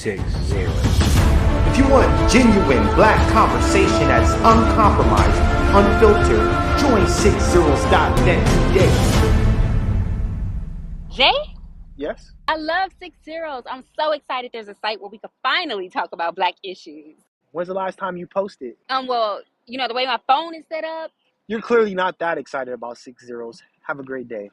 60. If you want genuine black conversation that's uncompromised, unfiltered, join 60s.net today. Jay? Yes? I love 60s. I'm so excited there's a site where we could finally talk about black issues. When's the last time you posted? Well, the way my phone is set up. You're clearly not that excited about 60s. Have a great day.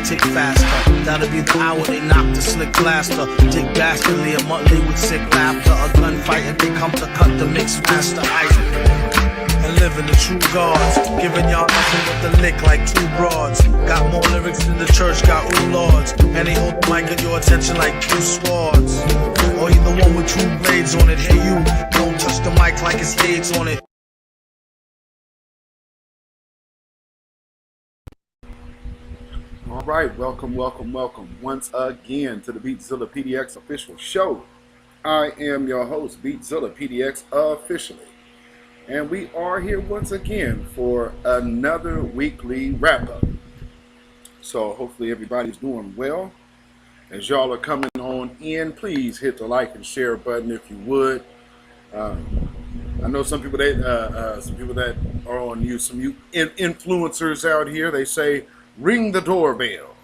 Tick faster, that'll be the hour they knock the slick blaster. Dick dastardly, a monthly with sick laughter. A gunfight and they come to cut the mix master ice. And living the true gods, giving y'all nothing but the lick like two broads. Got more lyrics than the church got ooh lords. And they hold the mic at your attention like two swords. Or you the one with two blades on it. Hey you, don't touch the mic like it's AIDS on it. All right, welcome once again to the beatzillapdx official show. I am your host, beatzillapdx officially, and we are here once again for another weekly wrap-up. So hopefully everybody's doing well. As y'all are coming on in, please hit the like and share button if you would. I know some people that are on you, some influencers out here, they say, ring the doorbell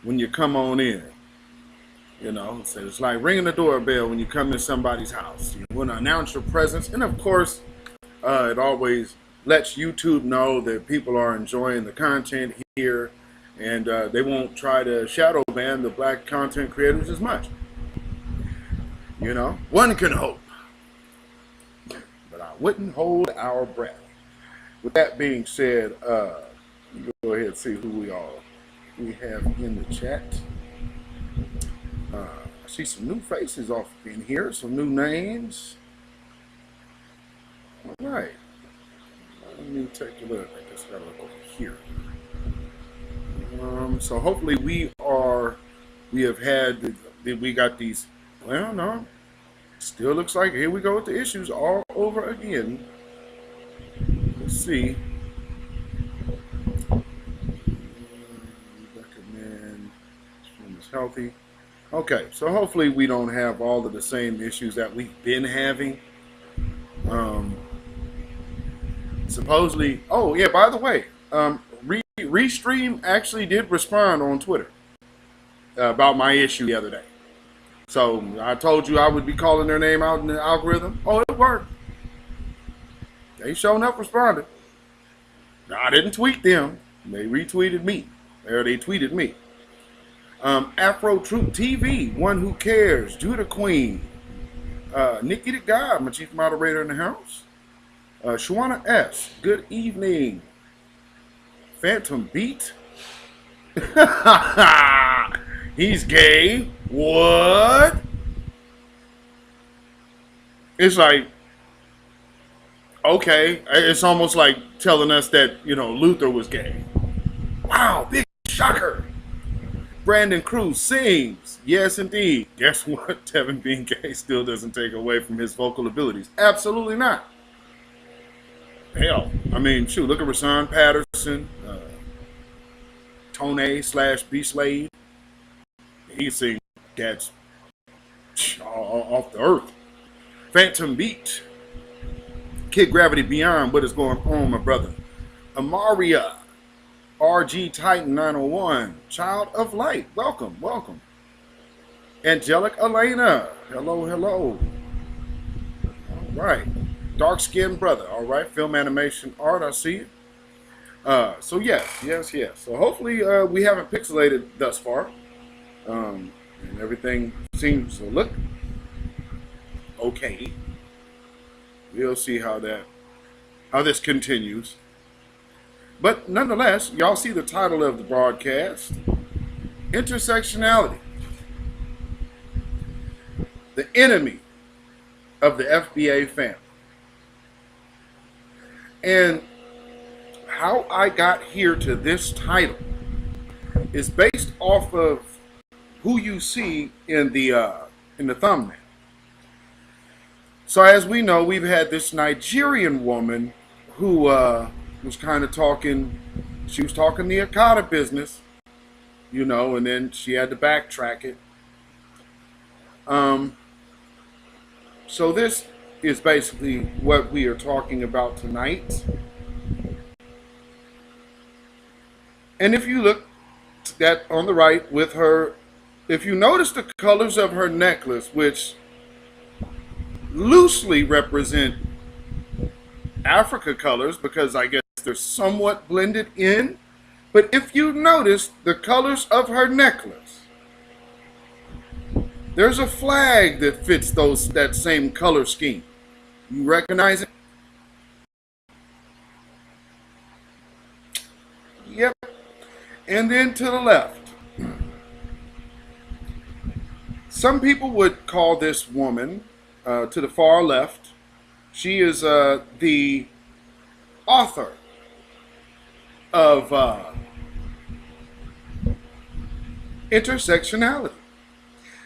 when you come on in. So it's like ringing the doorbell when you come in somebody's house. You want to announce your presence, and of course, it always lets YouTube know that people are enjoying the content here, and they won't try to shadow ban the black content creators as much. One can hope, but I wouldn't hold our breath. With that being said, go ahead and see who we have in the chat. I see some new faces off in here, some new names. All right. Let me take a look. I just gotta look over here. So hopefully we got these. Well, no. Still looks like here we go with the issues all over again. Let's see. Healthy. Okay, so hopefully we don't have all of the same issues that we've been having. Supposedly, oh yeah, by the way, Restream actually did respond on Twitter about my issue the other day. So I told you I would be calling their name out in the algorithm. Oh, it worked. They showing up responded. I didn't tweet them. They retweeted me. Or they tweeted me. Afro Troop TV, One Who Cares, Judah Queen, Nikki the God, my chief moderator in the house, Shawana S, good evening, Phantom Beat, he's gay, what? It's like, okay, it's almost like telling us that, Luther was gay. Wow, big shocker. Brandon Cruz sings. Yes, indeed. Guess what? Tevin being gay still doesn't take away from his vocal abilities. Absolutely not. Hell, I mean, shoot, look at Rashawn Patterson, Tone/B Slade. He sings cats off the earth. Phantom Beat. Kid Gravity Beyond. What is going on, my brother? Amaria. RG Titan 901, Child of Light, welcome. Angelic Elena, hello. All right, Dark Skinned Brother, all right, Film Animation Art, I see it. So yes. So hopefully we haven't pixelated thus far, and everything seems to look okay. We'll see how this continues. But nonetheless, y'all see the title of the broadcast, Intersectionality, the enemy of the FBA family. And how I got here to this title is based off of who you see in the thumbnail. So as we know, we've had this Nigerian woman who was kind of talking. She was talking the Akata business, and then she had to backtrack it. So this is basically what we are talking about tonight. And if you look that on the right with her, if you notice the colors of her necklace, which loosely represent Africa colors because I guess they're somewhat blended in. But if you notice the colors of her necklace, there's a flag that fits that same color scheme. You recognize it? Yep. And then to the left. Some people would call this woman, to the far left, she is the author of Intersectionality.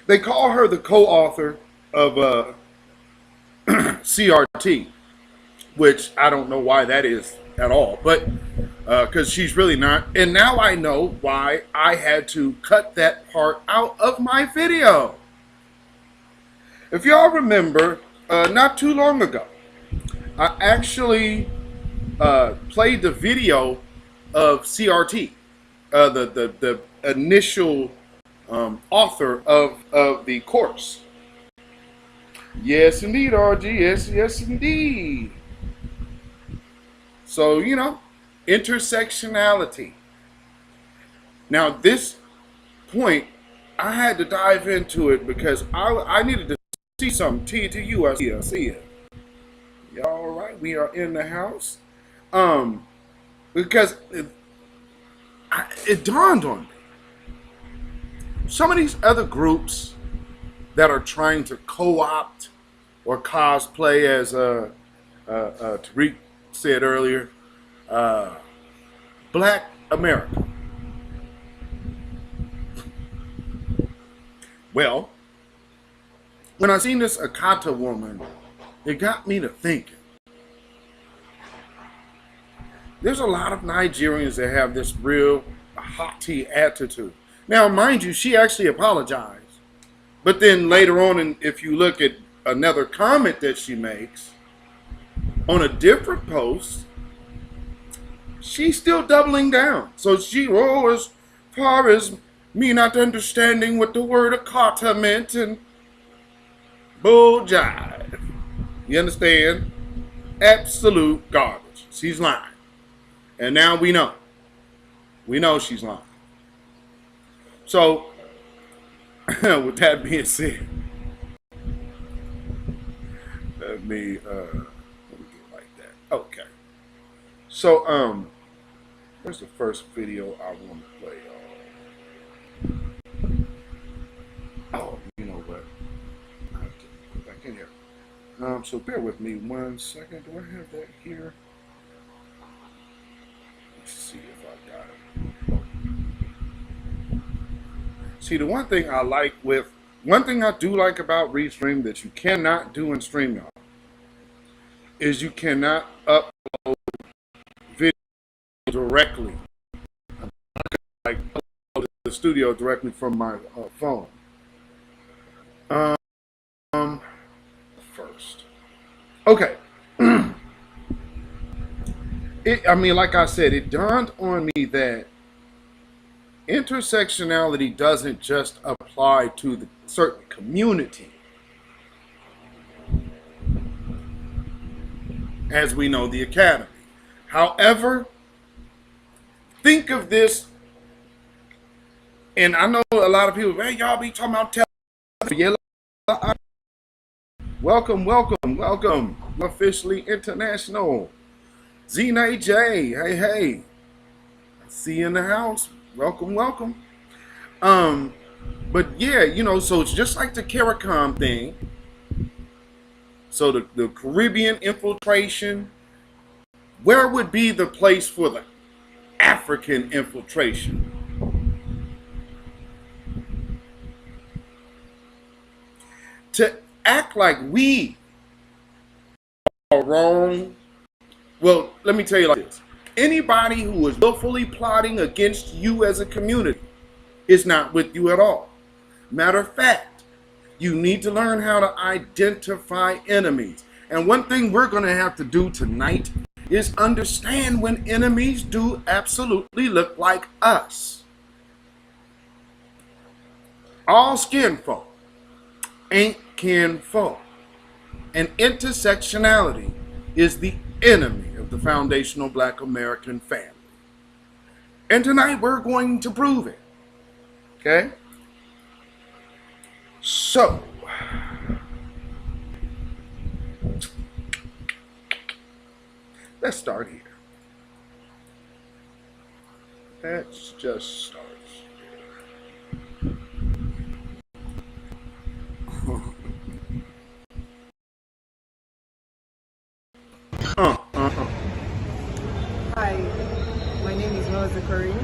They call her the co-author of CRT, which I don't know why that is at all, but because she's really not. And now I know why I had to cut that part out of my video. If y'all remember, not too long ago, I actually played the video of CRT, the initial author of the course. Yes, indeed, RG. Yes, indeed. So, intersectionality. Now, this point, I had to dive into it because I needed to see something. TTU, I see it. Y'all all right? We are in the house. Because it dawned on me. Some of these other groups that are trying to co-opt or cosplay, as Tariq said earlier, Black America. Well, when I seen this Akata woman, it got me to thinking. There's a lot of Nigerians that have this real haughty attitude. Now, mind you, she actually apologized. But then later on, and if you look at another comment that she makes on a different post, she's still doubling down. So as far as me not understanding what the word Akata meant, and bull jive. You understand? Absolute garbage. She's lying. And now we know. We know she's lying. So, with that being said, let me get like that. Okay. So, where's the first video I want to play? Oh, you know what? I have to go back in here. So bear with me 1 second. Do I have that here? Let's see if I got it. See, the one thing I do like about Restream that you cannot do in StreamYard is you cannot upload video directly, like upload the studio directly from my phone. First, okay. Like I said, it dawned on me that intersectionality doesn't just apply to the certain community. As we know, the academy. However, think of this, and I know a lot of people, hey, y'all be talking about welcome. Officially international. Zena J. Hey. See you in the house. Welcome. But yeah, so it's just like the CARICOM thing. So the Caribbean infiltration, where would be the place for the African infiltration? to act like we are wrong. Well, let me tell you like this. Anybody who is willfully plotting against you as a community is not with you at all. Matter of fact, you need to learn how to identify enemies. And one thing we're going to have to do tonight is understand when enemies do absolutely look like us. All skin folk ain't kin folk. And intersectionality is the enemy of the foundational Black American family. And tonight we're going to prove it. Okay? So, let's start here. Let's just start here. Hi, my name is Noah Zakarin.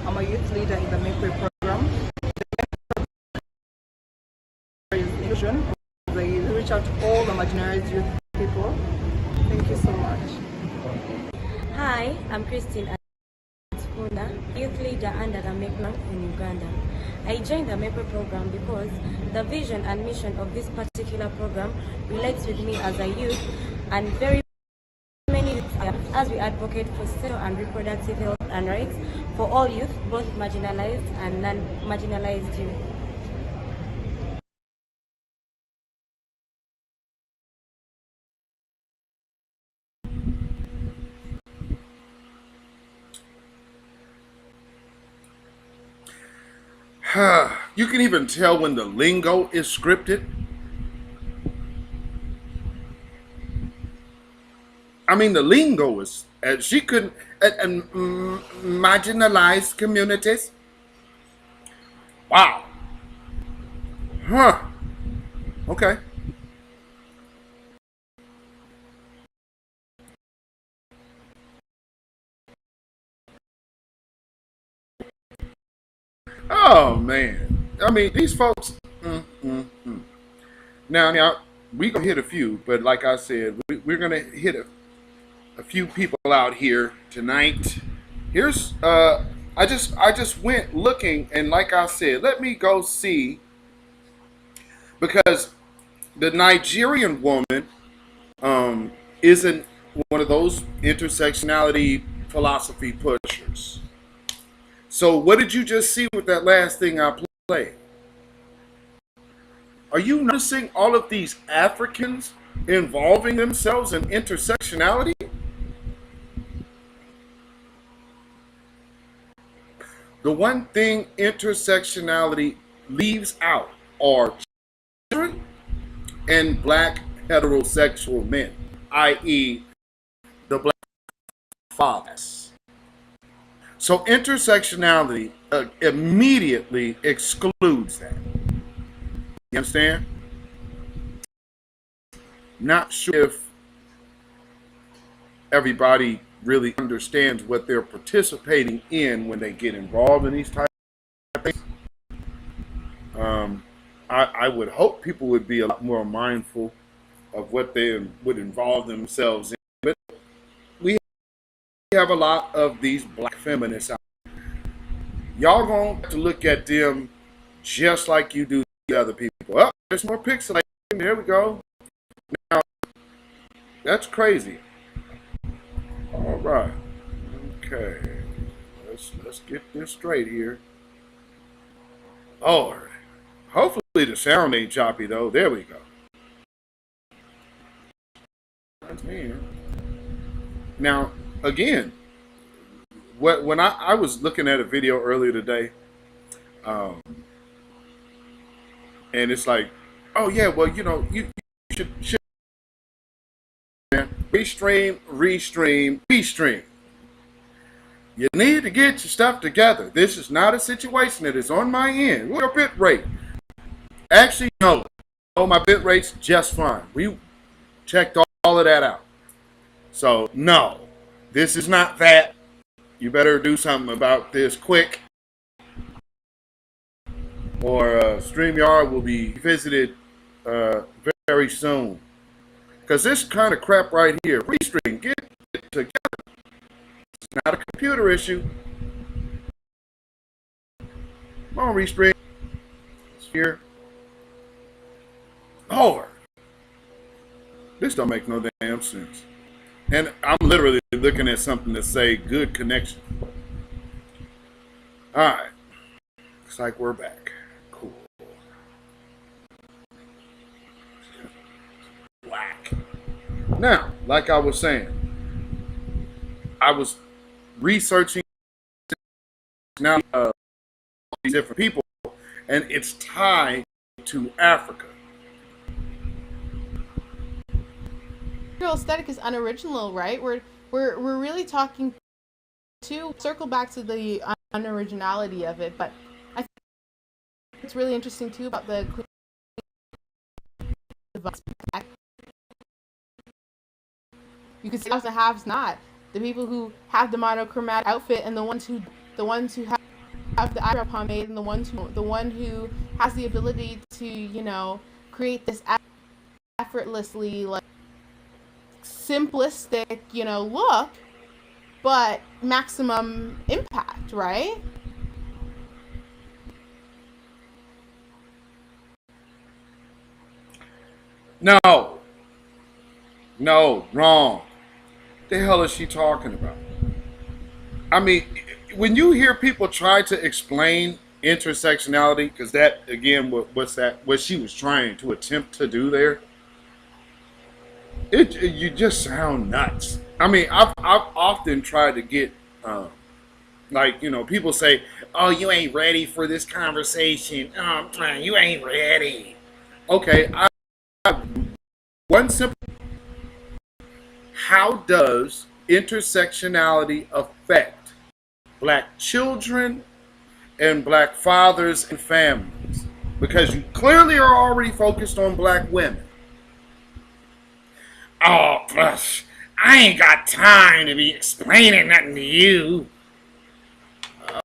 I'm a youth leader in the Make-Way program. They reach out to all the marginalized youth people. Thank you so much. Hi, I'm Christine Atuna, youth leader under the Make-Way in Uganda. I joined the Make-Way program because the vision and mission of this particular program relates with me as a youth, and very many youth as we advocate for sexual and reproductive health and rights for all youth, both marginalized and non-marginalized youth. You can even tell when the lingo is scripted. I mean, the lingo is, she couldn't, marginalized communities. Wow. Huh. Okay. Oh, man. I mean, these folks. Now, we're going to hit a few, but like I said, we're going to hit a few people out here tonight. Here's, I just went looking, and like I said, let me go see, because the Nigerian woman isn't one of those intersectionality philosophy pushers. So what did you just see with that last thing I played? Are you noticing all of these Africans involving themselves in intersectionality? The one thing intersectionality leaves out are children and Black heterosexual men, i.e. the Black fathers. So intersectionality immediately excludes that. You understand? Not sure if everybody really understands what they're participating in when they get involved in these types of things. I would hope people would be a lot more mindful of what they would involve themselves in. But we have a lot of these Black feminists out there. Y'all gonna have to look at them just like you do the other people. Oh, there's more pixelating. There we go. Now, that's crazy. All right. Okay. Let's get this straight here. Lord. Hopefully the sound ain't choppy though. There we go. Now, again, when I was looking at a video earlier today, and it's like, oh yeah, well, you should restream. You need to get your stuff together. This is not a situation that is on my end. What's your bit rate? Actually, no. Oh, my bit rate's just fine. We checked all of that out. So, no. This is not that. You better do something about this quick, or StreamYard will be visited very soon. Because this kind of crap right here, Restream, get it together. It's not a computer issue. Come on, Restream. It's here. Lord. This don't make no damn sense. And I'm literally looking at something to say good connection. All right. Looks like we're back. Cool. Whack. Now, like I was saying, I was researching now these different people, and it's tied to Africa. Aesthetic is unoriginal, right? We're really talking to circle back to the unoriginality of it, but I think it's really interesting too about the you can see haves and haves not. The people who have the monochromatic outfit and the ones who have the eyebrow pomade and the one who has the ability to create this effortlessly like simplistic look, but maximum impact, right? No, wrong. The hell is she talking about? I mean, when you hear people try to explain intersectionality, because that again, what she was trying to attempt to do there, you just sound nuts. I mean, I've often tried to get people say, "Oh, you ain't ready for this conversation. You ain't ready." Okay, one simple. How does intersectionality affect black children and black fathers and families? Because you clearly are already focused on black women. Oh, gosh, I ain't got time to be explaining nothing to you.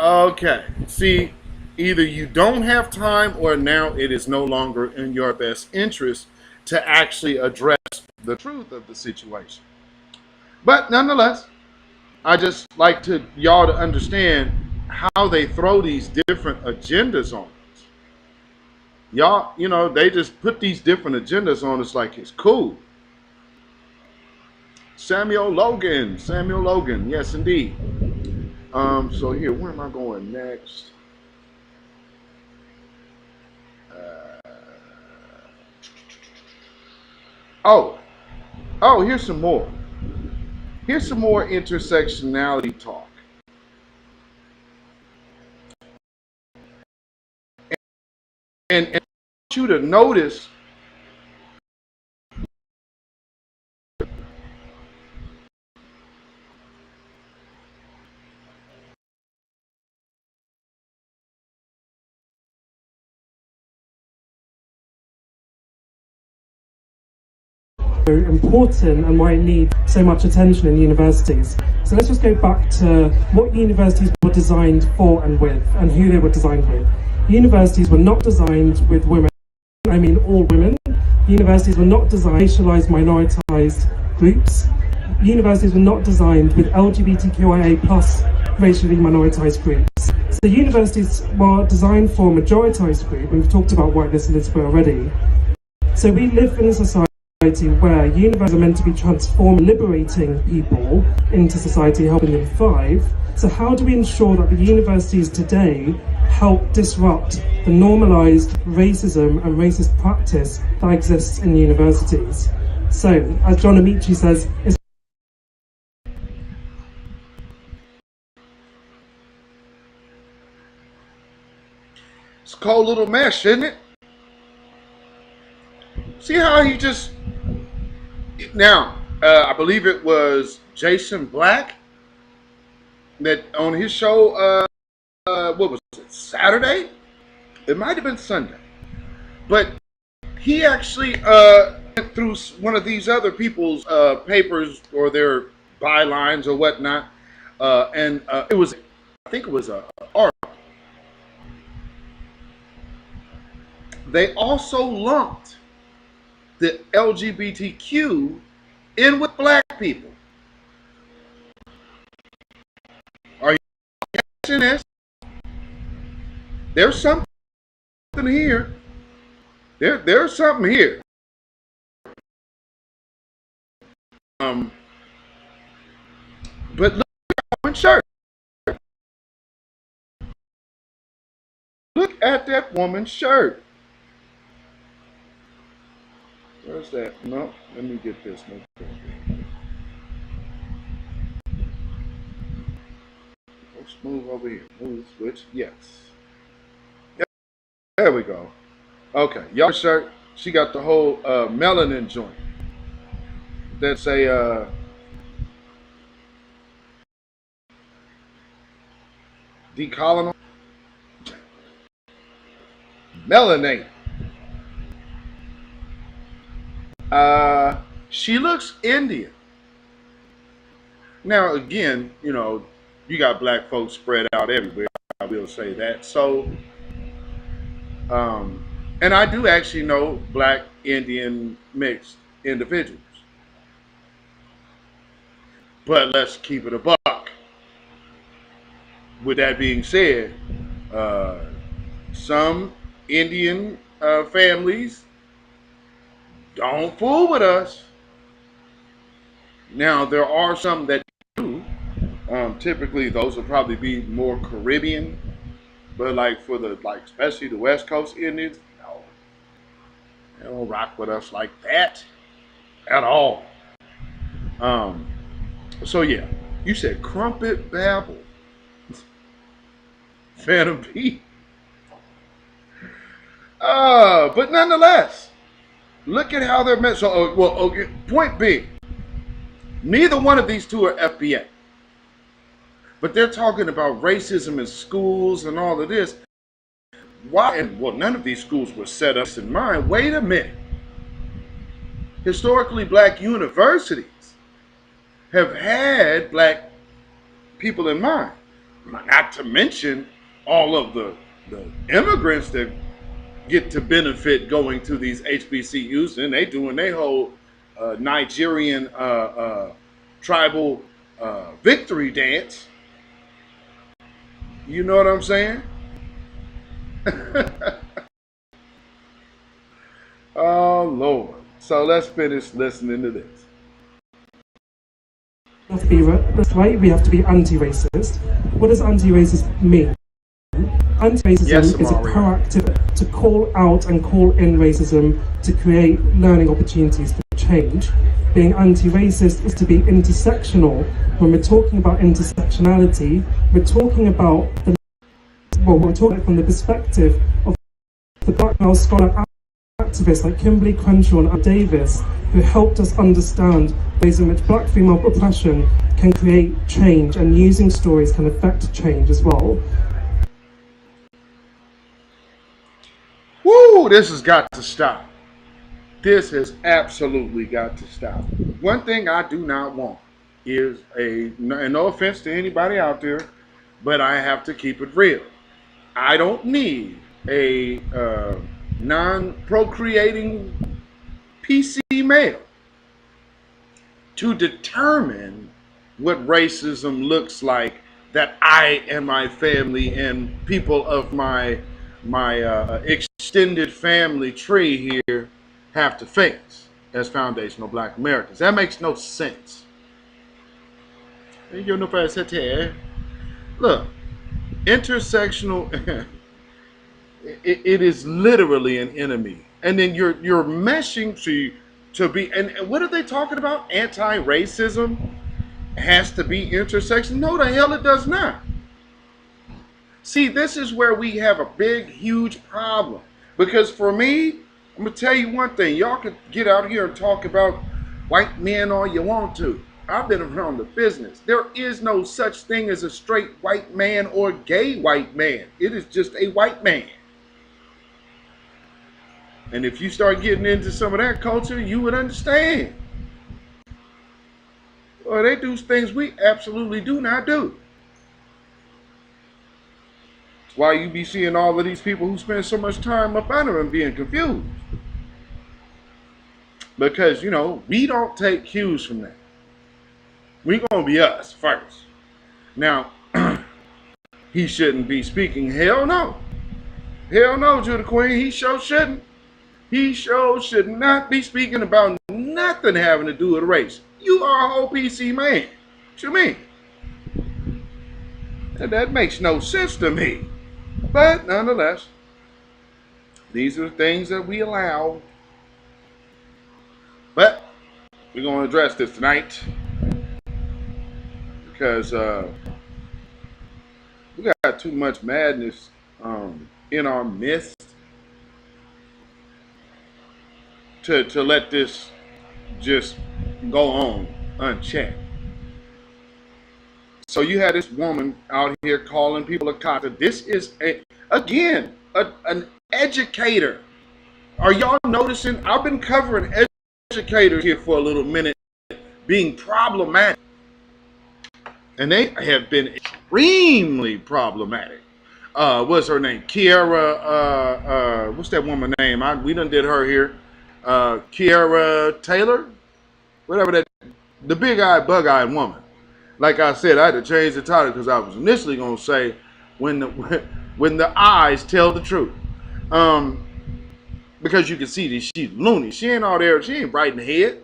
Okay, see, either you don't have time or now it is no longer in your best interest to actually address the truth of the situation. But nonetheless, I just like y'all to understand how they throw these different agendas on us. Y'all, they just put these different agendas on us like it's cool. Samuel Logan, yes indeed. So here, where am I going next? Here's some more. Here's some more intersectionality talk. And I want you to notice important and why it needs so much attention in universities. So let's just go back to what universities were designed for and with, and who they were designed with. Universities were not designed with women, I mean all women. Universities were not designed to racialized, minoritized groups. Universities were not designed with LGBTQIA plus racially minoritized groups. So universities were designed for a majoritized group, and we've talked about whiteness a little bit already. So we live in a society where universities are meant to be transforming, liberating people into society, helping them thrive. So how do we ensure that the universities today help disrupt the normalized racism and racist practice that exists in universities? So, as John Amici says, it's a cold little mess, isn't it? See how he just... Now, I believe it was Jason Black that on his show, what was it, Saturday? It might have been Sunday. But he actually went through one of these other people's papers or their bylines or whatnot. And it was, I think it was an article. They also lumped the LGBTQ in with black people. Are you catching this? There's something here. There's something here. But look at that woman's shirt. Look at that woman's shirt. Where's that? No, let me get this. Let's move over here. Move switch. Yes. There we go. Okay, y'all shirt. She got the whole melanin joint. That's a decolonized melanate. She looks Indian. Now, again, you got black folks spread out everywhere. I will say that. So, and I do actually know black Indian mixed individuals. But let's keep it a buck. With that being said, some Indian families don't fool with us. Now, there are some that do. Typically, those will probably be more Caribbean, but for especially the West Coast Indians, no, they don't rock with us like that at all. So yeah, you said Crumpet Babble, Phantom P. But nonetheless, look at how they're met. So, okay. Point being, neither one of these two are FBA. But they're talking about racism in schools and all of this. Why? And none of these schools were set up in mind. Wait a minute. Historically black universities have had black people in mind. Not to mention all of the immigrants that get to benefit going to these HBCUs, and they doing their whole Nigerian tribal victory dance. You know what I'm saying? Oh, Lord. So let's finish listening to this. That's right, we have to be anti-racist. What does anti-racist mean? Anti-racism is a proactive to call out and call in racism to create learning opportunities for change. Being anti-racist is to be intersectional. When we're talking about intersectionality, we're talking about we're talking from the perspective of the black male scholar activists like Kimberly Crenshaw and Ann Davis, who helped us understand ways in which black female oppression can create change, and using stories can affect change as well. Woo! This has got to stop. This has absolutely got to stop. One thing I do not want is and no offense to anybody out there, but I have to keep it real. I don't need a non-procreating PC male to determine what racism looks like that I and my family and people of my extended family tree here have to face as foundational black Americans. That makes no sense. Look, intersectional it is literally an enemy. And then you're meshing to be, and what are they talking about? Anti-racism has to be intersection? No, the hell it does not. See, this is where we have a big, huge problem. Because for me, I'm going to tell you one thing. Y'all could get out here and talk about white men all you want to. I've been around the business. There is no such thing as a straight white man or gay white man. It is just a white man. And if you start getting into some of that culture, you would understand. Well, they do things we absolutely do not do. That's why you be seeing all of these people who spend so much time up under them being confused. because, you know, we don't take cues from that. We're going to be us first. Now, he shouldn't be speaking. Hell no. Hell no, to the queen. He sure shouldn't. He sure should not be speaking about nothing having to do with race. You are a whole PC man. What you mean? That makes no sense to me. But nonetheless, these are the things that we allow. But we're going to address this tonight because we got too much madness in our midst to let this just go on unchecked. So you had this woman out here calling people a cocker. This is, an educator. Are y'all noticing? I've been covering educators here for a little minute being problematic. And they have been extremely problematic. What's her name? Kiara, what's that woman's name? We done did her here. Kiara Taylor? Whatever that, the big-eyed, bug-eyed woman. Like I said, I had to change the title because I was initially going to say when the eyes tell the truth. Because you can see that she's loony. She ain't all there. She ain't bright in the head.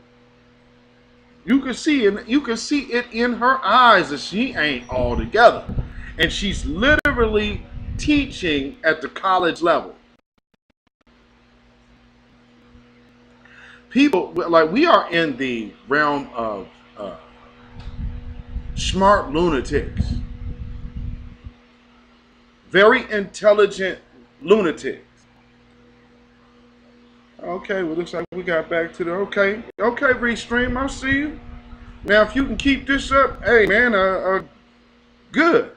You can see it in her eyes that she ain't all together. And she's literally teaching at the college level. People, like, we are in the realm of smart lunatics. Very intelligent lunatics. Okay, well, looks like we got back to the, okay, Restream, I see you. Now, if you can keep this up, hey, man, good.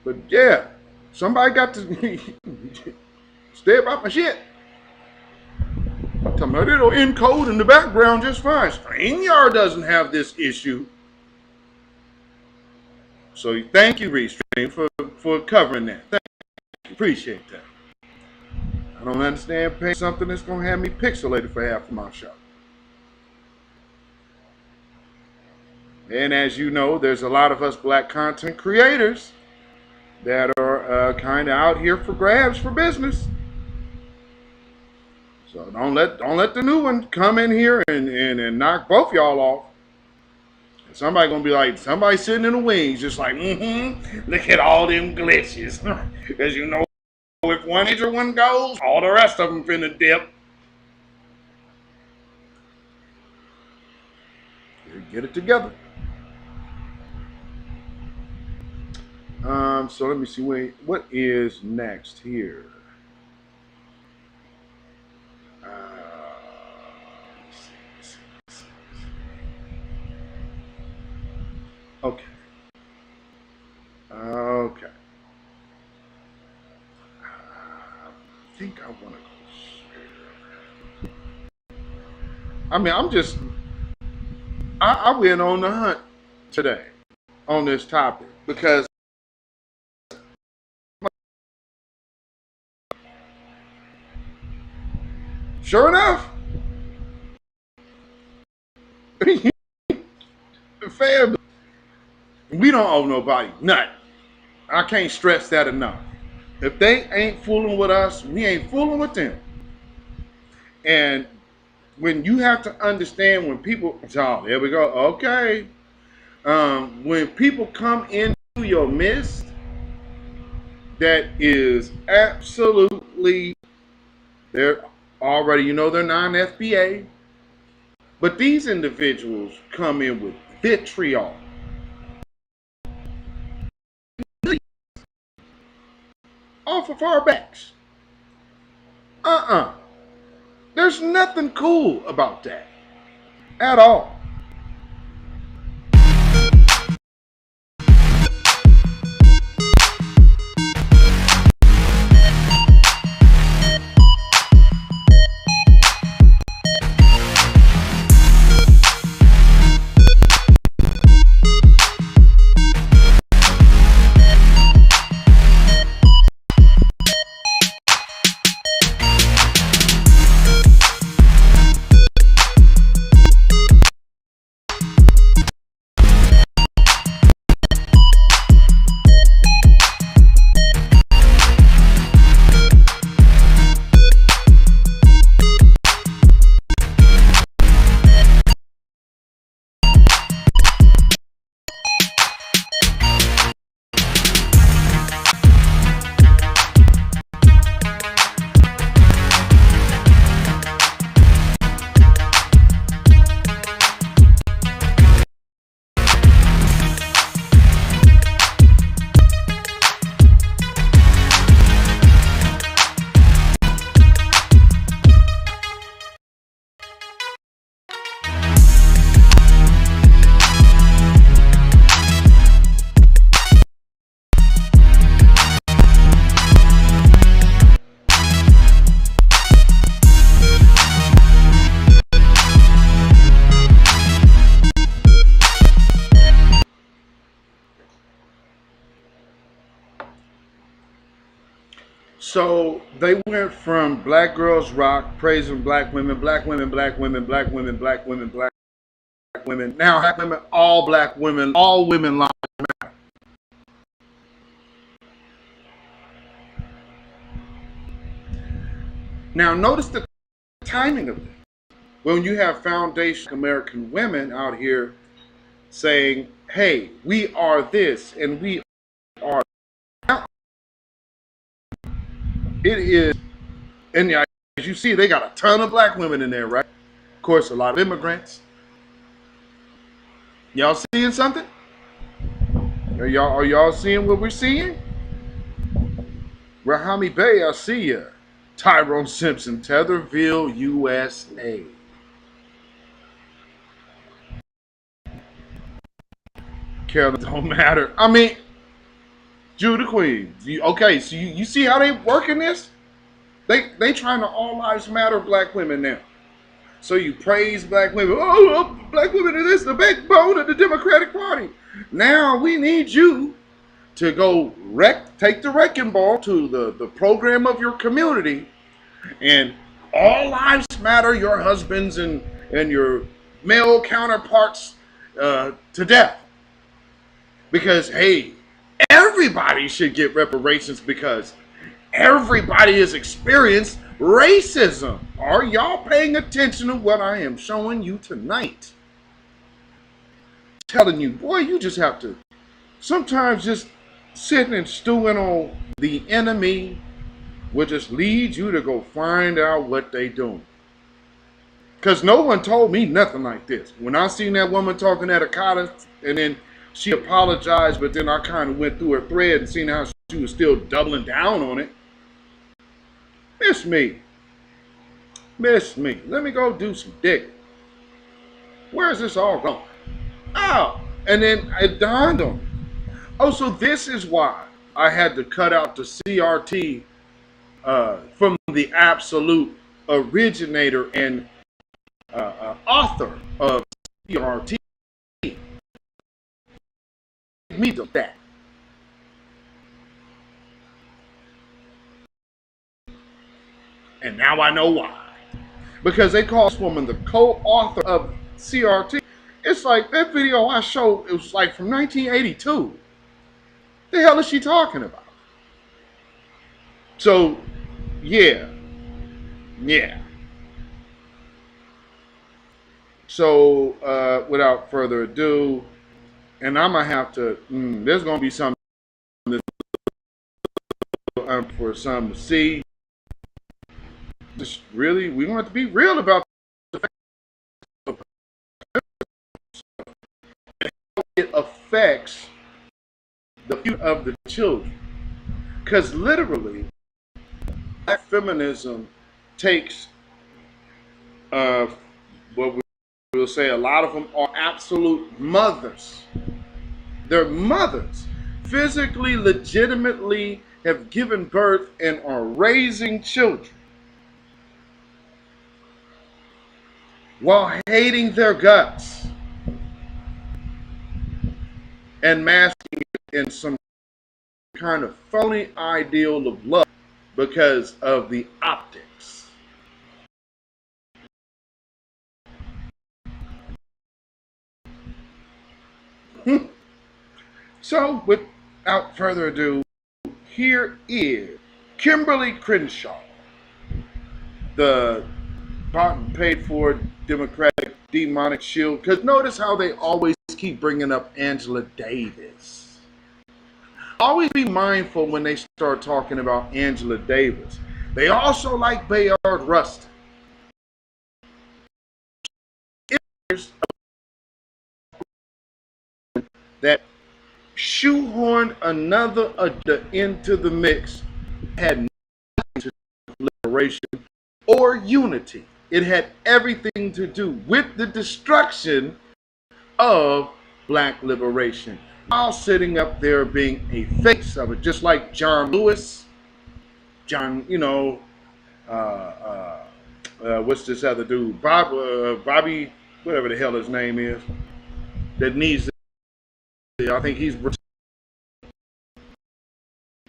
But, yeah, somebody got to stay about my shit. Tell me, it'll encode in the background just fine. StreamYard doesn't have this issue. So, thank you, Restream, for covering that. Thank you. Appreciate that. I don't understand paying something that's going to have me pixelated for half of my show. And as you know, there's a lot of us black content creators that are kind of out here for grabs for business. So don't let the new one come in here and knock both y'all off. And somebody going to be like, somebody sitting in the wings just like, look at all them glitches. Because you know, if one inch or one goes, all the rest of them finna dip. Get it together. So let me see. Wait, what is next here? Okay. Okay. I think I want to go. I mean, I went on the hunt today on this topic because sure enough, fam, we don't owe nobody nothing. I can't stress that enough. If they ain't fooling with us, we ain't fooling with them. And when you have to understand when people, oh, there we go, okay. When people come into your midst, that is absolutely, they're already, you know, they're non-FBA, but these individuals come in with vitriol. Off of our backs. There's nothing cool about that at all. So they went from Black Girls Rock, praising black women, black women, black women, black women, black women, black women. Now black women, all women lives matter. Now notice the timing of this. When you have foundation American women out here saying, hey, we are this and we are that. It is, and as you see, they got a ton of black women in there, right? Of course, a lot of immigrants. Y'all seeing something? Are y'all seeing what we're seeing? Rahami Bey, I see ya. Tyrone Simpson, Tetherville, USA. Carolyn don't matter. I mean, Judah Queen. Okay, so you see how they working this? They trying to all lives matter black women now. So you praise black women. Oh, black women are this, the backbone of the Democratic Party. Now we need you to go take the wrecking ball to the program of your community, and all lives matter your husbands and your male counterparts to death. Because, hey, everybody should get reparations because everybody has experienced racism. Are y'all paying attention to what I am showing you tonight? Telling you, boy, you just have to sometimes just sitting and stewing on the enemy will just lead you to go find out what they doing. Because no one told me nothing like this. When I seen that woman talking at a cottage and then she apologized, but then I kind of went through her thread and seen how she was still doubling down on it. Miss me. Let me go do some digging. Where's this all going? Oh, and then it dawned on me. Oh, so this is why I had to cut out the CRT from the absolute originator and author of CRT. Me do that. And now I know why. Because they call this woman the co-author of CRT. It's like that video I showed, it was like from 1982. The hell is she talking about? So, yeah. So, without further ado, and I'm going to have to, there's going to be something for some to see. Just really, we want to be real about the fact it affects the future of the children. Because literally, black feminism takes what we'll say a lot of them are absolute mothers. They're mothers, physically, legitimately have given birth and are raising children while hating their guts and masking it in some kind of phony ideal of love because of the optics. So, without further ado, here is Kimberly Crenshaw, the bought and paid for Democratic demonic shield. Because notice how they always keep bringing up Angela Davis. Always be mindful when they start talking about Angela Davis. They also like Bayard Rustin. That shoehorned another into the mix had nothing to do with liberation or unity. It had everything to do with the destruction of black liberation, while sitting up there being a face of it, just like John Lewis, what's this other dude, Bobby, whatever the hell his name is, that needs. I think he's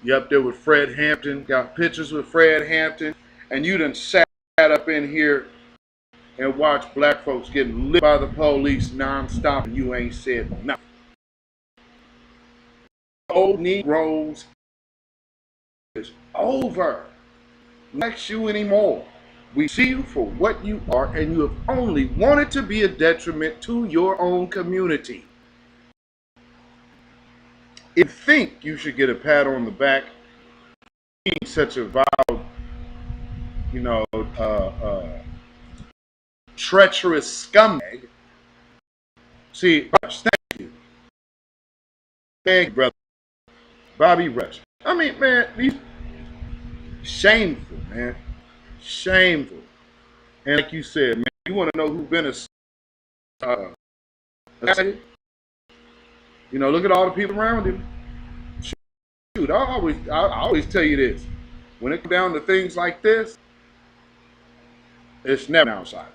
You up there with Fred Hampton, got pictures with Fred Hampton, and you done sat up in here and watched black folks getting lit by the police nonstop, and you ain't said nothing. Old Negroes is over. Likes you anymore. We see you for what you are, and you have only wanted to be a detriment to your own community. If you think you should get a pat on the back, being such a vile, treacherous scumbag. See, Rush, thank you. Thank you, brother. Bobby Rush. I mean, man, these shameful, man. Shameful. And like you said, man, you want to know who's been assassinated? Look at all the people around him. Shoot, I always tell you this. When it comes down to things like this, it's never outside.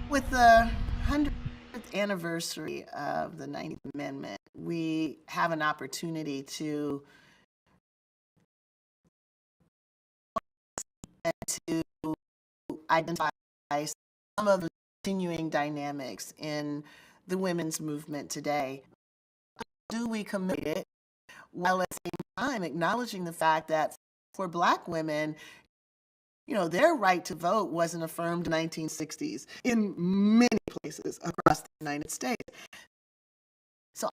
With the 100th anniversary of the 19th Amendment, we have an opportunity to identify some of the continuing dynamics in the women's movement today. How do we commit it while at the same time acknowledging the fact that for Black women, their right to vote wasn't affirmed in the 1960s in many places across the United States. So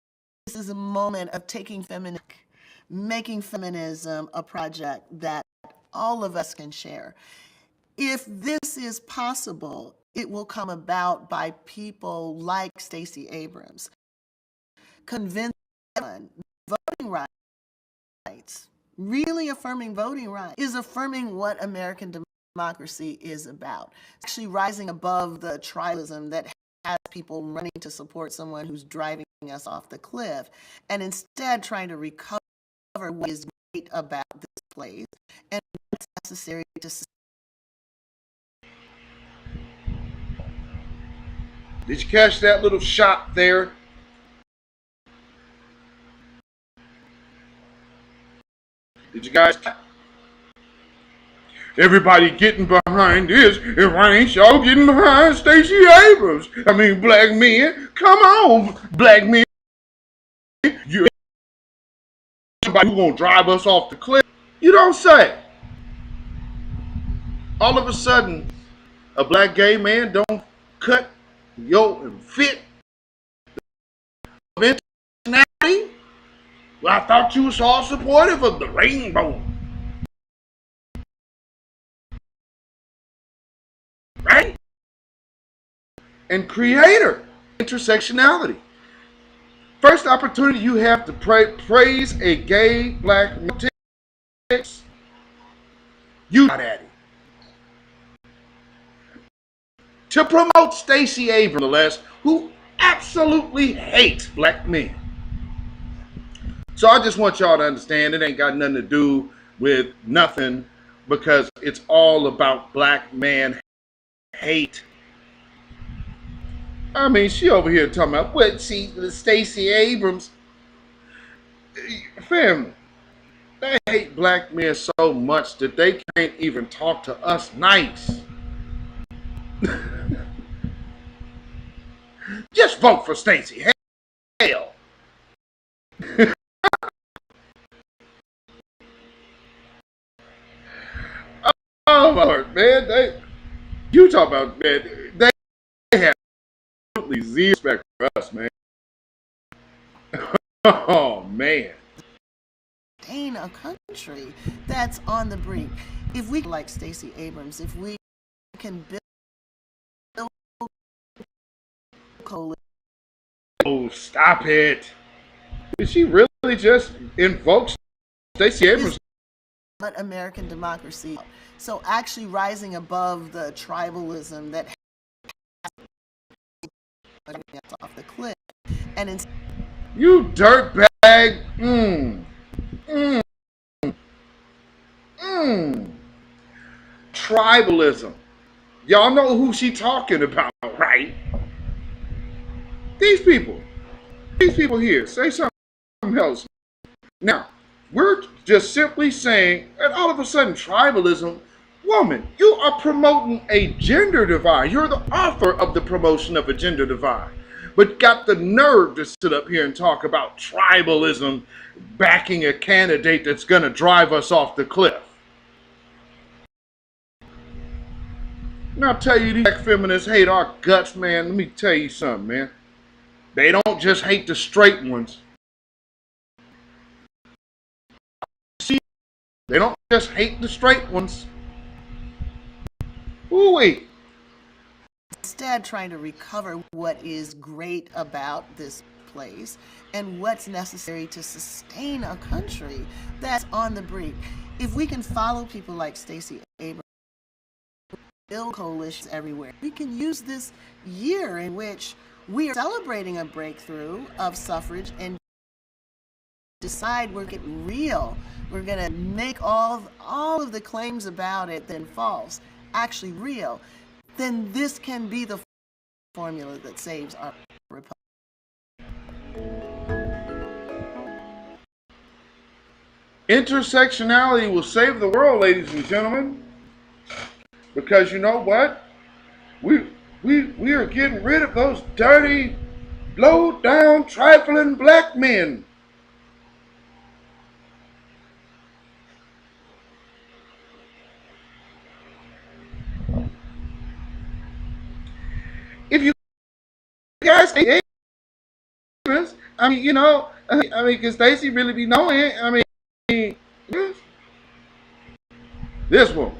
this is a moment of making feminism a project that all of us can share. If this is possible, it will come about by people like Stacey Abrams, convincing voting rights, really affirming voting rights, is affirming what American democracy is about. Actually rising above the tribalism that has people running to support someone who's driving us off the cliff, and instead trying to recover what is great about this place and what's necessary to sustain. Did you catch that little shot there? Did you guys? Everybody getting behind this. If I ain't y'all getting behind Stacey Abrams. I mean, black men. Come on, black men. You somebody who gonna drive us off the cliff? You don't say. All of a sudden, a black gay man don't cut, and fit of intersectionality? Well, I thought you was all supportive of the rainbow. Right? And creator intersectionality. First opportunity you have to praise a gay black man, you not at it. To promote Stacey Abrams, who absolutely hates black men. So I just want y'all to understand it ain't got nothing to do with nothing, because it's all about black man hate. I mean, she over here talking about what? See, Stacey Abrams, family, they hate black men so much that they can't even talk to us nice. Just vote for Stacey. Hell. Oh my Lord, man! You talk about, man? They have absolutely zero respect for us, man. Oh man! In a country that's on the brink, if we like Stacey Abrams, if we can build coalition. Oh, stop it! Did she really just invoke Stacey Abrams? But American democracy. So actually rising above the tribalism that has off the cliff, and you dirtbag. Tribalism. Y'all know who she talking about, right? These people. These people here say something else. Now, we're just simply saying that all of a sudden tribalism, woman, you are promoting a gender divide. You're the author of the promotion of a gender divide, but got the nerve to sit up here and talk about tribalism backing a candidate that's going to drive us off the cliff. Now, I'll tell you, these black feminists hate our guts, man. Let me tell you something, man. They don't just hate the straight ones. They don't just hate the straight ones. Ooh-wee. Instead, trying to recover what is great about this place and what's necessary to sustain a country that's on the brink. If we can follow people like Stacey Abrams, build coalitions everywhere, we can use this year in which we are celebrating a breakthrough of suffrage and decide we're getting real. We're going to make all of the claims about it then false actually real. Then this can be the formula that saves our republic. Intersectionality will save the world, ladies and gentlemen. Because you know what? We are getting rid of those dirty, low-down, trifling black men. If you guys hate Abrams, I mean, you know, can Stacey really be knowing it? I mean, this one.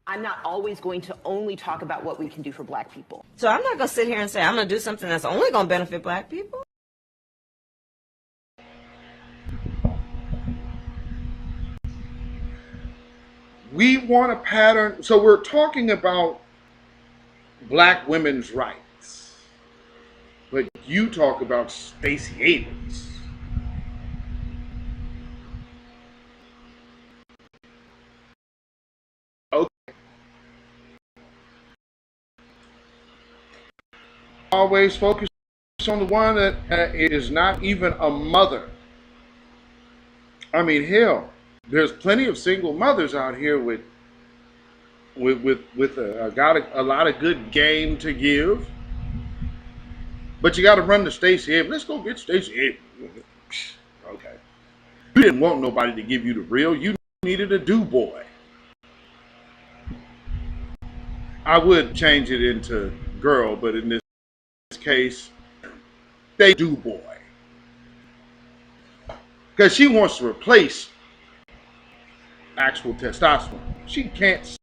I'm not always going to only talk about what we can do for black people. So I'm not going to sit here and say I'm going to do something that's only going to benefit black people. We want a pattern. So we're talking about black women's rights. But you talk about Stacey Abrams. Okay. Always focus on the one that is not even a mother. I mean, hell, there's plenty of single mothers out here with a lot of good game to give. But you got to run to Stacey Abrams. Let's go get Stacey Abrams. Okay. You didn't want nobody to give you the real. You needed a do-boy. I would change it into girl, but in this case, they do-boy. Because she wants to replace actual testosterone. She can't.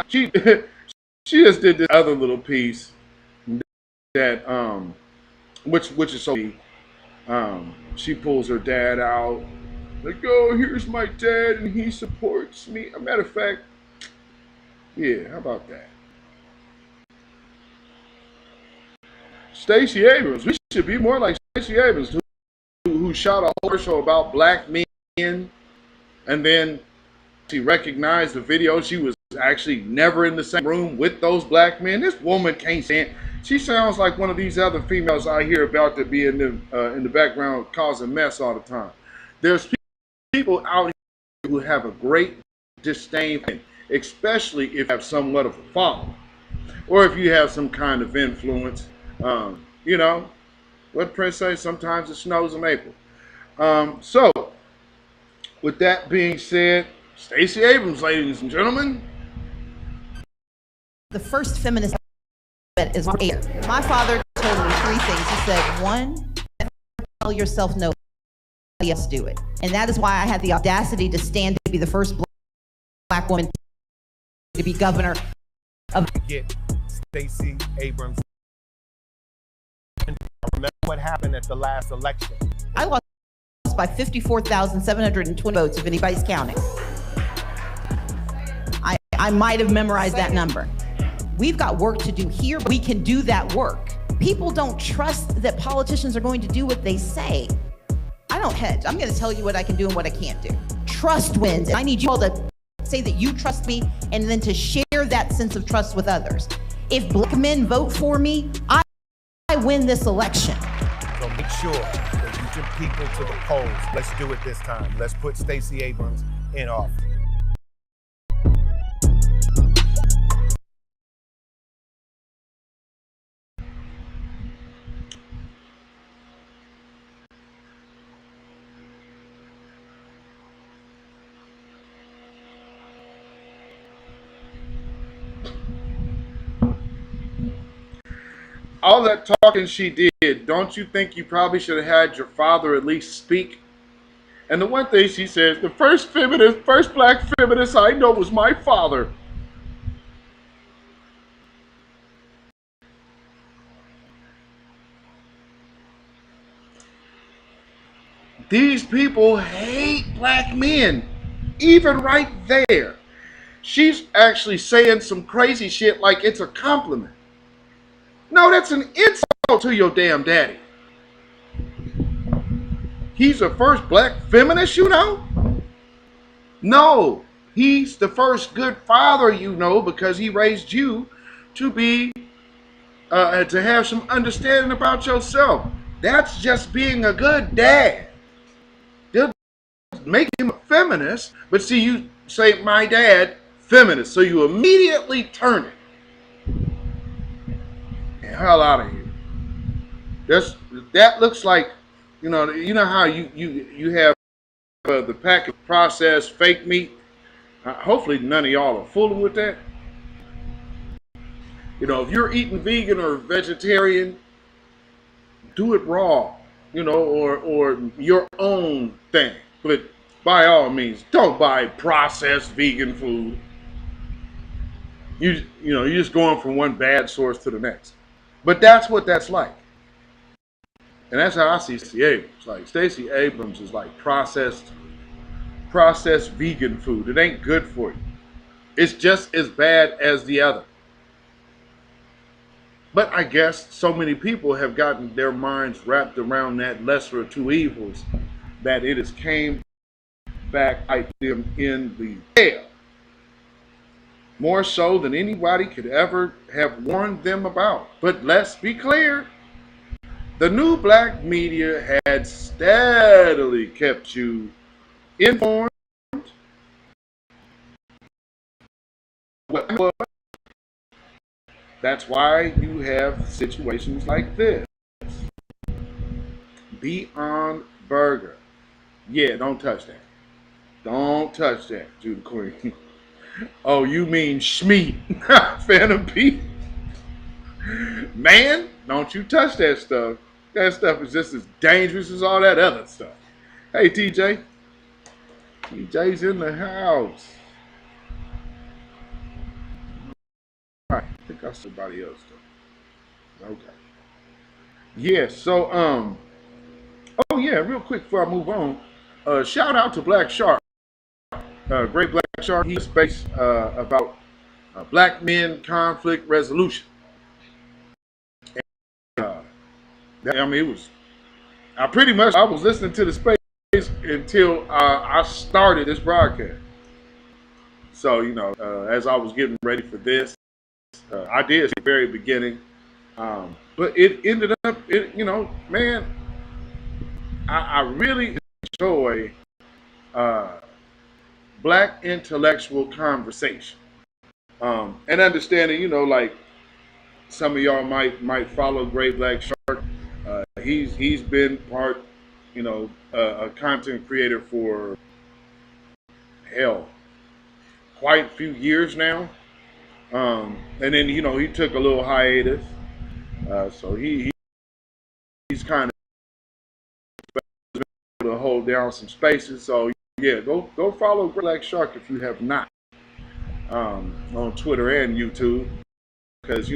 She just did this other little piece that which is so she pulls her dad out like, oh, here's my dad and he supports me. As a matter of fact, yeah, how about that? Stacey Abrams, we should be more like Stacey Abrams, who shot a whole commercial about black men, and then she recognized the video. She was actually never in the same room with those black men. This woman can't stand. She sounds like one of these other females I hear about that be in the background causing mess all the time. There's people out here who have a great disdain for it, especially if you have somewhat of a following, or if you have some kind of influence. You know, what Prince says, sometimes it snows in April. So, with that being said, Stacey Abrams, ladies and gentlemen. The first feminist is air. My father told me three things. He said, one, never tell yourself no, nobody else do it. And that is why I had the audacity to stand to be the first black woman to be governor of. Get Stacey Abrams. Remember what happened at the last election? I lost by 54,720 votes, if anybody's counting. I might have memorized that number. We've got work to do here, but we can do that work. People don't trust that politicians are going to do what they say. I don't hedge. I'm going to tell you what I can do and what I can't do. Trust wins. I need you all to say that you trust me and then to share that sense of trust with others. If black men vote for me, I win this election. So make sure that you get people to the polls. Let's do it this time. Let's put Stacey Abrams in office. All that talking she did, don't you think you probably should have had your father at least speak? And the one thing she says, the first black feminist I know was my father. These people hate black men. Even right there. She's actually saying some crazy shit like it's a compliment. No, that's an insult to your damn daddy. He's the first black feminist you know? No, he's the first good father you know because he raised you to be, to have some understanding about yourself. That's just being a good dad. They'll make him a feminist, but see, you say, my dad, feminist, so you immediately turn it. The hell out of here. That looks like, you know how you have the packaged processed fake meat. Hopefully none of y'all are fooling with that. You know, if you're eating vegan or vegetarian, do it raw, or your own thing. But by all means, don't buy processed vegan food. You're just going from one bad source to the next. But that's what that's like. And that's how I see Stacey Abrams. Like Stacey Abrams is like processed vegan food. It ain't good for you. It's just as bad as the other. But I guess so many people have gotten their minds wrapped around that lesser of two evils that it has came back at them in the tail. More so than anybody could ever have warned them about. But let's be clear. The new black media had steadily kept you informed. That's why you have situations like this. Beyond Burger. Yeah, don't touch that. Don't touch that, Judah Queen. Oh, you mean Schmeat, Phantom Pete? Man, don't you touch that stuff. That stuff is just as dangerous as all that other stuff. Hey, TJ. TJ's in the house. All right, I think I saw somebody else though. Okay. Yeah, so oh yeah, real quick before I move on, shout out to Black Shark. Great Black Shark. He's space about black men conflict resolution. I mean, it was. I was listening to the space until I started this broadcast. So as I was getting ready for this, I did at the very beginning, but it ended up, man, I really enjoy black intellectual conversation, and understanding, like some of y'all might follow Great Black Shark. He's been part, a content creator for hell, quite a few years now. And then he took a little hiatus, so he's kind of able to hold down some spaces. So yeah, go follow Black Shark if you have not, on Twitter and YouTube, because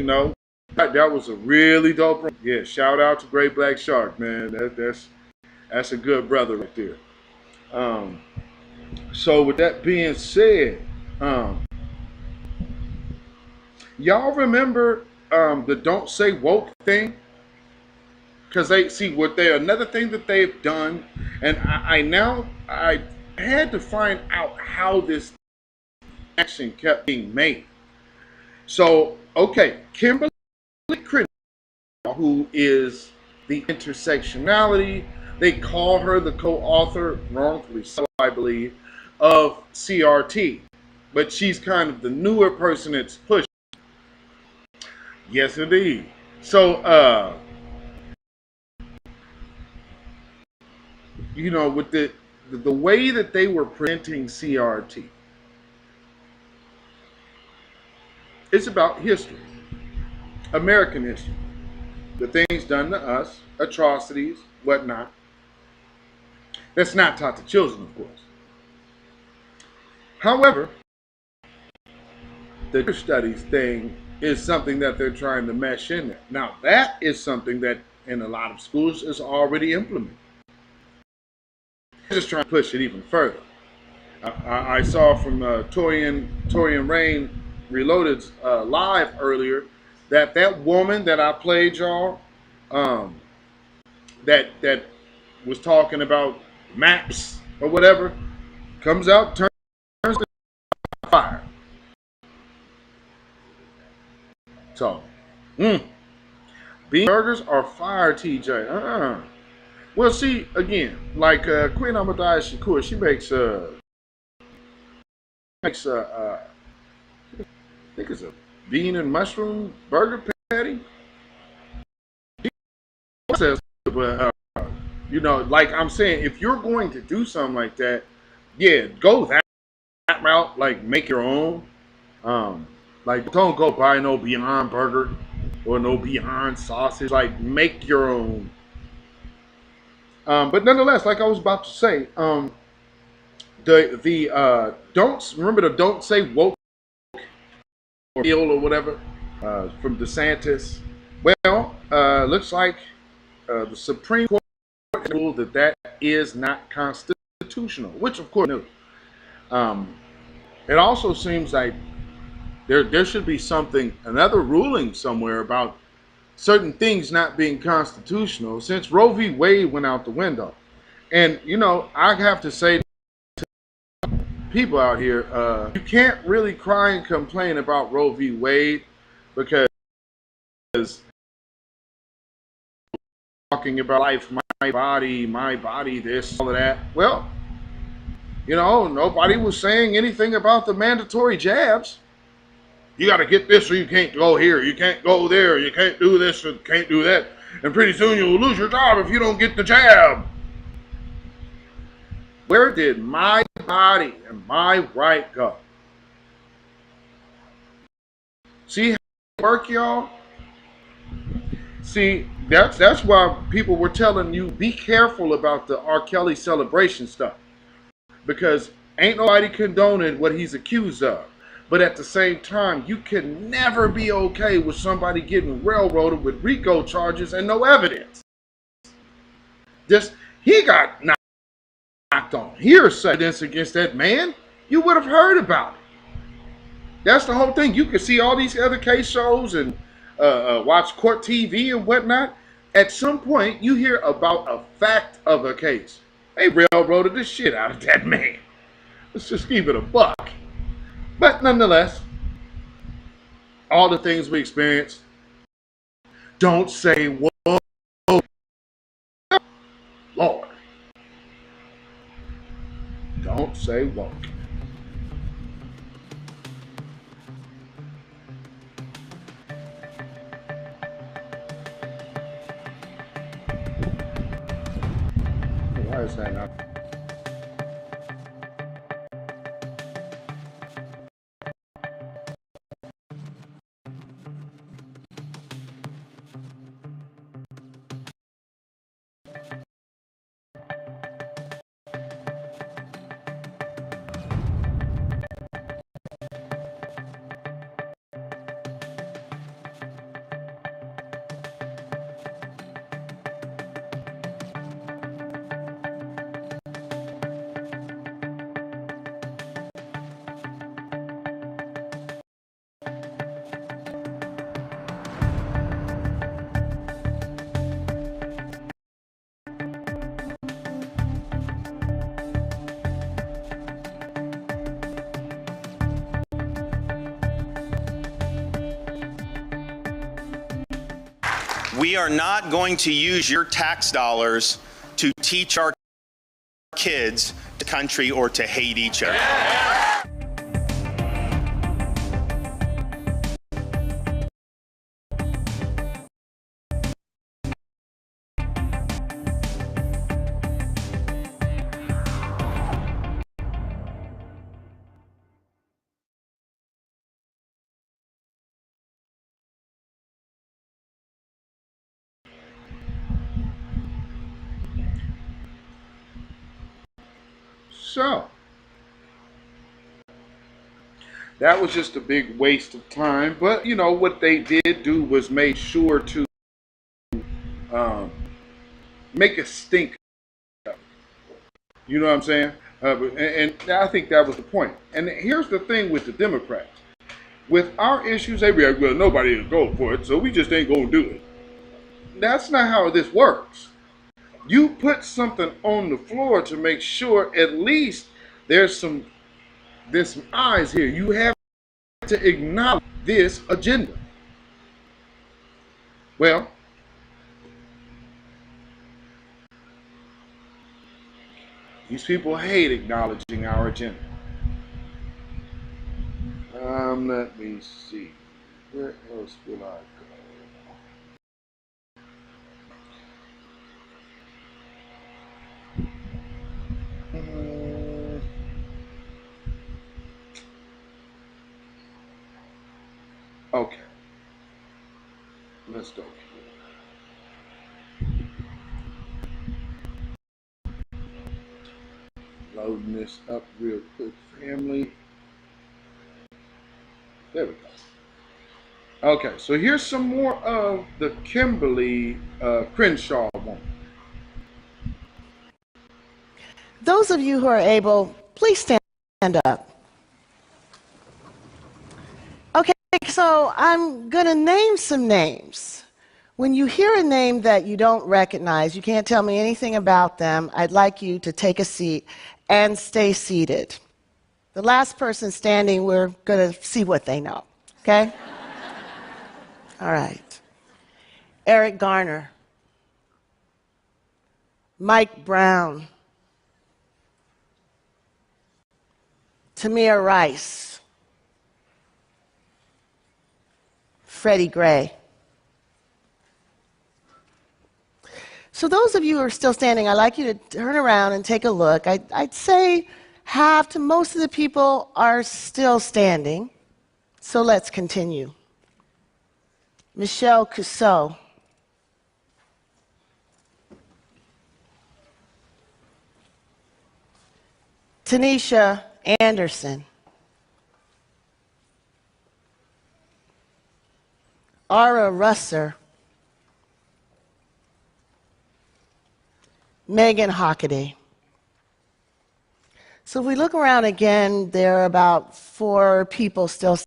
that was a really dope run. Yeah, shout out to Great Black Shark, man. That's a good brother right there. So with that being said, y'all remember the "Don't Say Woke" thing? Because another thing that they've done, and I had to find out how this action kept being made. So, okay, Kimberly Crenshaw, who is the Intersectionality, they call her the co-author, wrongfully so, I believe, of CRT. But she's kind of the newer person that's pushing. Yes, indeed. So, you know, with the way that they were presenting CRT, it's about history, American history, the things done to us, atrocities, whatnot. That's not taught to children, of course. However, the studies thing is something that they're trying to mesh in there. Now, that is something that in a lot of schools is already implemented. They're just trying to push it even further. I saw from Torian Rain Reloaded's live earlier that woman that I played y'all, um, that was talking about maps or whatever, comes out, turns the fire. So, bean burgers are fire, TJ. Well, see, again, like Queen Amadai Shakur, she makes I think it's a bean and mushroom burger patty. Says, but you know, like I'm saying, if you're going to do something like that, yeah, go that route. Like make your own. Like don't go buy no Beyond Burger or no Beyond sausage. Like make your own. But nonetheless, like I was about to say, the don't remember the don't say woke or ill or whatever from DeSantis. Well, looks like the Supreme Court ruled that is not constitutional, which of course knew. It also seems like there should be another ruling somewhere about certain things not being constitutional since Roe v. Wade went out the window. And, you know, I have to say to people out here, you can't really cry and complain about Roe v. Wade because talking about life, my body, this, all of that. Well, you know, nobody was saying anything about the mandatory jabs. You got to get this or you can't go here. You can't go there. You can't do this or can't do that. And pretty soon you'll lose your job if you don't get the jab. Where did my body and my right go? See how it work, y'all? See, that's why people were telling you, be careful about the R. Kelly celebration stuff. Because ain't nobody condoning what he's accused of. But at the same time, you can never be okay with somebody getting railroaded with RICO charges and no evidence. He got knocked on hearsay evidence against that man. You would have heard about it. That's the whole thing. You can see all these other case shows and watch court TV and whatnot. At some point, you hear about a fact of a case. They railroaded the shit out of that man. Let's just keep it a buck. But nonetheless, all the things we experienced, don't say whoa, Lord. Don't say woke. Why is that not? We are not going to use your tax dollars to teach our kids the country or to hate each other. So, that was just a big waste of time. But, you know, what they did do was make sure to make a stink of it. You know what I'm saying? And I think that was the point. And here's the thing with the Democrats. With our issues, they be like, well, nobody is going for it, so we just ain't going to do it. That's not how this works. You put something on the floor to make sure at least there's some eyes here. You have to acknowledge this agenda. Well, these people hate acknowledging our agenda. Let me see. Where else will I go? Okay. Let's go. Loading this up real quick, family. There we go. Okay, so here's some more of the Kimberly Crenshaw woman. Those of you who are able, please stand up. Okay, so I'm going to name some names. When you hear a name that you don't recognize, you can't tell me anything about them, I'd like you to take a seat and stay seated. The last person standing, we're going to see what they know, okay? All right. Eric Garner, Mike Brown, Tamir Rice, Freddie Gray. So those of you who are still standing, I'd like you to turn around and take a look. I'd say half to most of the people are still standing. So let's continue. Michelle Cusseau. Tanisha Anderson. Ara Russer. Megan Hockaday. So if we look around again, there are about 4 people still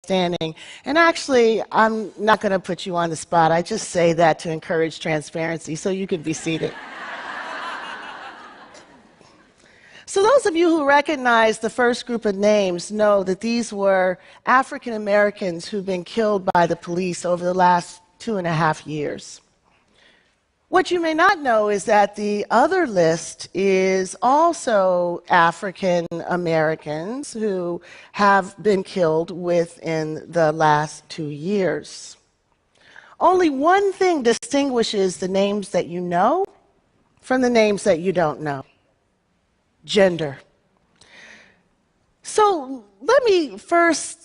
standing. And actually, I'm not going to put you on the spot. I just say that to encourage transparency, so you can be seated. So those of you who recognize the first group of names know that these were African Americans who've been killed by the police over the last 2.5 years. What you may not know is that the other list is also African Americans who have been killed within the last 2 years. Only one thing distinguishes the names that you know from the names that you don't know: gender. So let me first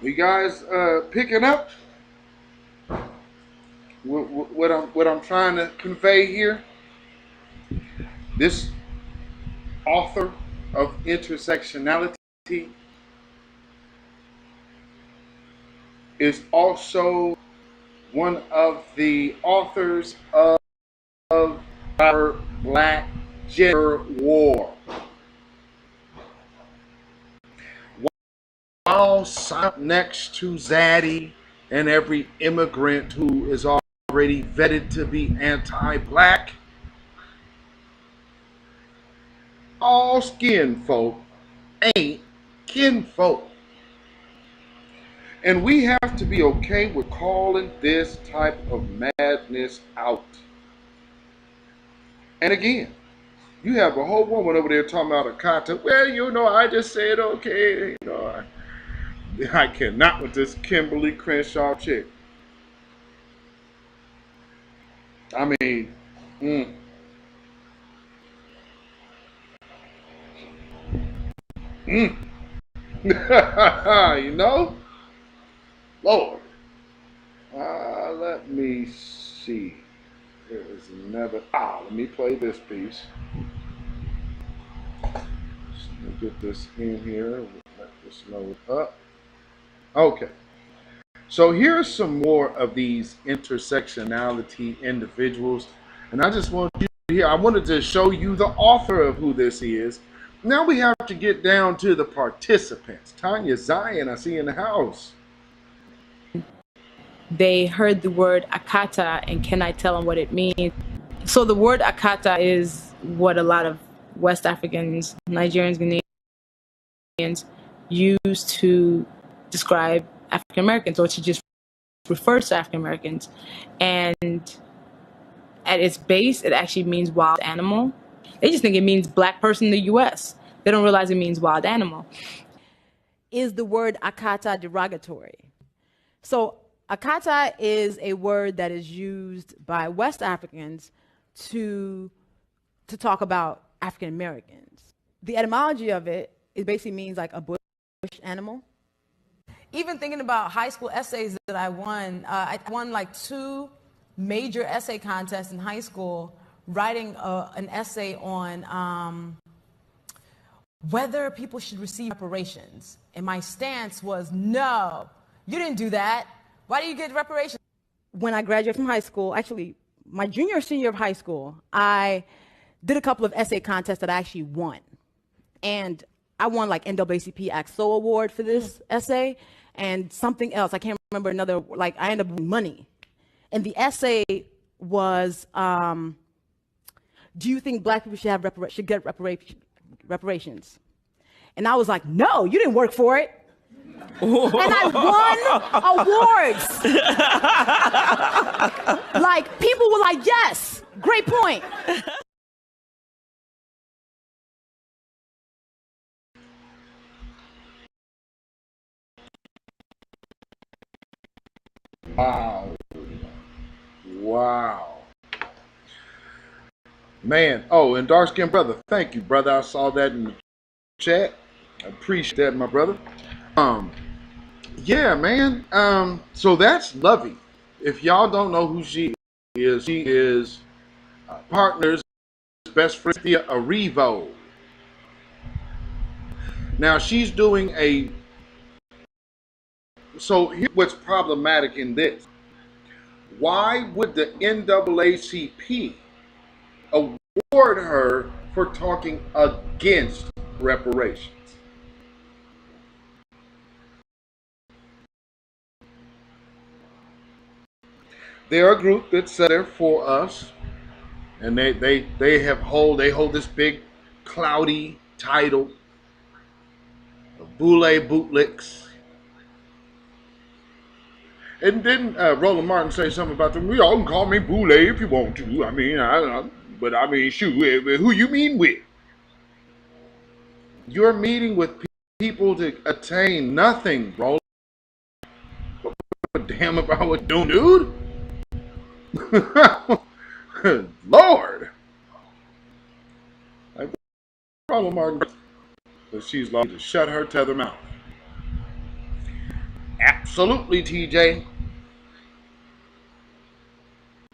You guys picking up what I'm trying to convey here? This author of Intersectionality is also one of the authors of our Black Gender War. While next to Zaddy and every immigrant who is already vetted to be anti-black, all skin folk ain't kinfolk. And we have to be okay with calling this type of madness out. And again, you have a whole woman over there talking about a content. Well, you know, I just said okay. You know, I cannot with this Kimberly Crenshaw chick. I mean, you know, Lord. Let me see. There is another. Let me play this piece. Let me get this in here. Let this load up. Okay. So here's some more of these intersectionality individuals. And I just want you to hear, I wanted to show you the author of who this is. Now we have to get down to the participants. Tanya Zion, I see in the house. They heard the word akata, and can I tell them what it means? So the word akata is what a lot of West Africans, Nigerians, Ghanaians use to describe African Americans, or to just refer to African Americans. And at its base, it actually means wild animal. They just think it means black person in the US. They don't realize it means wild animal. Is the word akata derogatory? So akata is a word that is used by West Africans to talk about African Americans. The etymology of it basically means like a bush animal. Even thinking about high school essays that I won like 2 major essay contests in high school, writing an essay on whether people should receive reparations. And my stance was, no, you didn't do that. Why do you get reparations? When I graduated from high school, actually, my junior or senior of high school, I did a couple of essay contests that I actually won. And I won like NAACP AXO award for this essay and something else. I can't remember another, like I ended up winning money. And the essay was, do you think black people should get reparations? And I was like, no, you didn't work for it. And I won awards. Like, people were like, yes, great point. Wow. Wow. Man. Oh, and dark skinned brother. Thank you, brother. I saw that in the chat. I appreciate that, my brother. Yeah, man. So that's Lovey. If y'all don't know who she is partner's best friend, Thea Arivo. Now she's doing so here's what's problematic in this. Why would the NAACP award her for talking against reparations? They're a group that's there for us, and they hold this big cloudy title of Boule Bootlicks. And didn't Roland Martin say something about them? Y'all can call me Boule if you want to. I mean, but I mean, shoot, who you mean with? You're meeting with people to attain nothing, Roland. Damn about what you're doing, dude. Lord. Like, Roland Martin, but she's like to shut her tether mouth. Absolutely, TJ.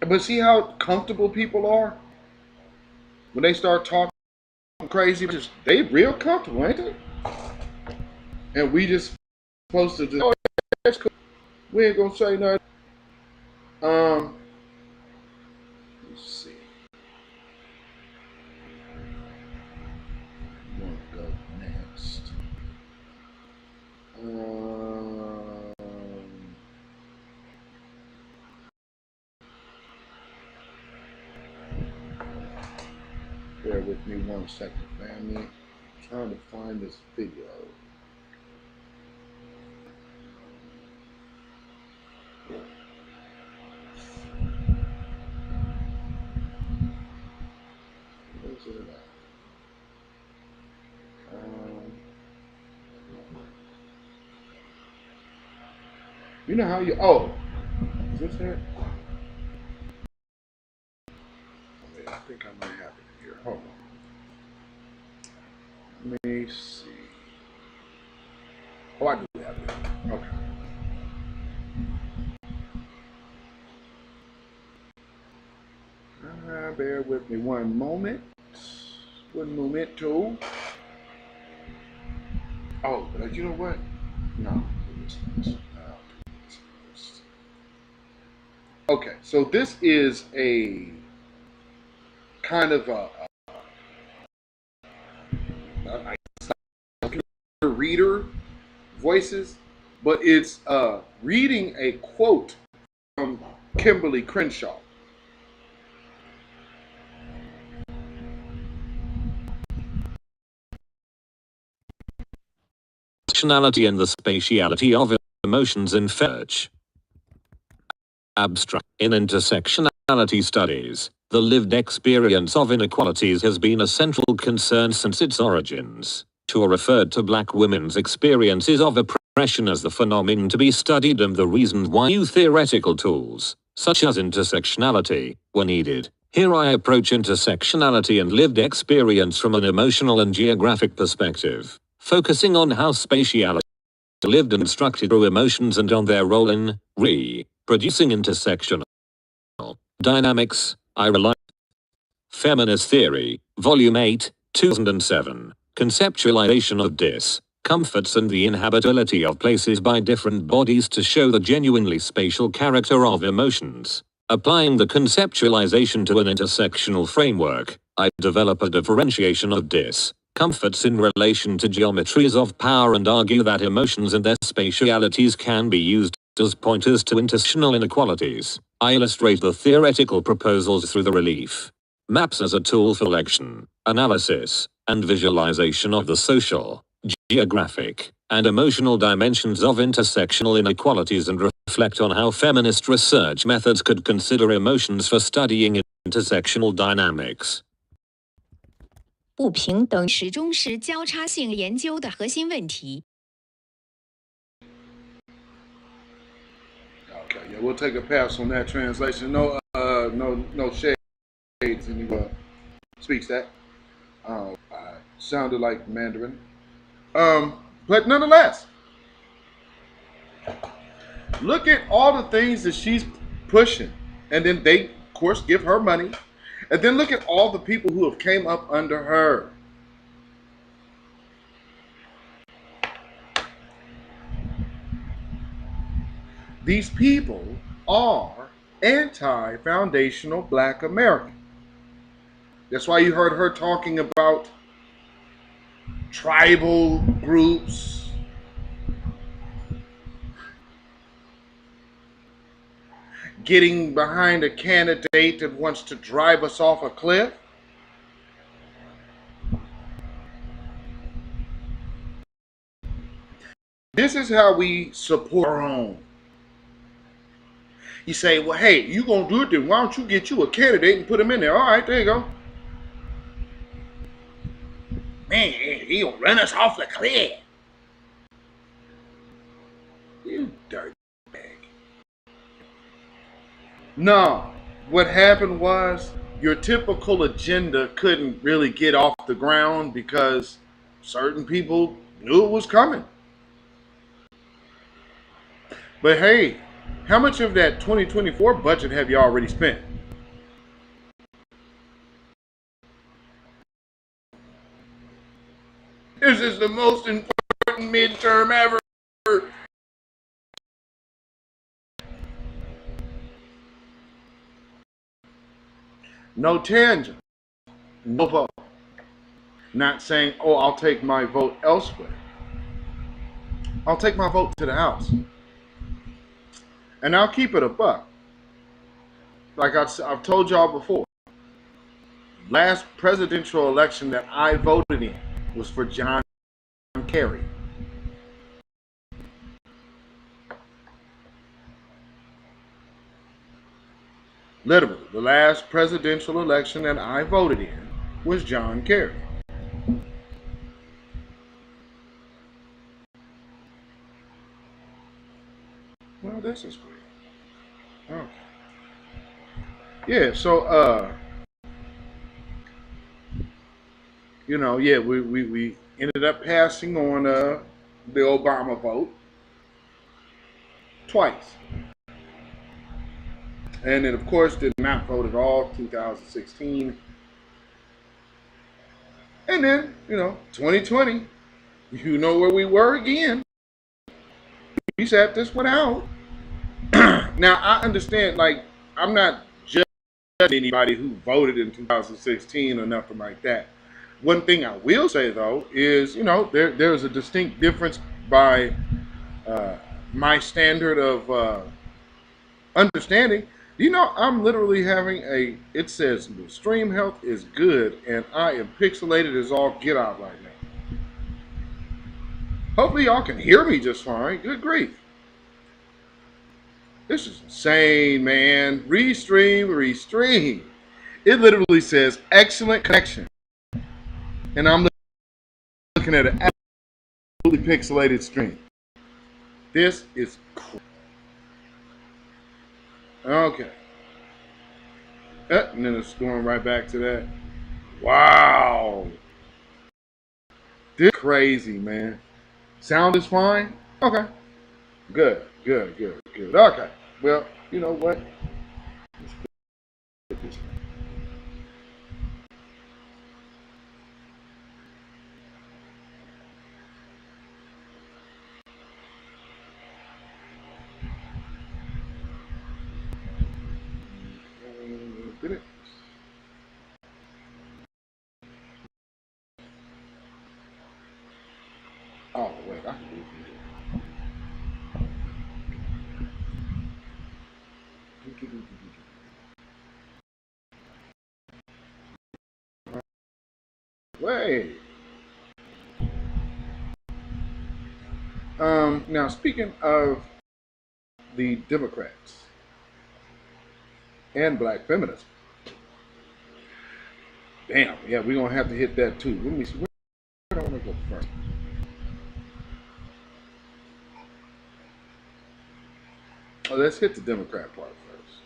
But see how comfortable people are? When they start talking crazy, they real comfortable, ain't they? And we just supposed to just, oh, that's cool. We ain't gonna say nothing. Let's see. I'm gonna go next. Bear with me 1 second, family. I'm trying to find this video. Where's it at? You know how you, oh, is this it? Okay, I think I might have it here. Hold on. Let me see. Oh, I do have it. Okay. Bear with me 1 moment. 1 momento. Oh, you know what? No. Okay, so this is a kind of a reader voices, but it's reading a quote from Kimberly Crenshaw. Intersectionality and the spatiality of emotions in search. Abstract. In intersectionality studies, the lived experience of inequalities has been a central concern since its origins. To referred to black women's experiences of oppression as the phenomenon to be studied and the reasons why new theoretical tools, such as intersectionality, were needed. Here I approach intersectionality and lived experience from an emotional and geographic perspective, focusing on how spatiality lived and structured through emotions and on their role in reproducing intersectional dynamics. I rely Feminist Theory, Volume 8, 2007. Conceptualization of discomforts and the inhabitability of places by different bodies to show the genuinely spatial character of emotions. Applying the conceptualization to an intersectional framework, I develop a differentiation of discomforts in relation to geometries of power and argue that emotions and their spatialities can be used as pointers to intersectional inequalities. I illustrate the theoretical proposals through the relief maps as a tool for selection, analysis, and visualization of the social, geographic, and emotional dimensions of intersectional inequalities and reflect on how feminist research methods could consider emotions for studying intersectional dynamics. 不平等始终是交叉性研究的核心问题。 Okay, yeah, we'll take a pass on that translation. No shades. Anyone speaks that. I sounded like Mandarin. But nonetheless, look at all the things that she's pushing. And then they, of course, give her money. And then look at all the people who have came up under her. These people are anti-foundational Black American. That's why you heard her talking about tribal groups, getting behind a candidate that wants to drive us off a cliff. This is how we support our own. You say, well, hey, you gonna do it, then why don't you get you a candidate and put him in there? All right, there you go. Man, he gonna run us off the cliff. You dirty bag. No, what happened was your typical agenda couldn't really get off the ground because certain people knew it was coming. But hey, how much of that 2024 budget have you already spent? This is the most important midterm ever. No tangent, no vote. Not saying, oh, I'll take my vote elsewhere. I'll take my vote to the House. And I'll keep it a buck. Like I've told y'all before, Last presidential election that I voted in was for John Kerry. Literally, the last presidential election that I voted in was John Kerry. Well, this is weird. Okay. Yeah, so you know, yeah, we ended up passing on the Obama vote twice. And then, of course, did not vote at all 2016. And then, you know, 2020, you know where we were again. We sat this one out. Now, I understand, like, I'm not judging anybody who voted in 2016 or nothing like that. One thing I will say, though, is, you know, there's a distinct difference by my standard of understanding. You know, I'm literally having it says the stream health is good, and I am pixelated as all get out right now. Hopefully y'all can hear me just fine. Good grief. This is insane, man. Restream. It literally says excellent connection. And I'm looking at an absolutely pixelated stream. This is cool. Okay. And then it's going right back to that. Wow. This is crazy, man. Sound is fine? Okay. Good. Okay. Well, you know what? Let's put this. Did it? Oh, wait. I can do it. Wait. Now, speaking of the Democrats and black feminism, damn, yeah, we're going to have to hit that too. Let me see. Where do I want to go first? Oh, let's hit the Democrat part first.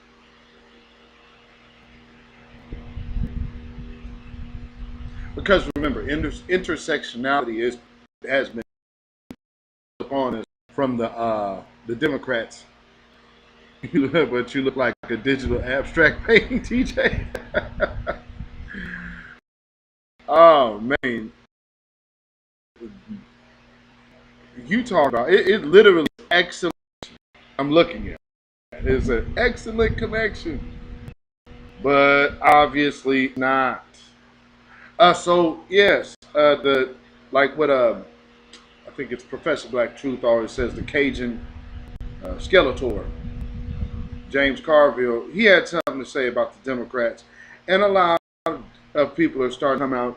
Because remember, intersectionality has been upon us from the Democrats. But you look like a digital abstract painting, TJ. Oh man, you talk about it. It literally is excellent. I'm looking at it. It's an excellent connection, but obviously not. So yes, the like what I think it's Professor Black Truth always says, the Cajun Skeletor, James Carville, he had something to say about the Democrats, and a lot of people are starting to come out.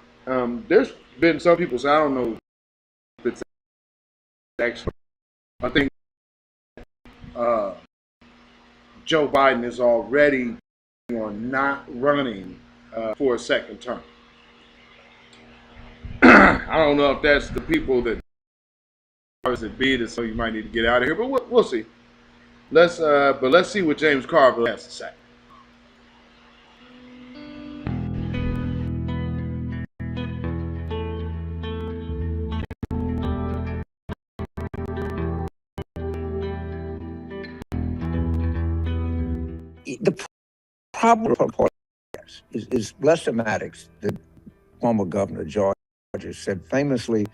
There's been some people say, I don't know if it's actually, I think Joe Biden is already on not running for a second term. I don't know if that's the people that powers that be, so you might need to get out of here, but we'll see. But let's see what James Carville has to say. The problem is less semantics. The former governor of Georgia said famously,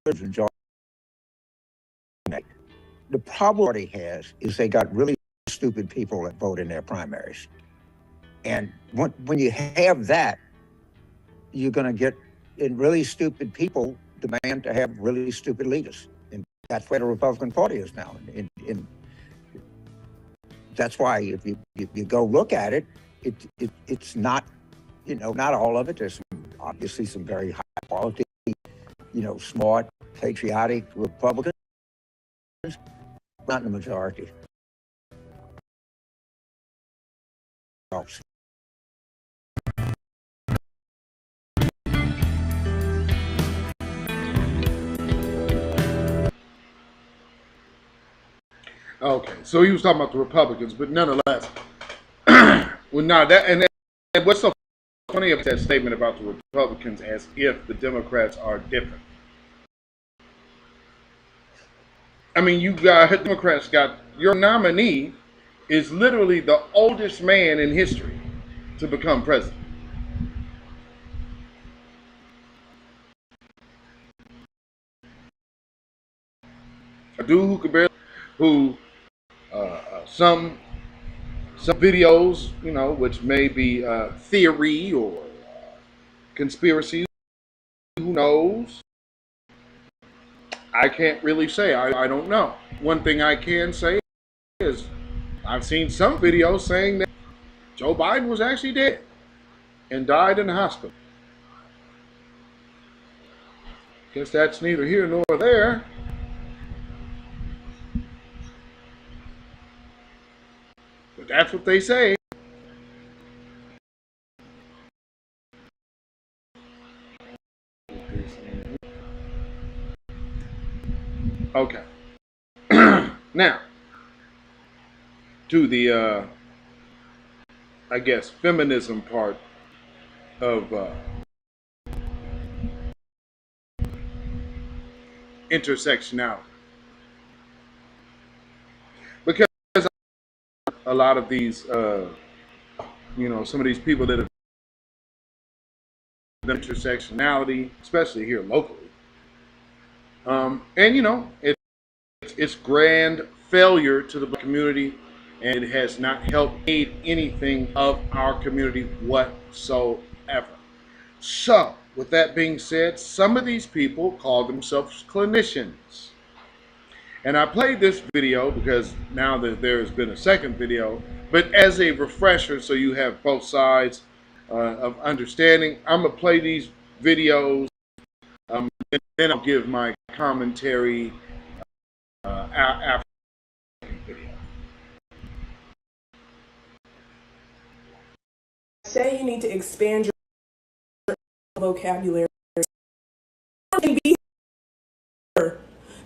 the problem he has is they got really stupid people that vote in their primaries. And when you have that, you're going to get really stupid people demand to have really stupid leaders. And that's where the Republican Party is now. That's why if you go look at it, it's not, you know, not all of it. There's obviously some very high quality, you know, smart, patriotic Republicans, not in the majority. Okay, so he was talking about the Republicans, but nonetheless, well, no, and what's so funny about that statement about the Republicans, as if the Democrats are different. I mean, you got Democrats got your nominee is literally the oldest man in history to become president. A dude who could barely, who some videos, you know, which may be theory or conspiracy, who knows? I can't really say. I don't know. One thing I can say is I've seen some videos saying that Joe Biden was actually dead and died in the hospital. Guess that's neither here nor there. But that's what they say. Okay. Now, to the, I guess, feminism part of intersectionality. Because a lot of these, you know, some of these people that have done intersectionality, especially here locally, and, you know, it's grand failure to the Black community, and it has not helped aid anything of our community whatsoever. So, with that being said, some of these people call themselves clinicians. And I played this video because now that there has been a second video, but as a refresher so you have both sides of understanding, I'm going to play these videos, and then I'll give my commentary after the video. Say you need to expand your vocabulary.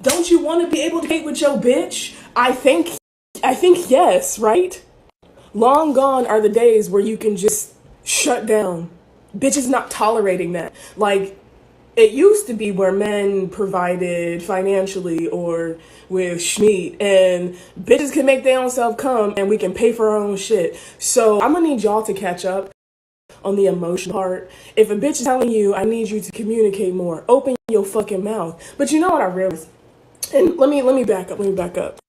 Don't you want to be able to date with your bitch? I think yes, right? Long gone are the days where you can just shut down. Bitches not tolerating that. Like, it used to be where men provided financially or with schmeat, and bitches can make their own self come and we can pay for our own shit. So I'm gonna need y'all to catch up on the emotional part. If a bitch is telling you, I need you to communicate more, open your fucking mouth. But you know what I realized? And let me back up.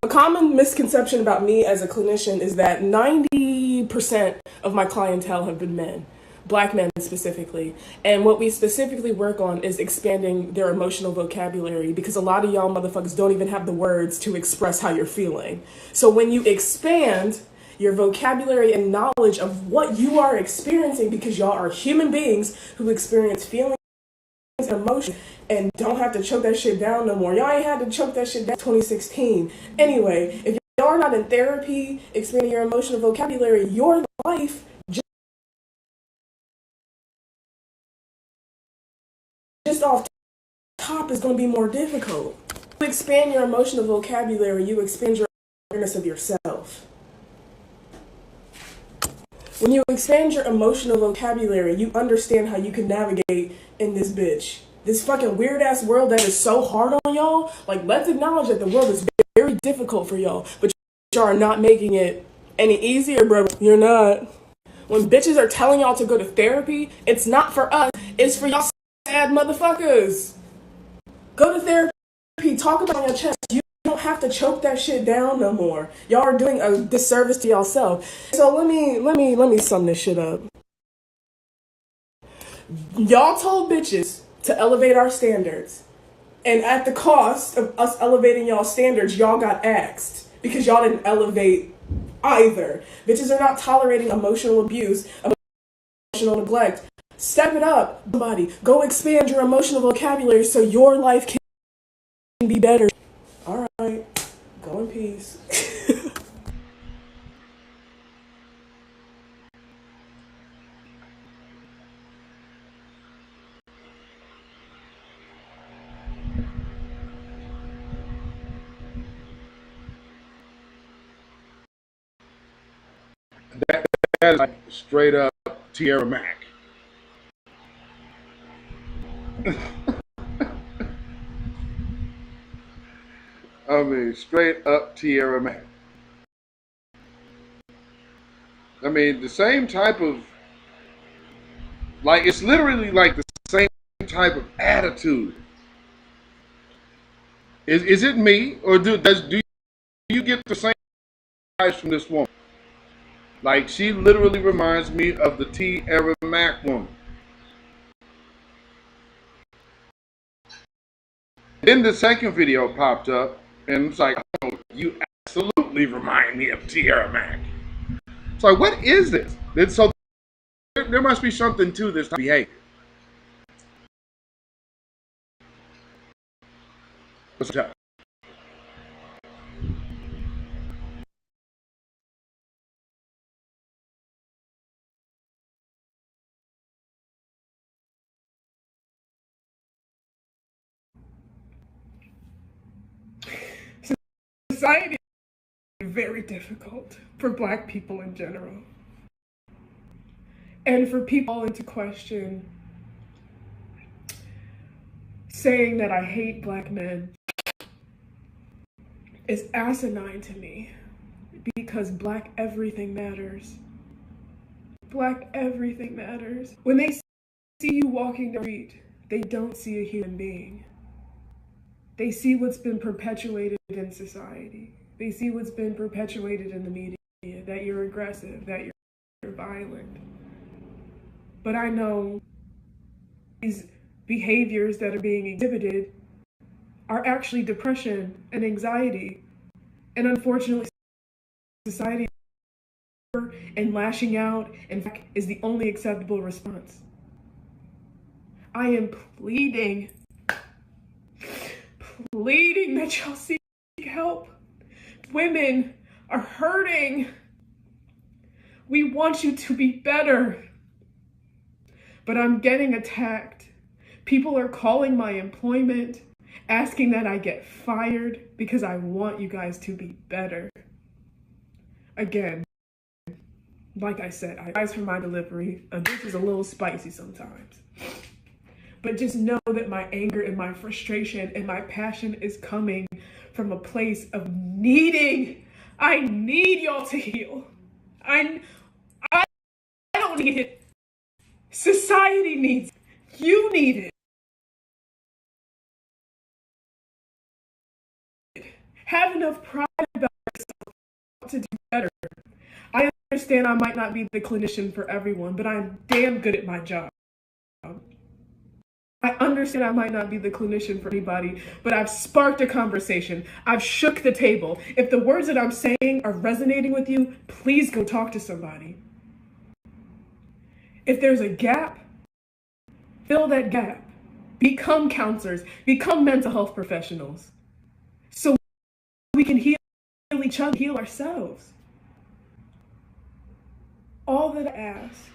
A common misconception about me as a clinician is that 90% of my clientele have been men. Black men specifically. And what we specifically work on is expanding their emotional vocabulary, because a lot of y'all motherfuckers don't even have the words to express how you're feeling. So when you expand your vocabulary and knowledge of what you are experiencing, because y'all are human beings who experience feelings and emotions and don't have to choke that shit down no more. Y'all ain't had to choke that shit down 2016. Anyway, if y'all are not in therapy, expanding your emotional vocabulary, your life just off top is going to be more difficult. You expand your emotional vocabulary, you expand your awareness of yourself. When you expand your emotional vocabulary, you understand how you can navigate in this bitch. This fucking weird ass world that is so hard on y'all. Like, let's acknowledge that the world is very difficult for y'all, but y'all are not making it any easier, bro. You're not. When bitches are telling y'all to go to therapy, it's not for us, it's for y'all sad motherfuckers. Go to therapy, talk about it on your chest. You don't have to choke that shit down no more. Y'all are doing a disservice to y'allself. So let me sum this shit up. Y'all told bitches to elevate our standards. And at the cost of us elevating y'all standards, y'all got axed because y'all didn't elevate either. Bitches are not tolerating emotional abuse, emotional neglect. Step it up, somebody. Go expand your emotional vocabulary so your life can be better. All right, go in peace. That is like straight up Tierra Mac. I mean, straight up Tierra Mac. I mean, the same type of, like, it's literally like the same type of attitude. Is it me, or do you get the same vibes from this woman? Like, she literally reminds me of the Tierra Mac woman. Then the second video popped up, and it's like, oh, you absolutely remind me of Tierra Mac. It's like, what is this? So there must be something to this behavior. What's up? Society is very difficult for Black people in general. And for people into question saying that I hate Black men is asinine to me, because Black everything matters. Black everything matters. When they see you walking the street, they don't see a human being. They see what's been perpetuated in society. They see what's been perpetuated in the media, that you're aggressive, that you're violent. But I know these behaviors that are being exhibited are actually depression and anxiety. And unfortunately, society and lashing out, in fact, is the only acceptable response. I am pleading that y'all seek help. Women are hurting. We want you to be better. But I'm getting attacked. People are calling my employment, asking that I get fired because I want you guys to be better. Again, like I said, I apologize for my delivery. This is a little spicy sometimes. But just know that my anger and my frustration and my passion is coming from a place of needing. I need y'all to heal. I don't need it. Society needs it. You need it. Have enough pride about yourself to do better. I understand I might not be the clinician for everyone, but I'm damn good at my job. I understand I might not be the clinician for anybody, but I've sparked a conversation. I've shook the table. If the words that I'm saying are resonating with you, please go talk to somebody. If there's a gap, fill that gap. Become counselors, become mental health professionals, so we can heal each other, heal ourselves. All that I ask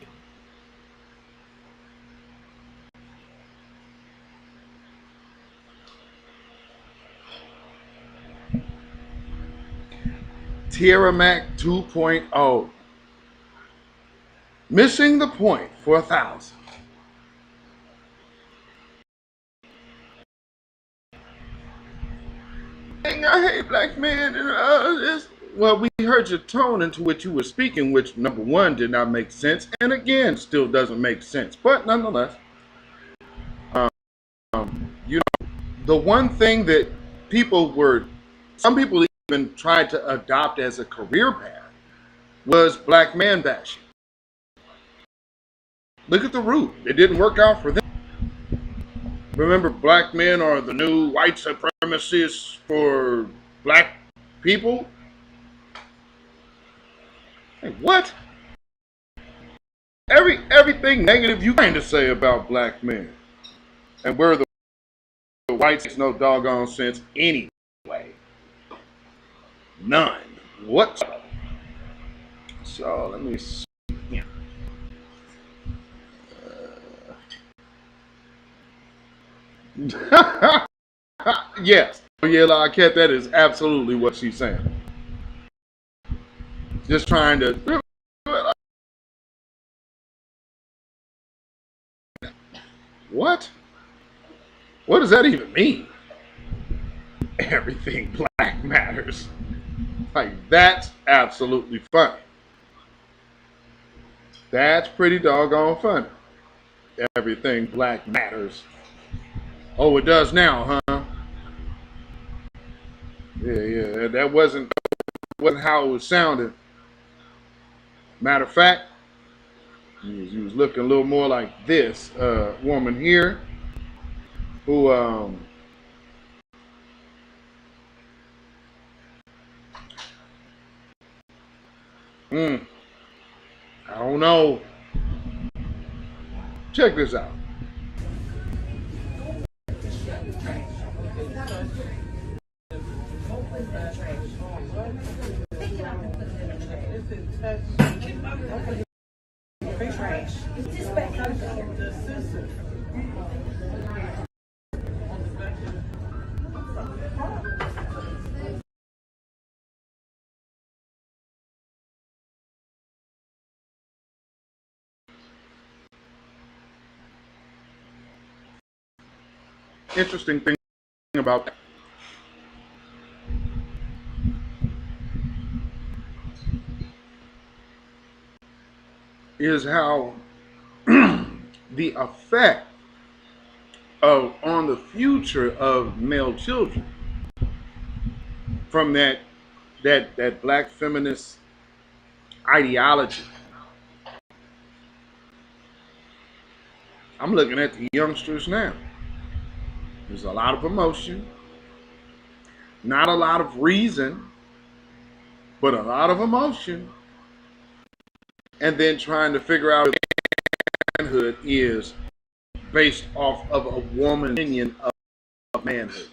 Tierra Mac 2.0. Missing the point for 1,000. I hate Black men and well, we heard your tone into which you were speaking, which number one did not make sense, and again still doesn't make sense. But nonetheless, you know, the one thing that some people even tried to adopt as a career path was Black man bashing. Look at the root; it didn't work out for them. Remember, Black men are the new white supremacists for Black people. Hey, what? Everything negative you kind to say about black men, and we're the whites makes no doggone sense anyway. None. What? So let me see. Yes. Yeah, like Cat, that is absolutely what she's saying. Just trying to. What? What does that even mean? Everything black matters. Like, that's absolutely funny. That's pretty doggone funny. Everything black matters. Oh, it does now, huh? Yeah. That wasn't how it was sounding. Matter of fact, he was looking a little more like this woman here, who I don't know. Check this out. Interesting thing about that is how the effect on the future of male children from that black feminist ideology. I'm looking at the youngsters now. There's a lot of emotion, not a lot of reason, but a lot of emotion, and then trying to figure out if manhood is based off of a woman's opinion of manhood.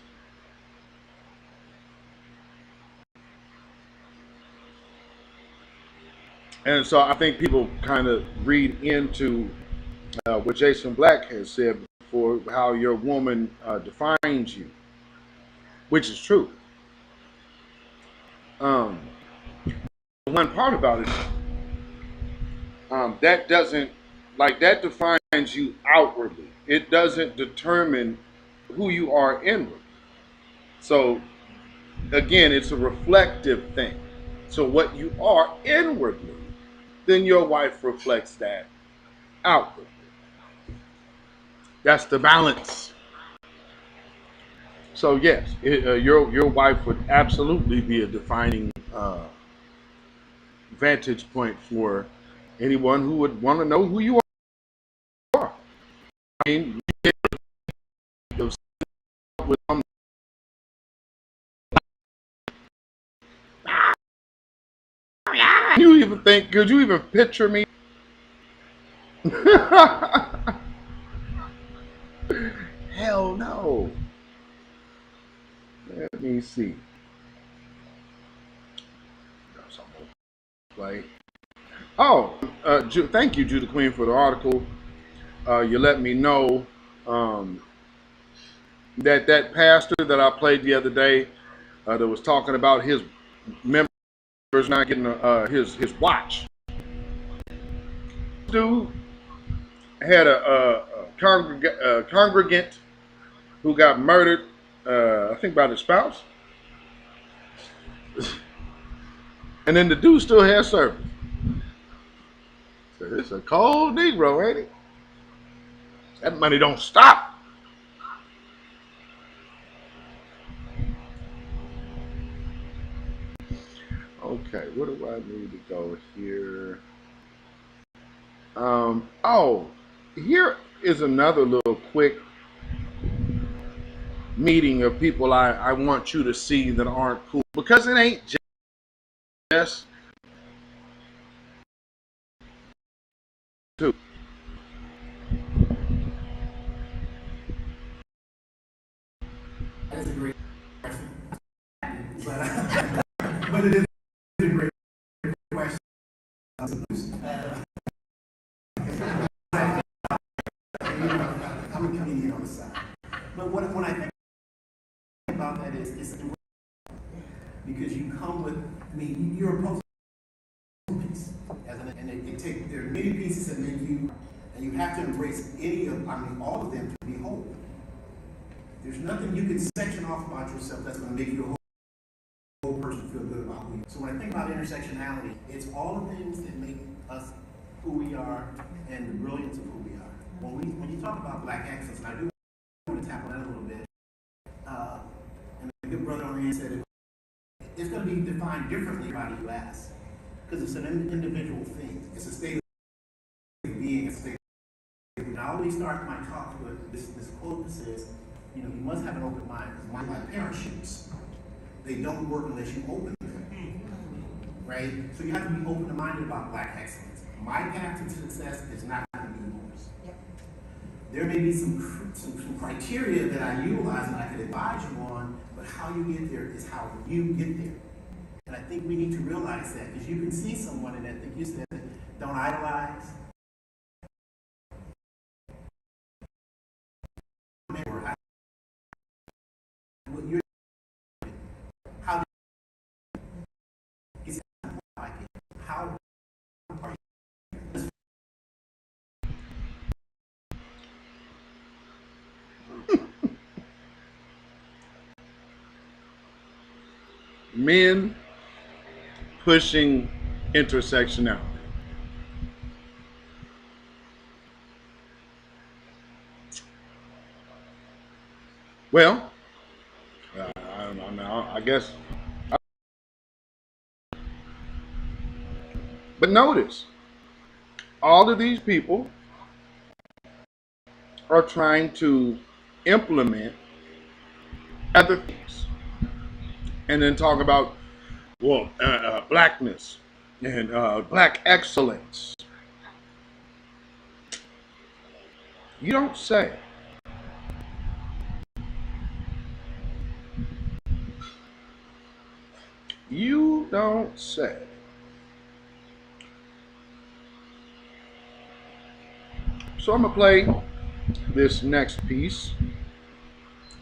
And so I think people kind of read into what Jason Black has said before, how your woman defines you, which is true. One part about it, that doesn't, like, that defines you outwardly. It doesn't determine who you are inwardly. So again, it's a reflective thing. So what you are inwardly, then your wife reflects that outwardly. That's the balance. So yes, your wife would absolutely be a defining vantage point for anyone who would want to know who you are. I mean, you even think? Could you even picture me? Hell no. Let me see. Like, oh, thank you, Judah Queen, for the article. You let me know that pastor that I played the other day that was talking about his members not getting his watch. Dude had a congregant who got murdered, I think by the spouse, and then the dude still had service. So it's a cold Negro, ain't it? That money don't stop. Okay, where do I need to go here? Oh, here is another little quick meeting of people I want you to see that aren't cool, because it ain't just too. That's a great question. But it is a great question. I'm a comedian on the side. But when I think about that is it's because you come with, I mean, you're a puzzle piece. And there are many pieces that make you, and you have to embrace all of them to be whole. There's nothing you can section off about yourself that's going to make you a whole person feel good about who you are. So when I think about intersectionality, it's all the things that make us who we are and the brilliance of who we are. When you talk about Black excellence, and I do want to tap on that a little bit, and the good brother on the end said it's going to be defined differently by you ask, because it's an individual thing. It's a state of being, a state of being. I always start my talk with this quote that says, you must have an open mind, because my parachutes, they don't work unless you open them, right? So you have to be open-minded about Black excellence. My path to success is not going to be yours. There may be some criteria that I utilize and I could advise you on, but how you get there is how you get there. And I think we need to realize that, because you can see someone, and I think you said, don't idolize. How are you? Men pushing intersectionality. Well, I don't know. I guess. But notice, all of these people are trying to implement other things, and then talk about blackness and Black excellence. You don't say. You don't say. So I'm gonna play this next piece,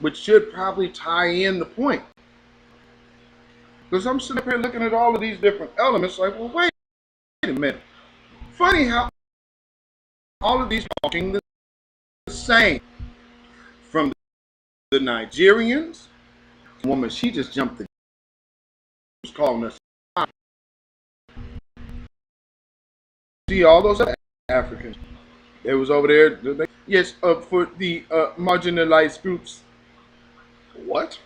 which should probably tie in the point. Because I'm sitting up here looking at all of these different elements, like, well, wait a minute. Funny how all of these are talking the same. From the Nigerians, woman, she just jumped the was calling us. See all those Africans. They was over there. Yes, for the marginalized groups. What?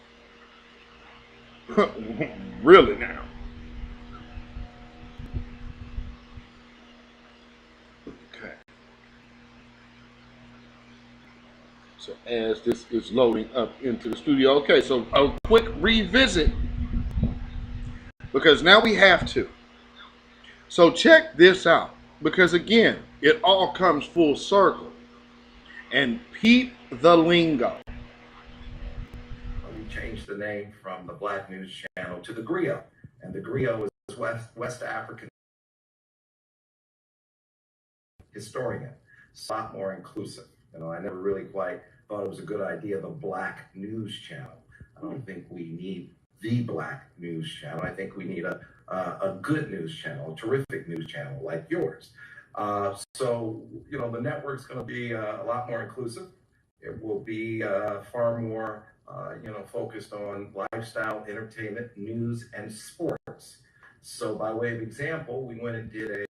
Really now? Okay. So as this is loading up into the studio, okay, so a quick revisit, because now we have to. So check this out, because again, it all comes full circle. And peep the lingo. We changed the name from the Black News Channel to the Griot, and the Griot is West African historian. It's a lot more inclusive. I never really quite thought it was a good idea, the Black News Channel. I don't think we need the Black News Channel. I think we need a good news channel, a terrific news channel like yours. So the network's going to be a lot more inclusive. It will be far more, focused on lifestyle, entertainment, news, and sports. So by way of example, we went and did a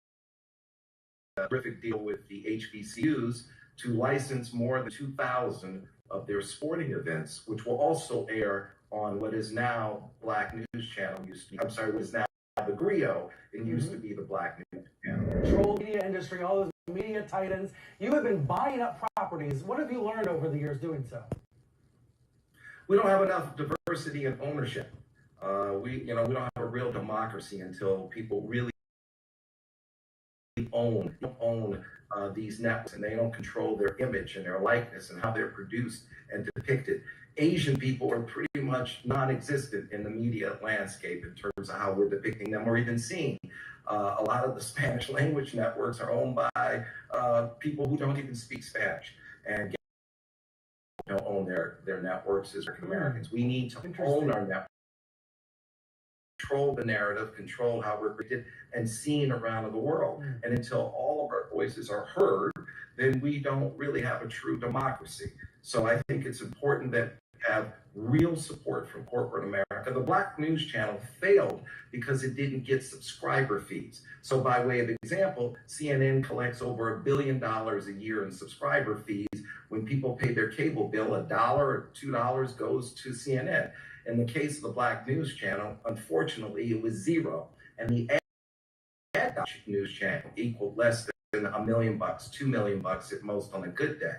terrific deal with the HBCUs to license more than 2,000 of their sporting events, which will also air on what is now Black News Channel. What is now the Griot. It used to be the Black News Channel. Troll media industry, all those media titans. You have been buying up properties. What have you learned over the years doing so? We don't have enough diversity in ownership. We don't have a real democracy until people really own these networks, and they don't control their image and their likeness and how they're produced and depicted. Asian people are pretty much non-existent in the media landscape in terms of how we're depicting them or even seeing. A lot of the Spanish language networks are owned by people who don't even speak Spanish and don't own their networks as African Americans. We need to own our networks, control the narrative, control how we're created and seen around the world. And until all of our voices are heard, then we don't really have a true democracy. So I think it's important that we have real support from corporate America. The Black News Channel failed because it didn't get subscriber fees. So by way of example, CNN collects over $1 billion a year in subscriber fees. When people pay their cable bill, $1 or $2 goes to CNN. In the case of the Black News Channel, unfortunately, it was zero. And the ad news channel equaled less than $1 million, $2 million at most on a good day.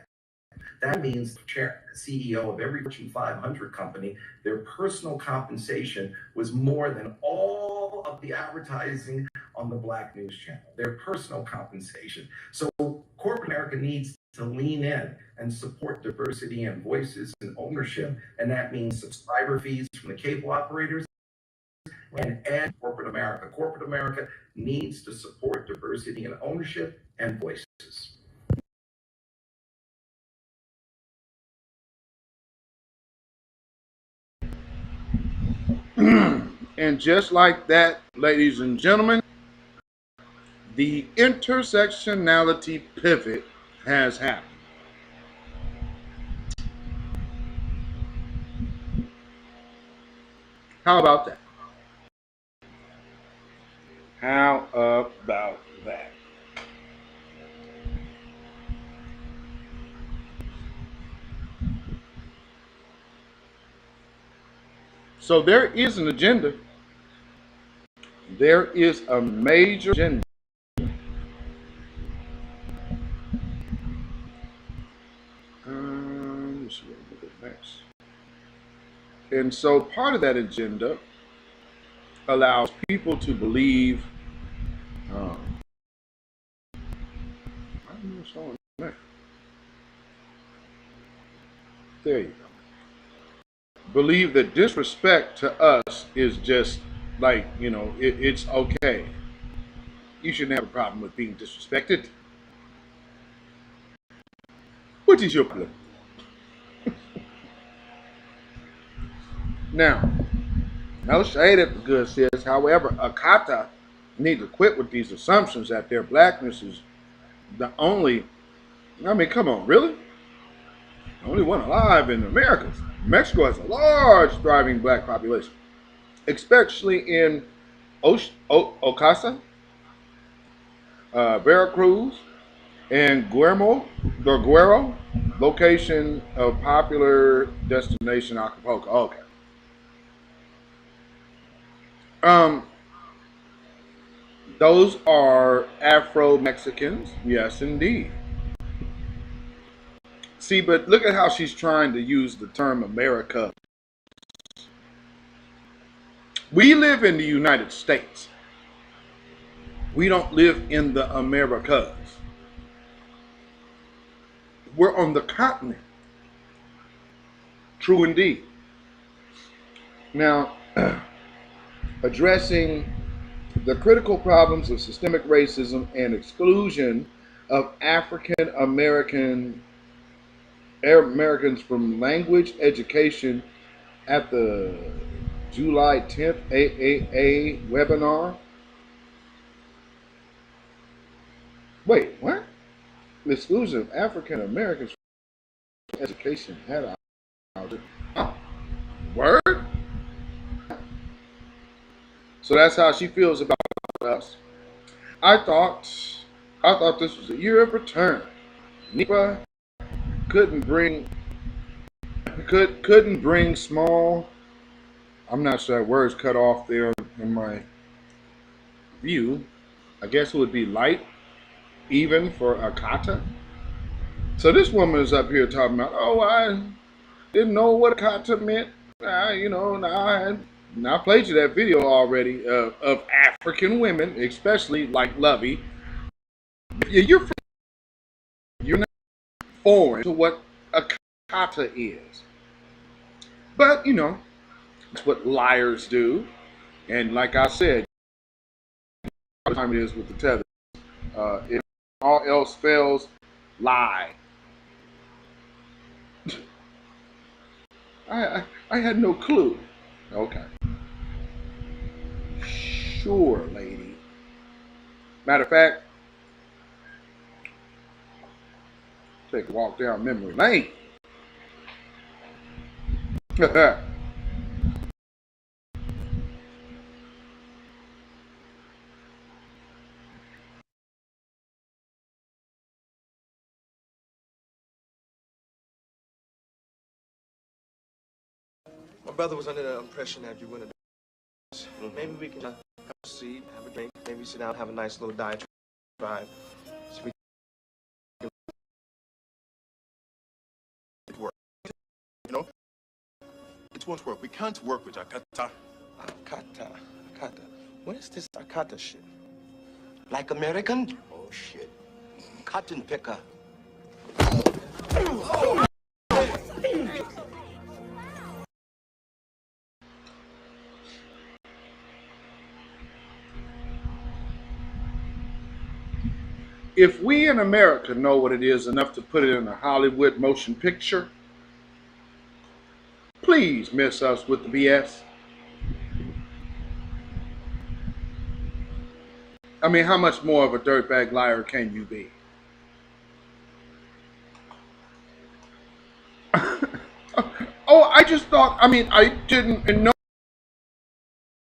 That means the CEO of every Fortune 500 company, their personal compensation was more than all of the advertising on the Black News Channel, their personal compensation. So corporate America needs to lean in and support diversity and voices and ownership. And that means subscriber fees from the cable operators and add corporate America. Corporate America needs to support diversity and ownership and voices. And just like that, ladies and gentlemen, the intersectionality pivot has happened. How about that? How about that? So there is an agenda. There is a major agenda. Let's see what we get next. And so part of that agenda allows people to believe. I don't know what's on there. There you go. Believe that disrespect to us is just like, it's okay. You shouldn't have a problem with being disrespected. What is your problem? Now, no shade at the good sis. However, Akata need to quit with these assumptions that their blackness is the only. I mean, come on, really? The only one alive in America. Mexico has a large, thriving black population, especially in Ocasa, Veracruz, and Guerrero, location of popular destination Acapulco. Okay. Those are Afro-Mexicans. Yes, indeed. See, but look at how she's trying to use the term America. We live in the United States. We don't live in the Americas. We're on the continent. True indeed. Now, addressing the critical problems of systemic racism and exclusion of African Americans from language education at the July 10th AAA webinar. Wait, what? The exclusion of African Americans from education at our word? So that's how she feels about us. I thought this was a year of return. NEPA couldn't bring small. I'm not sure that word's cut off there in my view. I guess it would be light, even for Akata. So this woman is up here talking about, oh, I didn't know what Akata meant. I played you that video already of African women, especially like Lovey. You're foreign to what a kata is. But, it's what liars do. And like I said, the time it is with the tether. If all else fails, lie. I had no clue. Okay. Sure, lady. Matter of fact, take a walk down memory lane. My brother was under the impression that you wouldn't. Maybe we can have a seat, have a drink, maybe sit down, have a nice little diatribe. So we can work. It won't work. We can't work with Akata. Akata. Where's this Akata shit? Like American? Oh shit. Cotton picker. If we in America know what it is enough to put it in a Hollywood motion picture, please miss us with the BS. I mean, how much more of a dirtbag liar can you be? Oh, I just thought, I didn't know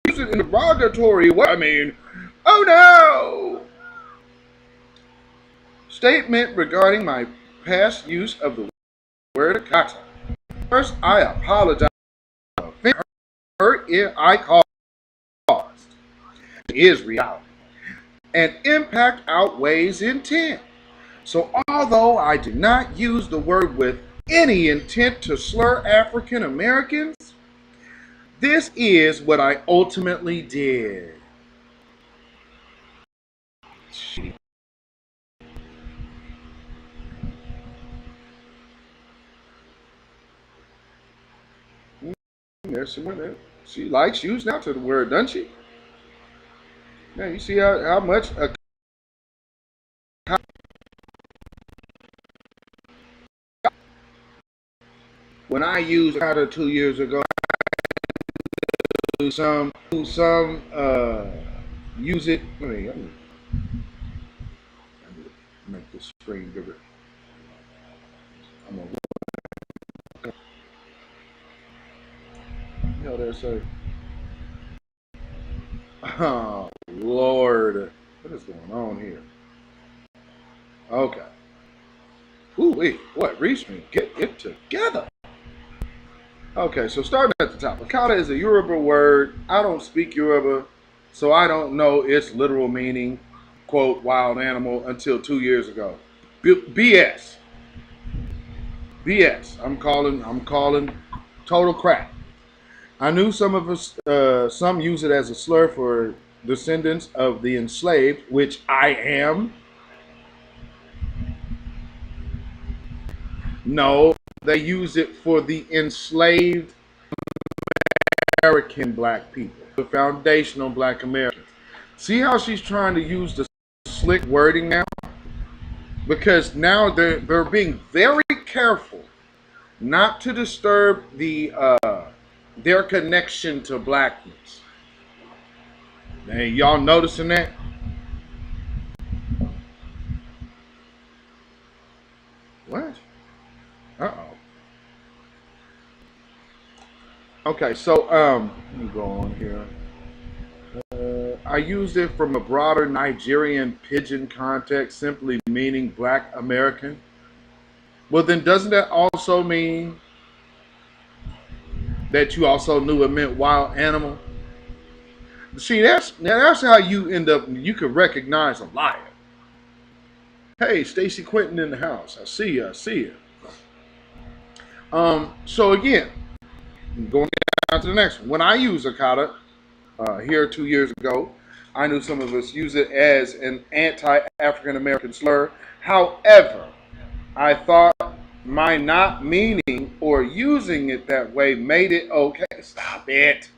use it in a derogatory way. Oh no! Statement regarding my past use of the word akata. First, I apologize for the hurt I caused. It is reality. And impact outweighs intent. So although I did not use the word with any intent to slur African Americans, this is what I ultimately did. There's someone there. She likes using out to the word, doesn't she? Yeah, you see how much when I used Akata 2 years ago, some use it. Let me make this screen bigger. I'm gonna hell there say. Oh Lord, what is going on here? Okay. Ooh wait, what? Reach me, get it together. Okay, so starting at the top, Akata is a Yoruba word. I don't speak Yoruba, so I don't know its literal meaning. Quote, wild animal until 2 years ago. BS. BS. I'm calling total crap. I knew some of us, some use it as a slur for descendants of the enslaved, which I am. No, they use it for the enslaved American black people, the foundational black Americans. See how she's trying to use the slick wording now? Because now they're being very careful not to disturb their connection to blackness. Hey, y'all noticing that? What? Uh-oh. Okay, so let me go on here. I used it from a broader Nigerian pidgin context, simply meaning black American. Well, then doesn't that also mean that you also knew it meant wild animal? See, that's how you end up. You can recognize a liar. Hey, Stacy Quentin in the house. I see you. I see you. So again, going down to the next one. When I use Akata here 2 years ago, I knew some of us use it as an anti-African American slur. However, I thought my not meaning or using it that way made it okay. Stop it.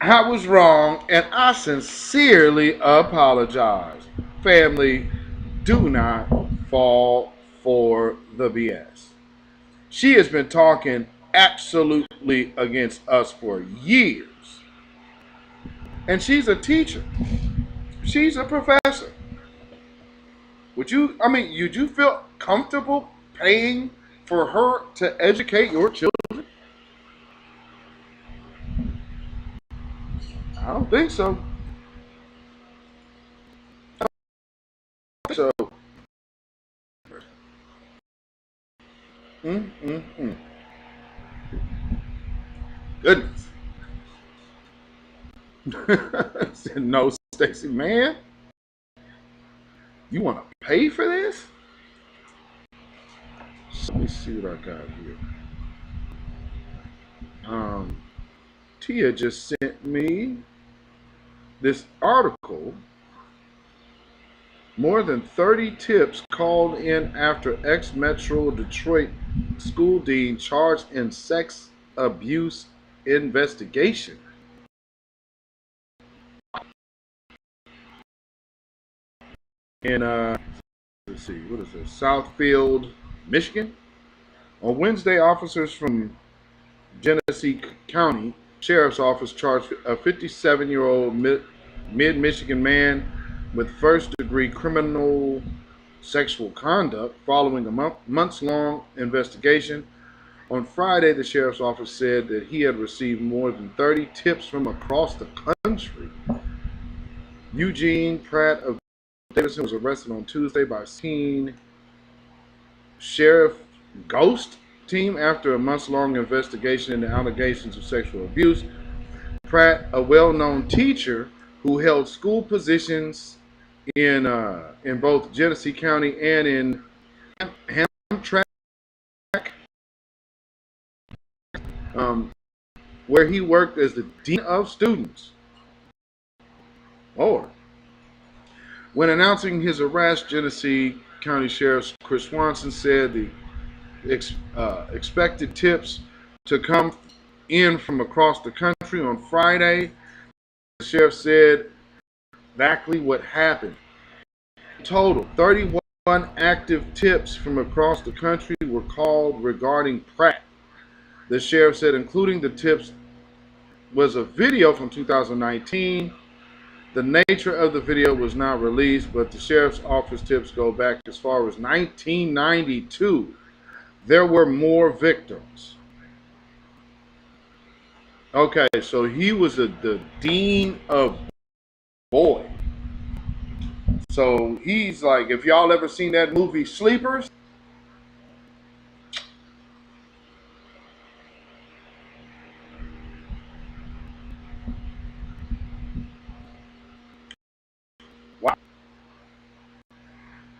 I was wrong and I sincerely apologize. Family, do not fall for the BS. She has been talking absolutely against us for years. And she's a teacher. She's a professor. Would you feel comfortable paying for her to educate your children? I don't think so. So, mm, mm, mm. Goodness. Said, no, Stacy, man, you want to pay for this? So let me see what I got here. Tia just sent me this article. More than 30 tips called in after ex-Metro Detroit school dean charged in sex abuse investigation. In let's see, what is this? Southfield, Michigan. On Wednesday, officers from Genesee County Sheriff's Office charged a 57-year-old mid-Michigan man with first-degree criminal sexual conduct following a months-long investigation. On Friday, the sheriff's office said that he had received more than 30 tips from across the country. Eugene Pratt of Davidson was arrested on Tuesday by Keene Sheriff Ghost team after a months-long investigation into allegations of sexual abuse. Pratt, a well-known teacher who held school positions in both Genesee County and in Hamtramck, where he worked as the dean of students. Lord. When announcing his arrest, Genesee County Sheriff Chris Swanson said the expected tips to come in from across the country on Friday. The sheriff said exactly what happened. In total, 31 active tips from across the country were called regarding Pratt. The sheriff said, including the tips, was a video from 2019. The nature of the video was not released, but the sheriff's office tips go back as far as 1992. There were more victims. Okay, so he was the dean of boy. So he's like, if y'all ever seen that movie Sleepers, wow.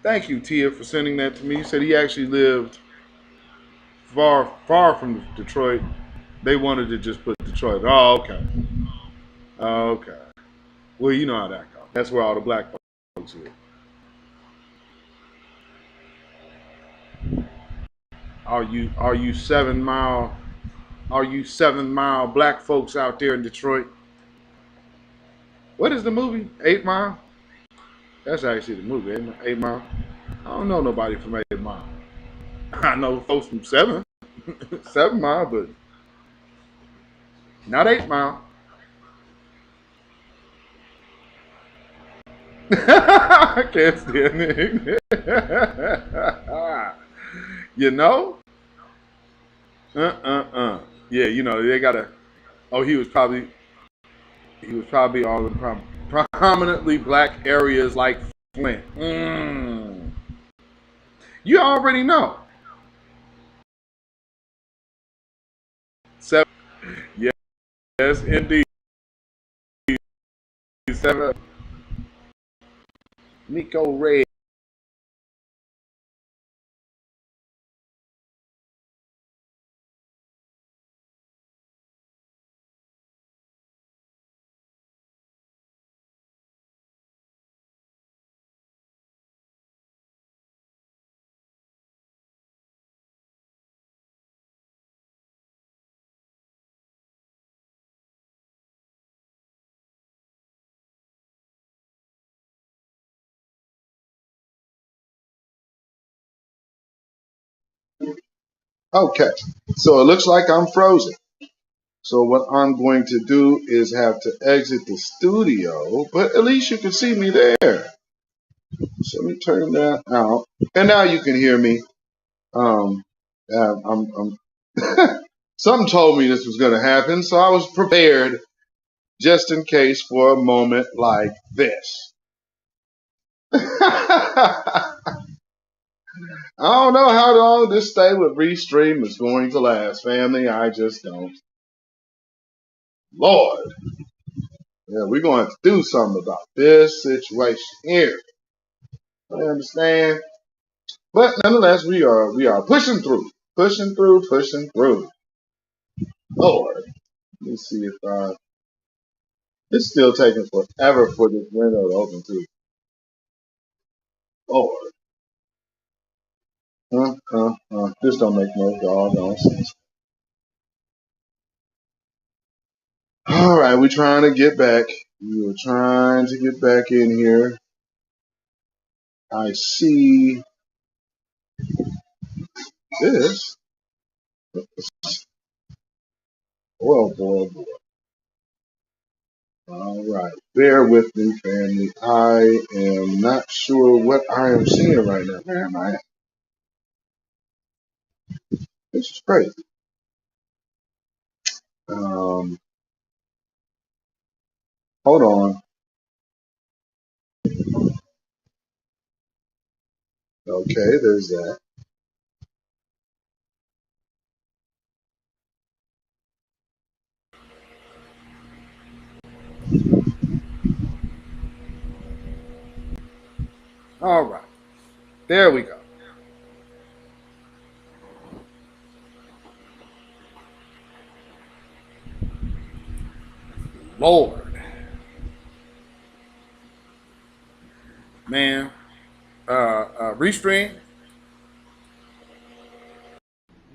Thank you, Tia, for sending that to me. He said he actually lived far, far from Detroit. They wanted to just put Detroit. Oh, okay. Okay. Well, you know how that goes. That's where all the black folks live. Are you 7 Mile? Are you 7 Mile black folks out there in Detroit? What is the movie? 8 Mile? That's actually the movie, 8 Mile. I don't know nobody from 8 Mile. I know folks from 7 Mile, but not 8 Mile. I can't stand it. You know? Yeah, you know, they gotta. Oh, he was probably all in prominently black areas like Flint. You already know. Seven, yes, indeed. Seven. Nico Red. Okay, so it looks like I'm frozen. So what I'm going to do is have to exit the studio, but at least you can see me there. So let me turn that out, and now you can hear me. I'm something told me this was going to happen, so I was prepared just in case for a moment like this. I don't know how long this stay with Restream is going to last, family. I just don't. Lord. Yeah, we're going to have to do something about this situation here. I understand. But nonetheless, we are pushing through. Pushing through. Lord. Let me see if it's still taking forever for this window to open too. Lord. This don't make no doggone sense. All right, we're trying to get back. We are trying to get back in here. I see this. Oh boy. All right, bear with me, family. I am not sure what I am seeing right now. Where am I at? This is crazy. Hold on. Okay, there's that. All right, there we go. Lord, man, Restream.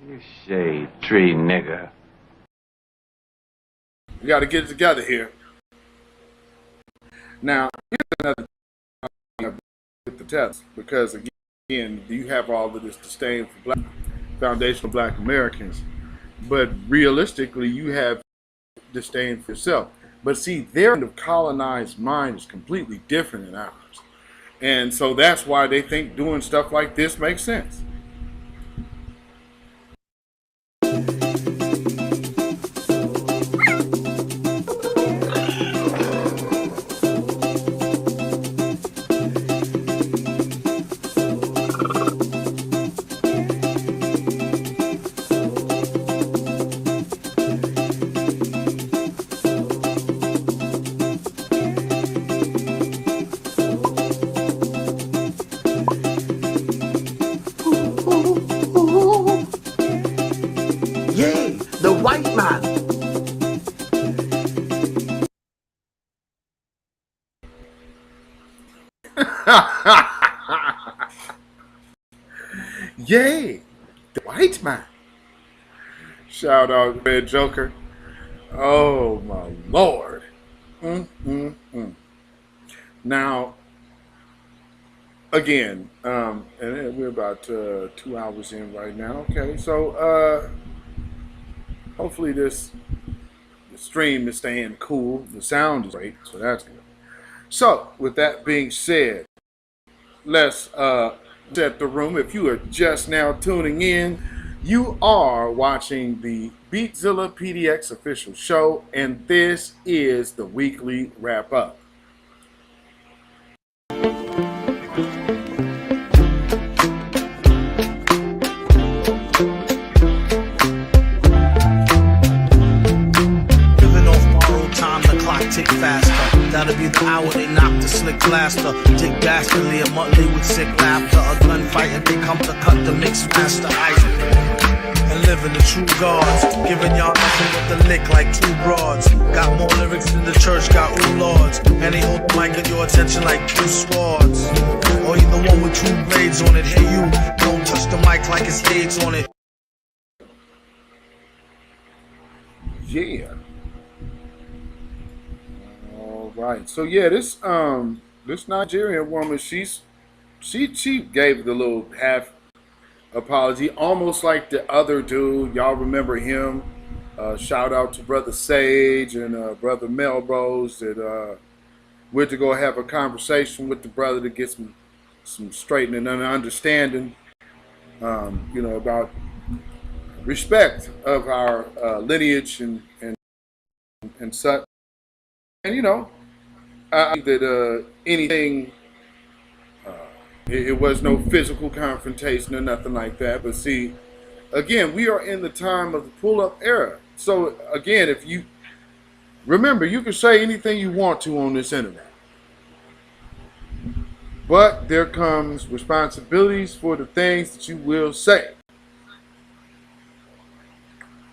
You shade tree nigga. We got to get it together here. Now, here's another with the test, because again, you have all of this disdain for foundational Black Americans, but realistically, you have disdain for yourself. But see, their colonized mind is completely different than ours. And so that's why they think doing stuff like this makes sense. Yay, the white man. Yay, the white man. Shout out Red Joker. Oh my Lord. Now, again, and we're about 2 hours in right now. Okay, so hopefully the stream is staying cool. The sound is great, so that's good. So, with that being said, let's set the room. If you are just now tuning in, you are watching the Beatzilla PDX official show, and this is the weekly wrap up. Tick faster. That'll be the hour they knock the slick blaster. Dick Dastardly, a Muttley with sick laughter. A gunfight and they come to cut the mix master. And living the true gods. Giving y'all nothing but the lick like two broads. Got more lyrics than the church got ooh lords. And they hold the mic at your attention like two swords. Or you the one with two blades on it. Hey you, don't touch the mic like it's AIDS on it. Yeah. Right. So yeah, this Nigerian woman, she gave the little half apology, almost like the other dude. Y'all remember him? Shout out to Brother Sage and Brother Melrose that went to go have a conversation with the brother to get some straightening and understanding, about respect of our lineage and such. And I think that anything, it was no physical confrontation or nothing like that. But see, again, we are in the time of the pull-up era. So again, if you remember, you can say anything you want to on this internet, but there comes responsibilities for the things that you will say.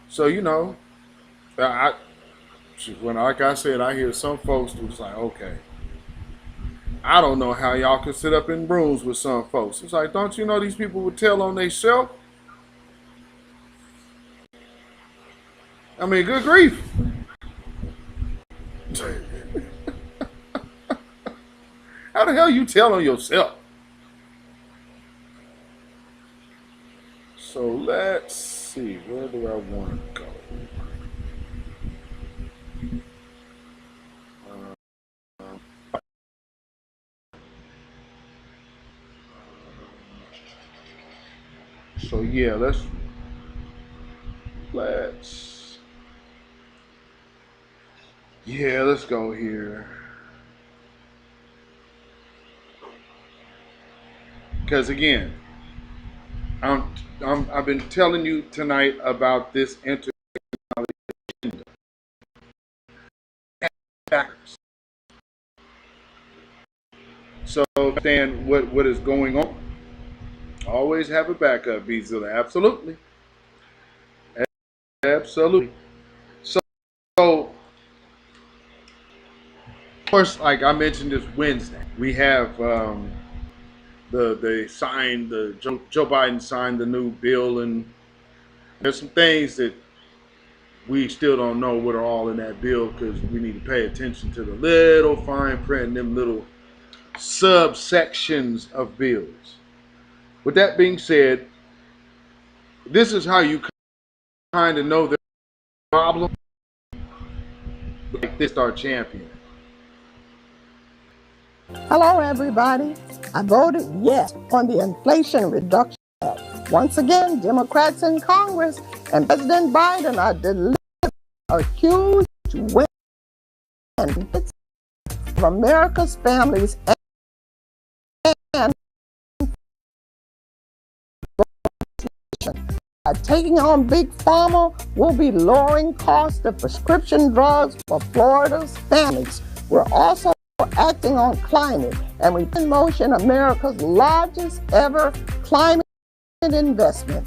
So like I said, I hear some folks who's like, okay, I don't know how y'all could sit up in rooms with some folks. It's like, don't you know these people would tell on themselves? I mean, good grief. How the hell you tell on yourself? So let's see, where do I want to go? So yeah, let's go here. Because again, I've been telling you tonight about this intersectionality factors. So understand what is going on. Always have a backup, Beatzilla. Absolutely. Absolutely. So of course, like I mentioned this Wednesday, we have Joe Biden signed the new bill, and there's some things that we still don't know what are all in that bill because we need to pay attention to the little fine print and them little subsections of bills. With that being said, this is how you kind of know the problem. Like this, our champion. Hello, everybody. I voted yes on the Inflation Reduction Act. Once again, Democrats in Congress and President Biden are delivering a huge win for America's families and by taking on Big Pharma, we'll be lowering costs of prescription drugs for Florida's families. We're also acting on climate, and we put in motion America's largest ever climate investment.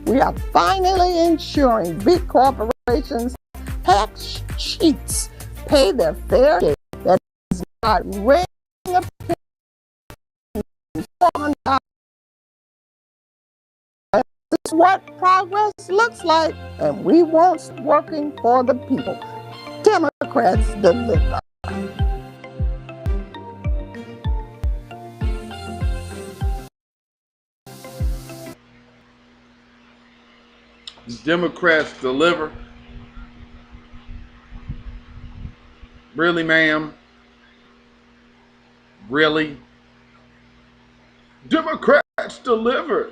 We are finally ensuring big corporations' tax cheats pay their fair share. That is not raising a penny. This is what progress looks like, and we won't stop working for the people. Democrats deliver. Democrats deliver. Really, ma'am? Really? Democrats deliver.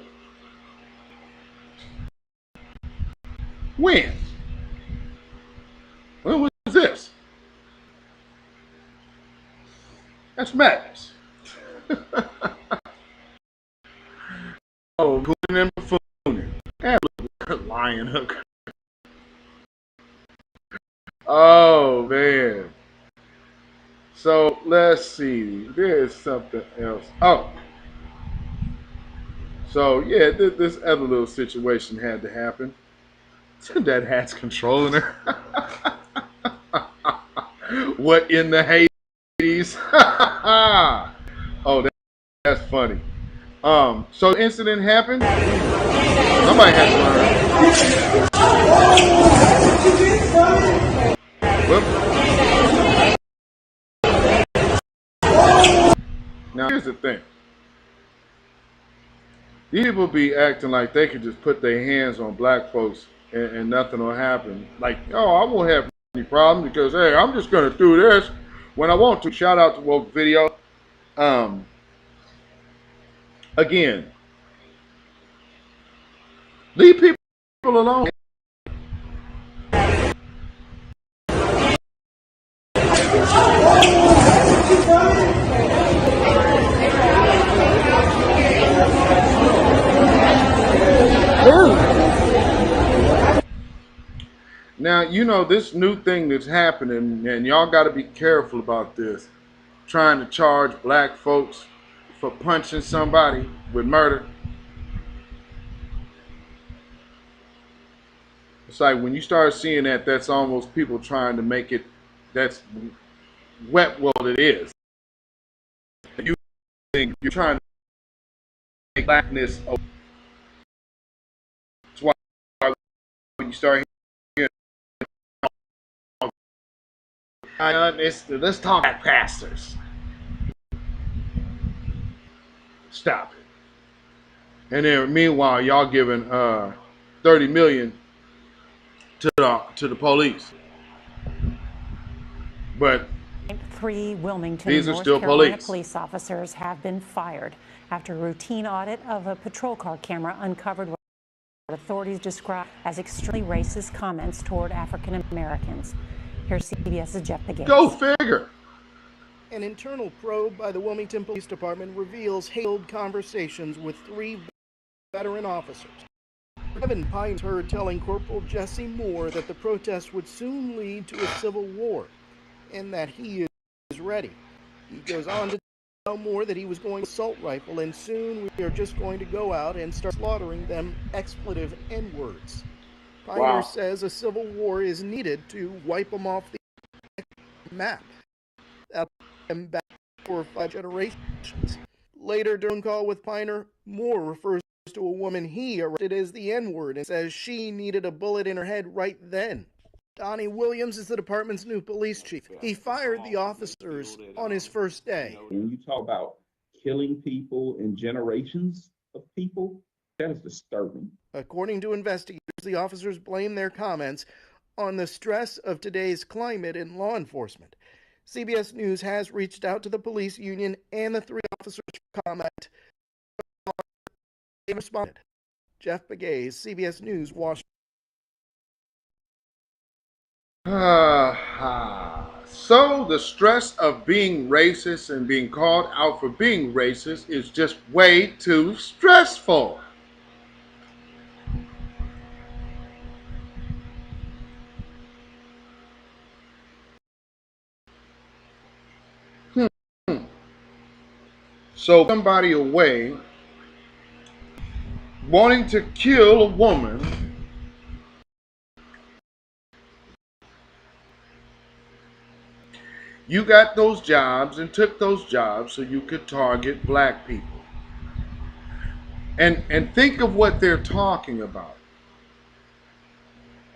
When? When was this? That's madness. Oh, cooning and buffooning. And lion hook. Oh, man. So, let's see. There's something else. Oh. So, yeah, this other little situation had to happen. That hat's controlling her. What in the Hades? Oh, that's funny. So the incident happened. Somebody had to learn. Now here's the thing. These people be acting like they could just put their hands on black folks and nothing will happen. Like, oh, I won't have any problem because, hey, I'm just going to do this when I want to. Shout out to Woke Video. Again, leave people alone. Now, you know, this new thing that's happening, and y'all got to be careful about this, trying to charge black folks for punching somebody with murder. It's like when you start seeing that, that's almost people trying to make it, that's what it is. You think you're trying to make blackness. That's why when you start hearing, let's talk about pastors. Stop it. And then meanwhile, y'all giving $30 million to the police. But 3 Wilmington, these are North still Carolina police. police officers have been fired after a routine audit of a patrol car camera uncovered what authorities describe as extremely racist comments toward African Americans. Here's CBS's Jeff Begates. Go figure. An internal probe by the Wilmington Police Department reveals held conversations with 3 veteran officers. Kevin Pines heard telling Corporal Jesse Moore that the protest would soon lead to a civil war and that he is ready. He goes on to tell Moore that he was going to assault rifle and soon we are just going to go out and start slaughtering them expletive N-words. Piner says a civil war is needed to wipe them off the map. That'll put them back 4 or 5 generations. Later during a call with Piner, Moore refers to a woman he arrested as the N-word and says she needed a bullet in her head right then. Donnie Williams is the department's new police chief. He fired the officers on his first day. When you talk about killing people and generations of people, that is disturbing. According to investigators, the officers blame their comments on the stress of today's climate in law enforcement. CBS News has reached out to the police union and the 3 officers for comment. They responded. Jeff Begates, CBS News, Washington. So the stress of being racist and being called out for being racist is just way too stressful. So somebody away wanting to kill a woman you got those jobs and took those jobs so you could target black people. And think of what they're talking about.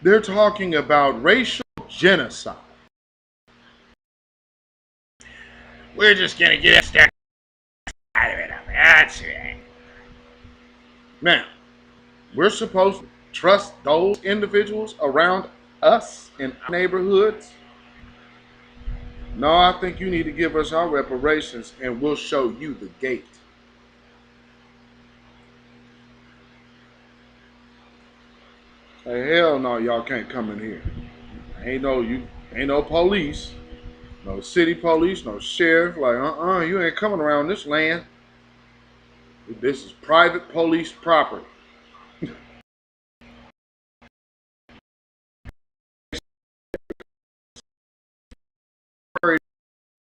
They're talking about racial genocide. We're just going to get a step out of it. That's right. Now, we're supposed to trust those individuals around us in our neighborhoods? No, I think you need to give us our reparations and we'll show you the gate. Hey, hell no, y'all can't come in here. Ain't no police, no city police, no sheriff. Like, you ain't coming around this land. This is private police property. Worried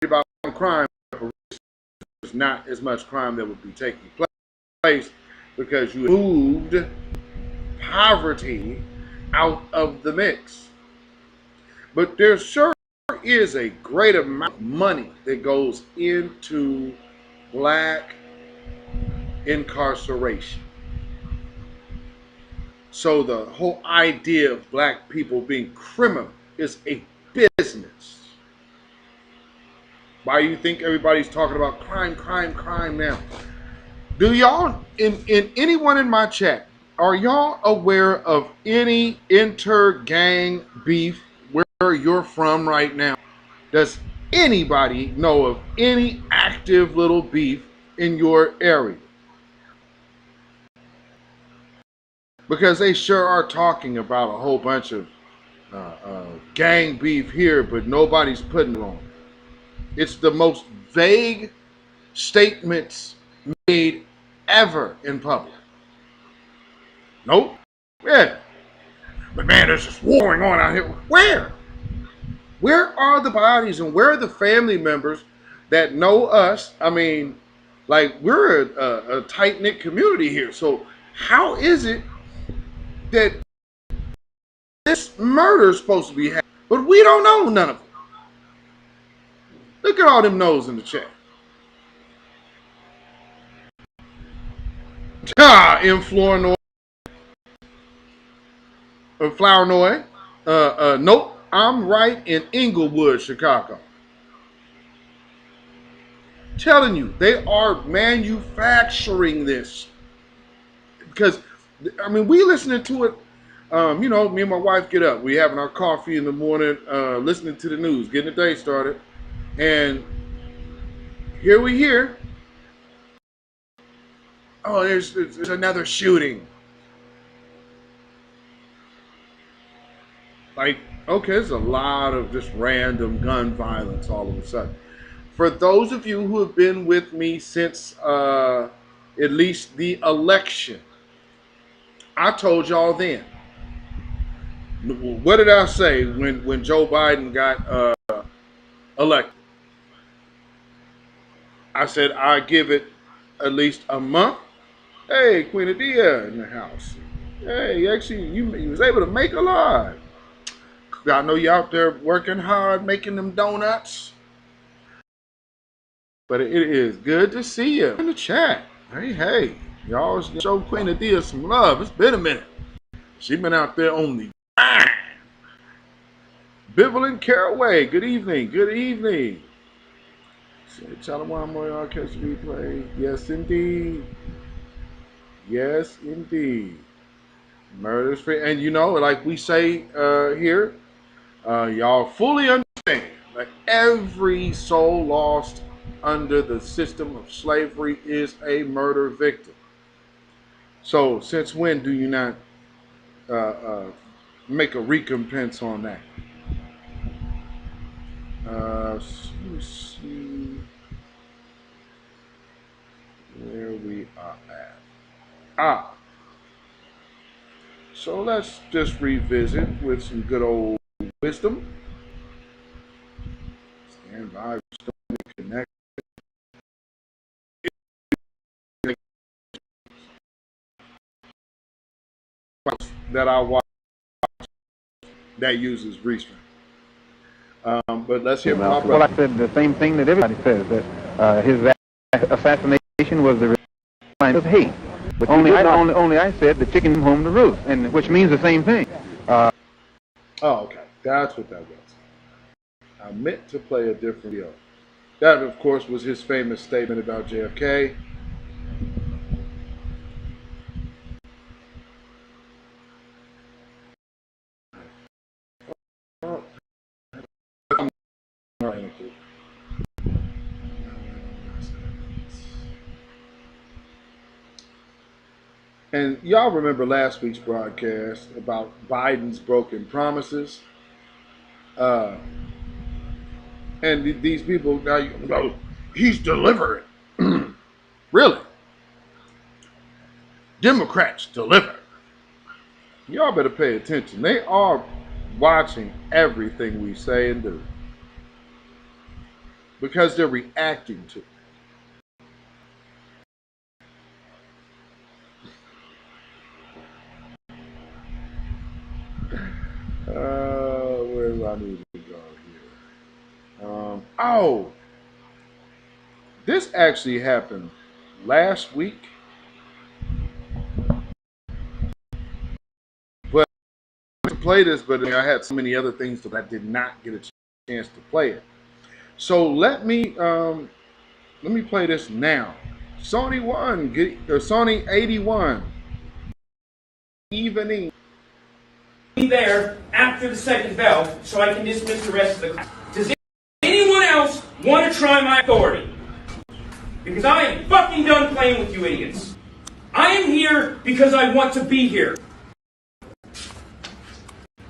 about crime, there's not as much crime that would be taking place because you moved poverty out of the mix. But there sure is a great amount of money that goes into black incarceration. So the whole idea of black people being criminal is a business. Why do you think everybody's talking about crime now? Do y'all, in anyone in my chat, are y'all aware of any inter-gang beef where you're from right now? Does anybody know of any active little beef in your area? Because they sure are talking about a whole bunch of gang beef here, but nobody's putting it on. It's the most vague statements made ever in public. Nope. Yeah. But man, there's just war going on out here. Where? Where are the bodies and where are the family members that know us? I mean, like, we're a tight-knit community here. So how is it that this murder is supposed to be happening, but we don't know none of them? Look at all them no's in the chat. In Flournoy. Flournoy. Nope. I'm right in Inglewood, Chicago. Telling you, they are manufacturing this. Because, I mean, we listening to it. You know, me and my wife get up. We having our coffee in the morning, listening to the news, getting the day started. And here we hear, oh, there's another shooting. Like, okay, there's a lot of just random gun violence all of a sudden. For those of you who have been with me since at least the election, I told y'all then. What did I say when Joe Biden got elected? I said I give it at least a month. Hey, Queen Adia in the house. Hey, actually, you was able to make a lot. I know you out there working hard, making them donuts. But it is good to see you in the chat. Hey, y'all show Queen Adia some love. It's been a minute. She been out there on the grind. Bivalent Caraway, good evening, good evening. Tell them one more, y'all catch the replay. Yes, indeed. Yes, indeed. Murder's free. And you know, like we say here, y'all fully understand that every soul lost under the system of slavery is a murder victim. So since when do you not make a recompense on that? Let's see where we are at. So let's just revisit with some good old wisdom. Stand by, connect. That I watch that uses restraint. But let's hear from my brother. Well, I said the same thing that everybody says, that his assassination was the crime of hate. But only I said the chicken came home to roost, and which means the same thing. Oh, okay. That's what that was. I meant to play a different video. That, of course, was his famous statement about JFK. And y'all remember last week's broadcast about Biden's broken promises. And these people, now you know, he's delivering. Really? Democrats deliver. Y'all better pay attention. They are watching everything we say and do because they're reacting to it. Where do I need to go here? This actually happened last week. But I play this, but I had so many other things that I did not get a chance to play it. So let me play this now. Sony 1, Sony 81. Evening. Be there after the second bell so I can dismiss the rest of the class. Does anyone else want to try my authority? Because I am fucking done playing with you idiots. I am here because I want to be here.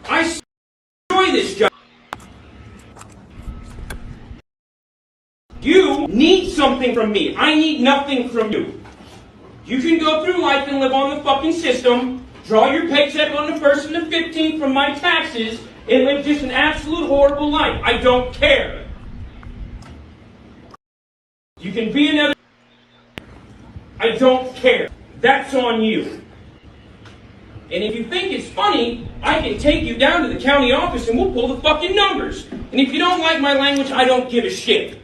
I enjoy this job. You need something from me. I need nothing from you. You can go through life and live on the fucking system, draw your paycheck on the 1st and the 15th from my taxes, and live just an absolute horrible life. I don't care. You can be another... I don't care. That's on you. And if you think it's funny, I can take you down to the county office and we'll pull the fucking numbers. And if you don't like my language, I don't give a shit.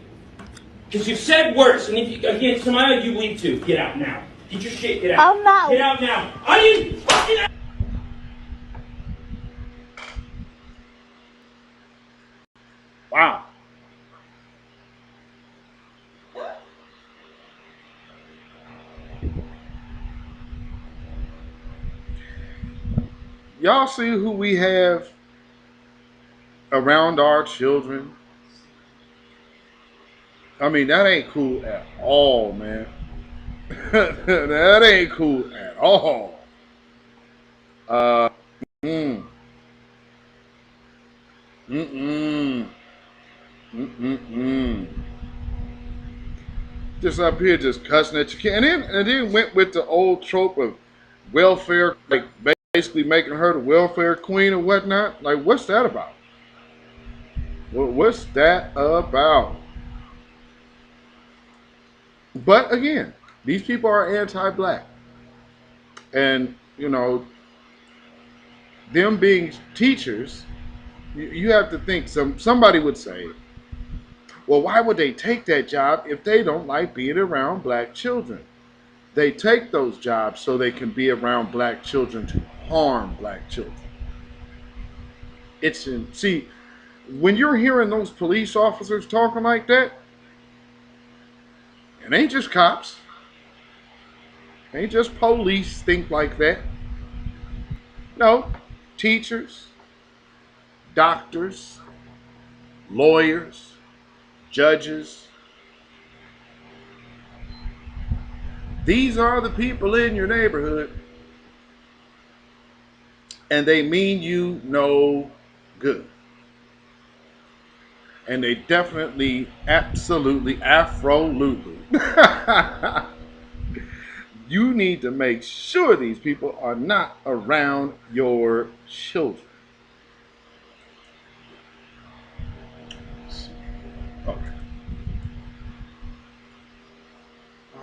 Because you've said worse. And if you, again, Samaya, you leave too. Get out now. Get your shit. Get out. I'm not. Get out now. I didn't fucking out. Wow. Y'all see who we have around our children? I mean, that ain't cool at all, man. That ain't cool at all. Mm. Mm-mm. Mm-mm-mm. Just up here just cussing at your kid. And then went with the old trope of welfare, like basically making her the welfare queen or whatnot. Like, what's that about? What's that about? But again, these people are anti-black. And, you know, them being teachers, you have to think somebody would say, well, why would they take that job if they don't like being around black children? They take those jobs so they can be around black children to harm black children. See, when you're hearing those police officers talking like that, it ain't just cops. It ain't just police think like that. No, teachers, doctors, lawyers, judges. These are the people in your neighborhood, and they mean you no good. And they definitely, absolutely, afro-lutely. You need to make sure these people are not around your children. Okay.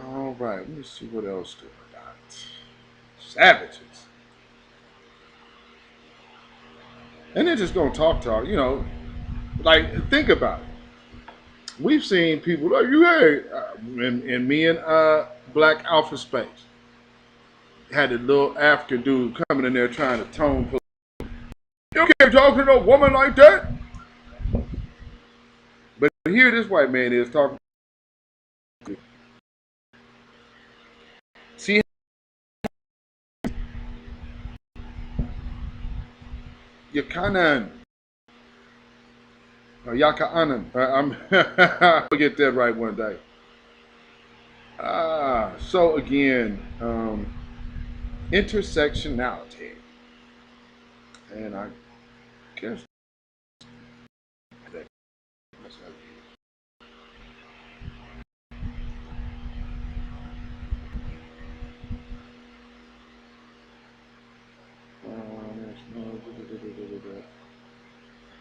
All right, let me see what else do I got. Savages. And they're just gonna talk, you know, like, think about it. We've seen people like you, hey, and me and Black Alpha Space had a little African dude coming in there trying to tone. You can't talk to no woman like that. But here this white man is talking. See, Yakanan. Yakaanan. I'm I'll get that right one day. So again, intersectionality. And I guess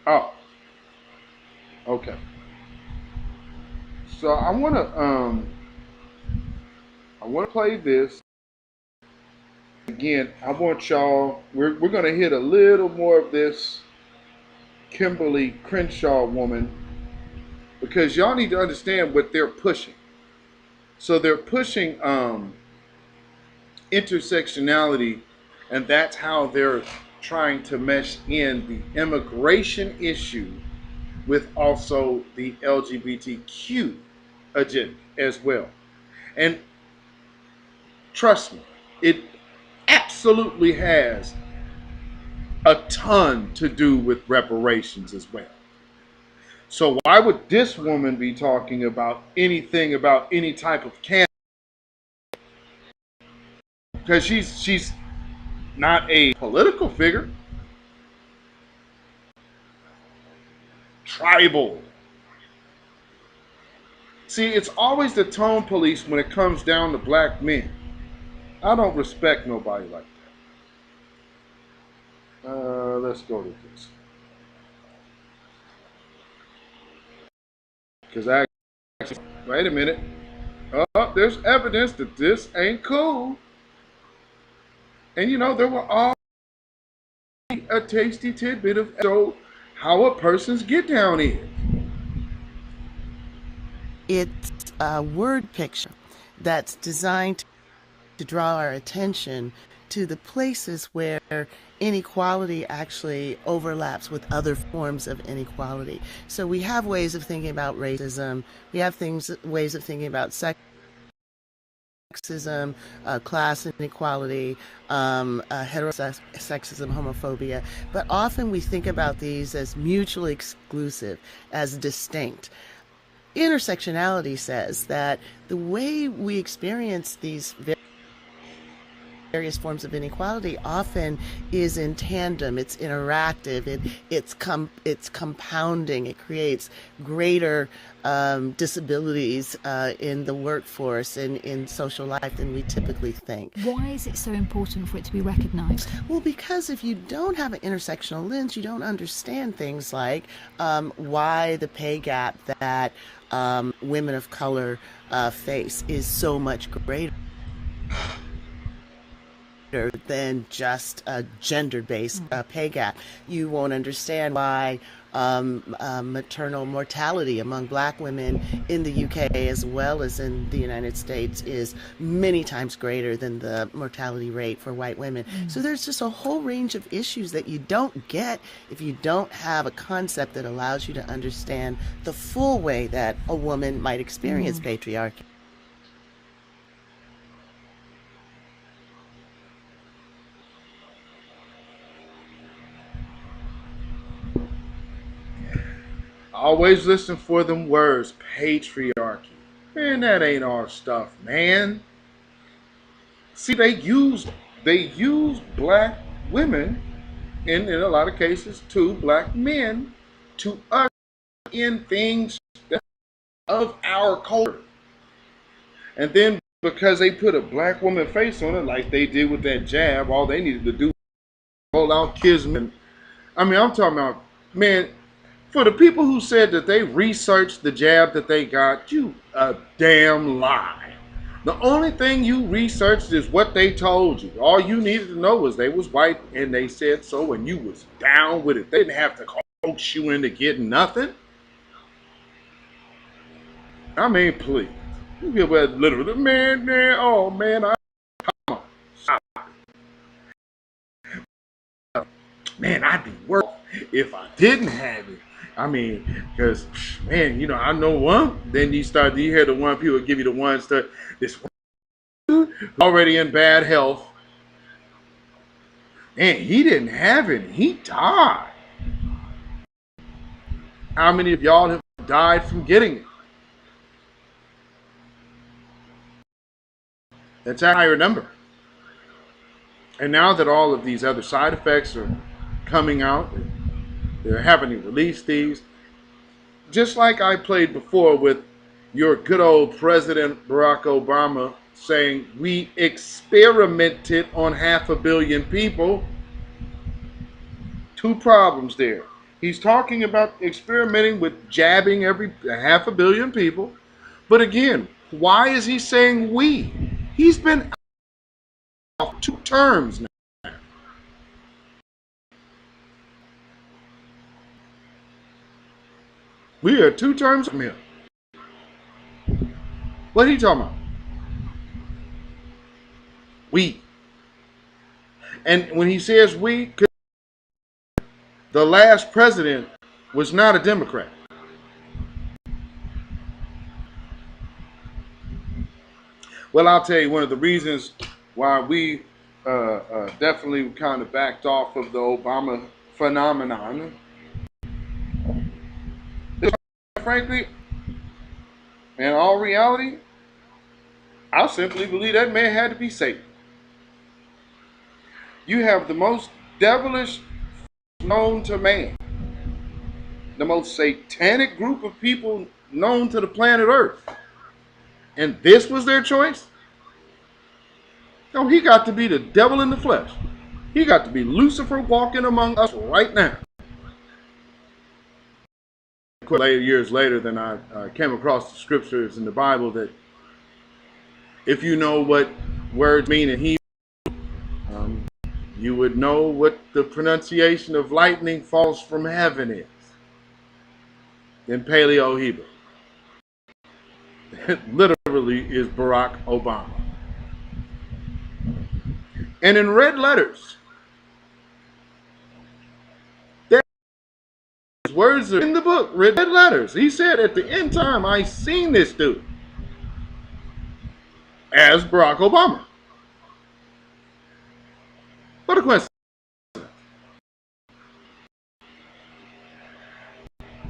oh, okay. So I wanna play this again. I want y'all. We're gonna hit a little more of this Kimberly Crenshaw woman because y'all need to understand what they're pushing. So they're pushing intersectionality, and that's how they're trying to mesh in the immigration issue with also the LGBTQ agenda as well. And Trust me, it absolutely has a ton to do with reparations as well. So why would this woman be talking about anything about any type of can? Because she's not a political figure. Tribal. See, it's always the tone police when it comes down to black men. I don't respect nobody like that. Let's go to this. Because wait a minute. Oh, there's evidence that this ain't cool. And you know, there will all be a tasty tidbit of show how a person's get down is. It's a word picture that's designed to draw our attention to the places where inequality actually overlaps with other forms of inequality. So we have ways of thinking about racism. We have ways of thinking about sexism, class inequality, heterosexism, homophobia. But often we think about these as mutually exclusive, as distinct. Intersectionality says that the way we experience these various forms of inequality often is in tandem. It's interactive. It's compounding. It creates greater disabilities in the workforce and in social life than we typically think. Why is it so important for it to be recognized? Well, because if you don't have an intersectional lens, you don't understand things like why the pay gap that women of color face is so much greater than just a gender-based pay gap. You won't understand why maternal mortality among black women in the UK as well as in the United States is many times greater than the mortality rate for white women. So there's just a whole range of issues that you don't get if you don't have a concept that allows you to understand the full way that a woman might experience patriarchy. Always listen for them words, patriarchy. Man, that ain't our stuff, man. See, they use black women, and in a lot of cases, too, black men, to usher in things of our culture. And then because they put a black woman face on it, like they did with that jab, all they needed to do was roll out kismet. I mean, I'm talking about, man, for the people who said that they researched the jab that they got, you a damn lie. The only thing you researched is what they told you. All you needed to know was they was white and they said so and you was down with it. They didn't have to coax you into getting nothing. I mean, please. You get where literally, man, oh man, man, I'd be worse if I didn't have it. I mean, because, man, you know, I know one. Then you hear the one, people give you the ones that this one already in bad health. And he didn't have it. He died. How many of y'all have died from getting it? That's a higher number. And now that all of these other side effects are coming out, they're having to release these. Just like I played before with your good old President Barack Obama saying we experimented on 500 million people. Two problems there. He's talking about experimenting with jabbing every 500 million people. But again, why is he saying we? He's been off 2 terms now. We are 2 terms from him. What are you talking about? We. And when he says we, the last president was not a Democrat. Well, I'll tell you one of the reasons why we definitely kind of backed off of the Obama phenomenon. Frankly, in all reality, I simply believe that man had to be Satan. You have the most devilish known to man, the most satanic group of people known to the planet Earth. And this was their choice? No, he got to be the devil in the flesh. He got to be Lucifer walking among us right now. Years later, then I came across the scriptures in the Bible that if you know what words mean in Hebrew, you would know what the pronunciation of lightning falls from heaven is in Paleo Hebrew. It literally is Barack Obama. And in red letters, there's words are in the book, red letters. He said at the end time, I seen this dude as Barack Obama. What a coincidence.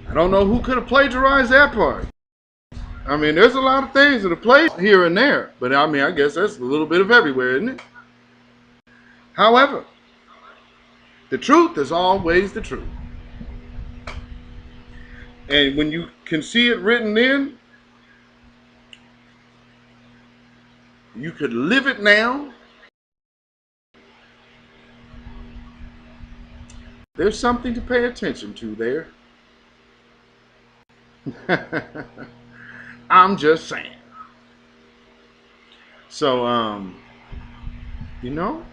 I don't know who could have plagiarized that part. I mean, there's a lot of things that are played here and there, but I mean, I guess that's a little bit of everywhere, isn't it? However, the truth is always the truth. And when you can see it written in, you could live it now. There's something to pay attention to there. I'm just saying. So, you know,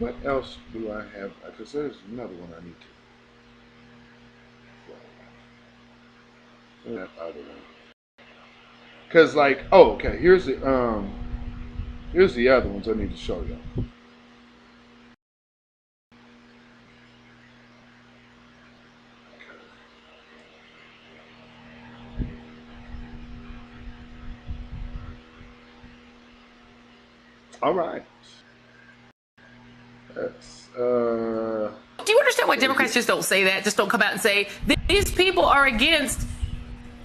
what else do I have? Because there's another one I need to. That other one. Because, like, oh, okay. Here's the other ones I need to show you. All right. That's, Do you understand why Democrats just don't say that? Just don't come out and say, these people are against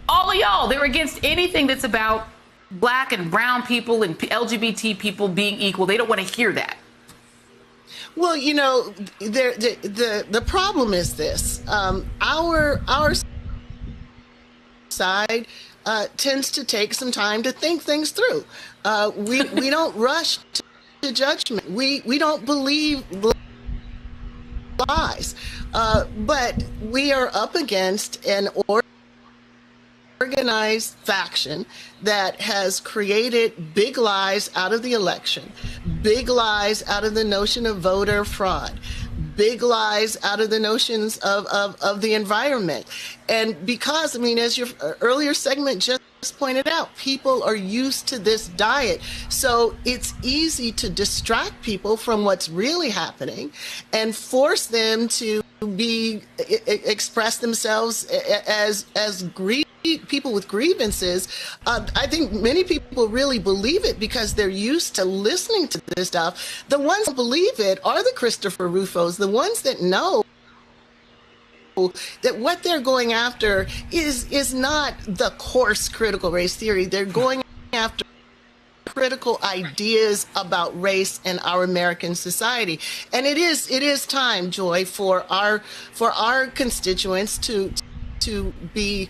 all of y'all. They're against anything that's about black and brown people and LGBT people being equal. They don't want to hear that. Well, you know, the problem is this: our side tends to take some time to think things through. We don't rush to judgment. We don't believe lies, but we are up against an organized faction that has created big lies out of the election, big lies out of the notion of voter fraud, big lies out of the notions of the environment. And because, I mean, as your earlier segment just pointed out, people are used to this diet. So it's easy to distract people from what's really happening and force them to express themselves as people with grievances. I think many people really believe it because they're used to listening to this stuff. The ones who believe it are the Christopher Rufos, the ones that know that what they're going after is not the coarse critical race theory. They're going after critical ideas about race and our American society. And it is time, Joy, for our constituents to be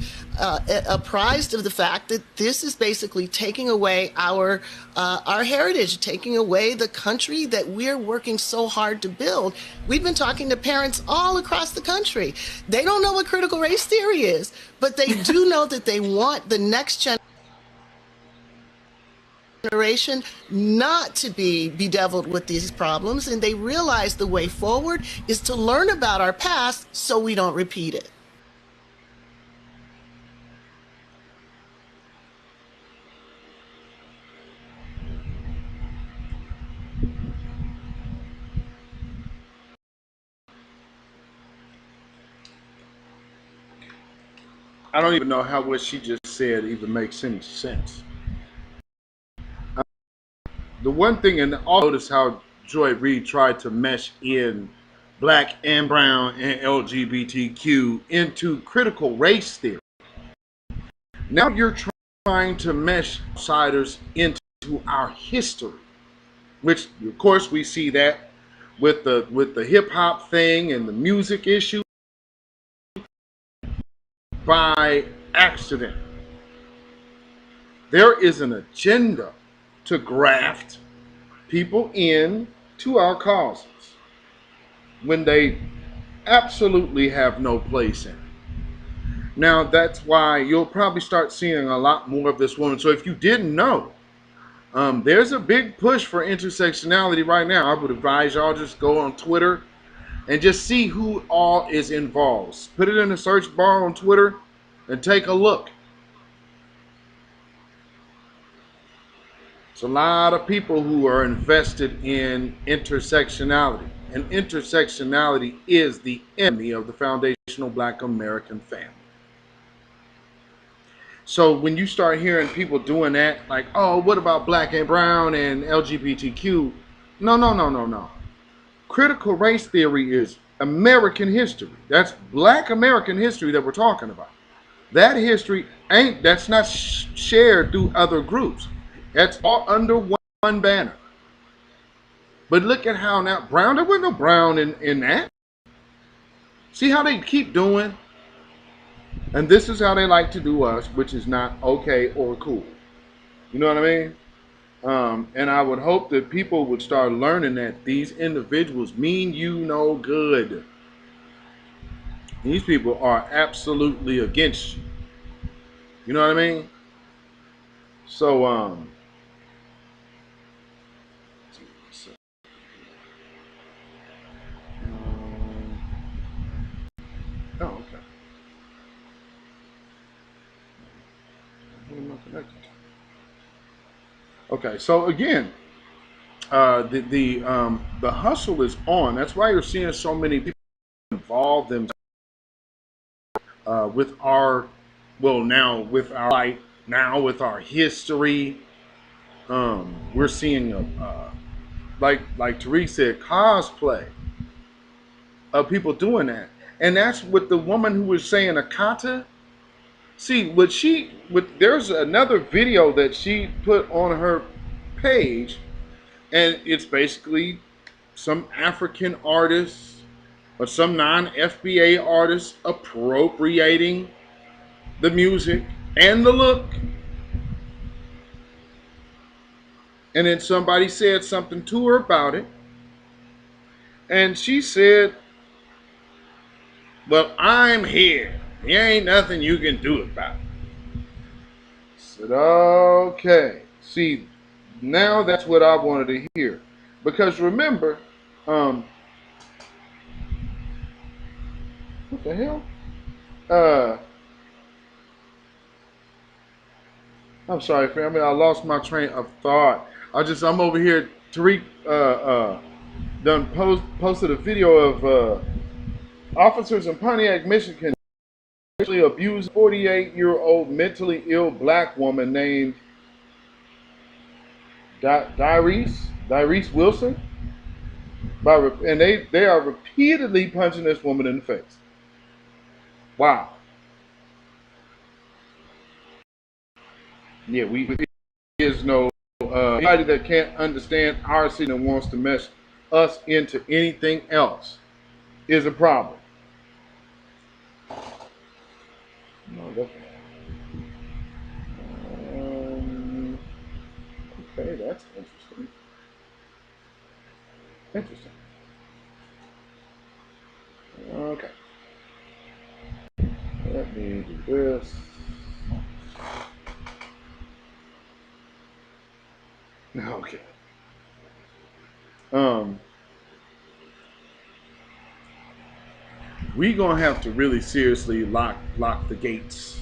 apprised of the fact that this is basically taking away our heritage, taking away the country that we're working so hard to build. We've been talking to parents all across the country. They don't know what critical race theory is, but they do know that they want the next generation not to be bedeviled with these problems, and they realize the way forward is to learn about our past so we don't repeat it. I don't even know how what she just said even makes any sense. the one thing, and also notice how Joy Reid tried to mesh in black and brown and LGBTQ into critical race theory. Now you're trying to mesh outsiders into our history, which of course we see that with the hip hop thing and the music issue by accident. There is an agenda to graft people in to our causes when they absolutely have no place in it. Now, that's why you'll probably start seeing a lot more of this woman. So if you didn't know, there's a big push for intersectionality right now. I would advise y'all just go on Twitter and just see who all is involved. Put it in the search bar on Twitter and take a look. It's a lot of people who are invested in intersectionality. And intersectionality is the enemy of the foundational Black American family. So when you start hearing people doing that, like, oh, what about black and brown and LGBTQ? No. Critical race theory is American history. That's Black American history that we're talking about. That history that's not shared through other groups. That's all under one banner. But look at how now brown, there wasn't no brown in that. See how they keep doing? And this is how they like to do us, which is not okay or cool. You know what I mean? And I would hope that people would start learning that these individuals mean you no good. These people are absolutely against you. You know what I mean? So, oh, okay. What am I connected to? Okay, so again, the hustle is on. That's why you're seeing so many people involved in with our, well, now with our light, now with our history. We're seeing like Tariq said, cosplay of people doing that, and that's what the woman who was saying Akata. See, there's another video that she put on her page, and it's basically some African artists or some non-FBA artists appropriating the music and the look. And then somebody said something to her about it. And she said, well, I'm here. There ain't nothing you can do about it. I said, okay. See, now that's what I wanted to hear. Because remember, what the hell? I'm sorry, family. I lost my train of thought. I'm over here. Tariq posted a video of officers in Pontiac, Michigan, sexually abused 48-year-old mentally ill black woman named Dyrese Wilson. And they are repeatedly punching this woman in the face. Wow. Yeah, is no anybody that can't understand our city and wants to mesh us into anything else is a problem. No, definitely. Okay, that's interesting. Interesting. Okay. Let me do this. Okay. We gonna have to really seriously lock the gates.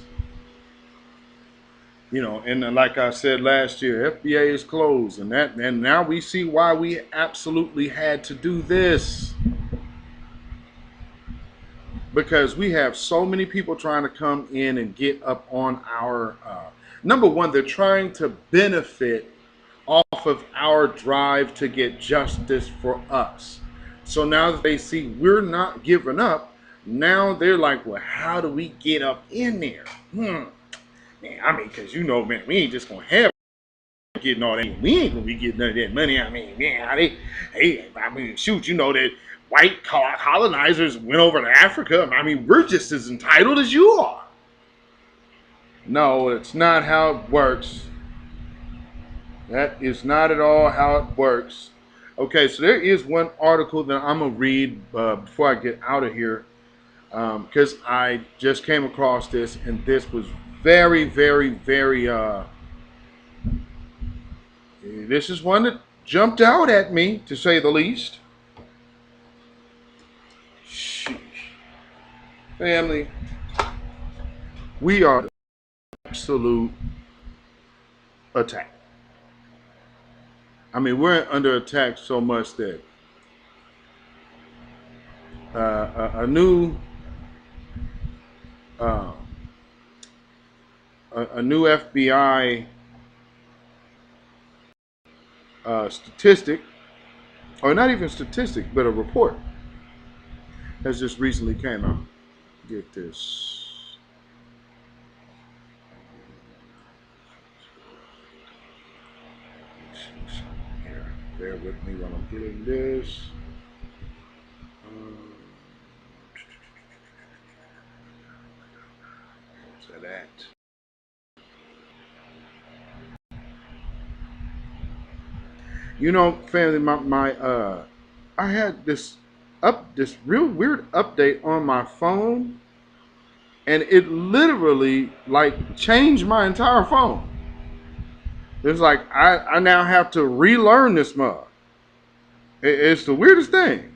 You know, and like I said last year, FBA is closed, and now we see why we absolutely had to do this. Because we have so many people trying to come in and get up on our number one, they're trying to benefit off of our drive to get justice for us. So now that they see we're not giving up, now they're like, well, how do we get up in there? Man, I mean, because you know, man, we ain't just going to have getting all that. We ain't going to be getting none of that money. I mean, man, I mean, shoot, you know that white colonizers went over to Africa. I mean, we're just as entitled as you are. No, it's not how it works. That is not at all how it works. Okay, so there is one article that I'm going to read before I get out of here, because I just came across this, and this was very, very, very, this is one that jumped out at me, to say the least. Sheesh. Family, we are absolute attack. I mean, we're under attack so much that a new FBI statistic, or not even statistic, but a report has just recently came out. Get this. Here, bear with me while I'm getting this. Where's that at? You know, family, I had this real weird update on my phone, and it literally like changed my entire phone. It's like I now have to relearn this mug. It's the weirdest thing.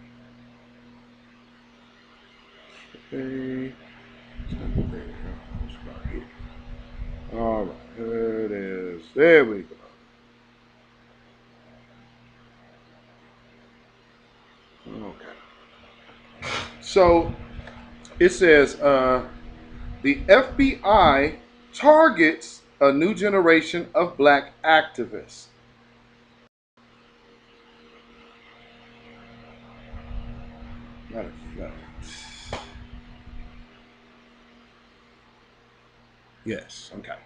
Okay. All right, there it is. There we go. Okay. So it says the FBI targets a new generation of black activists. Matter of fact. Yes. Okay.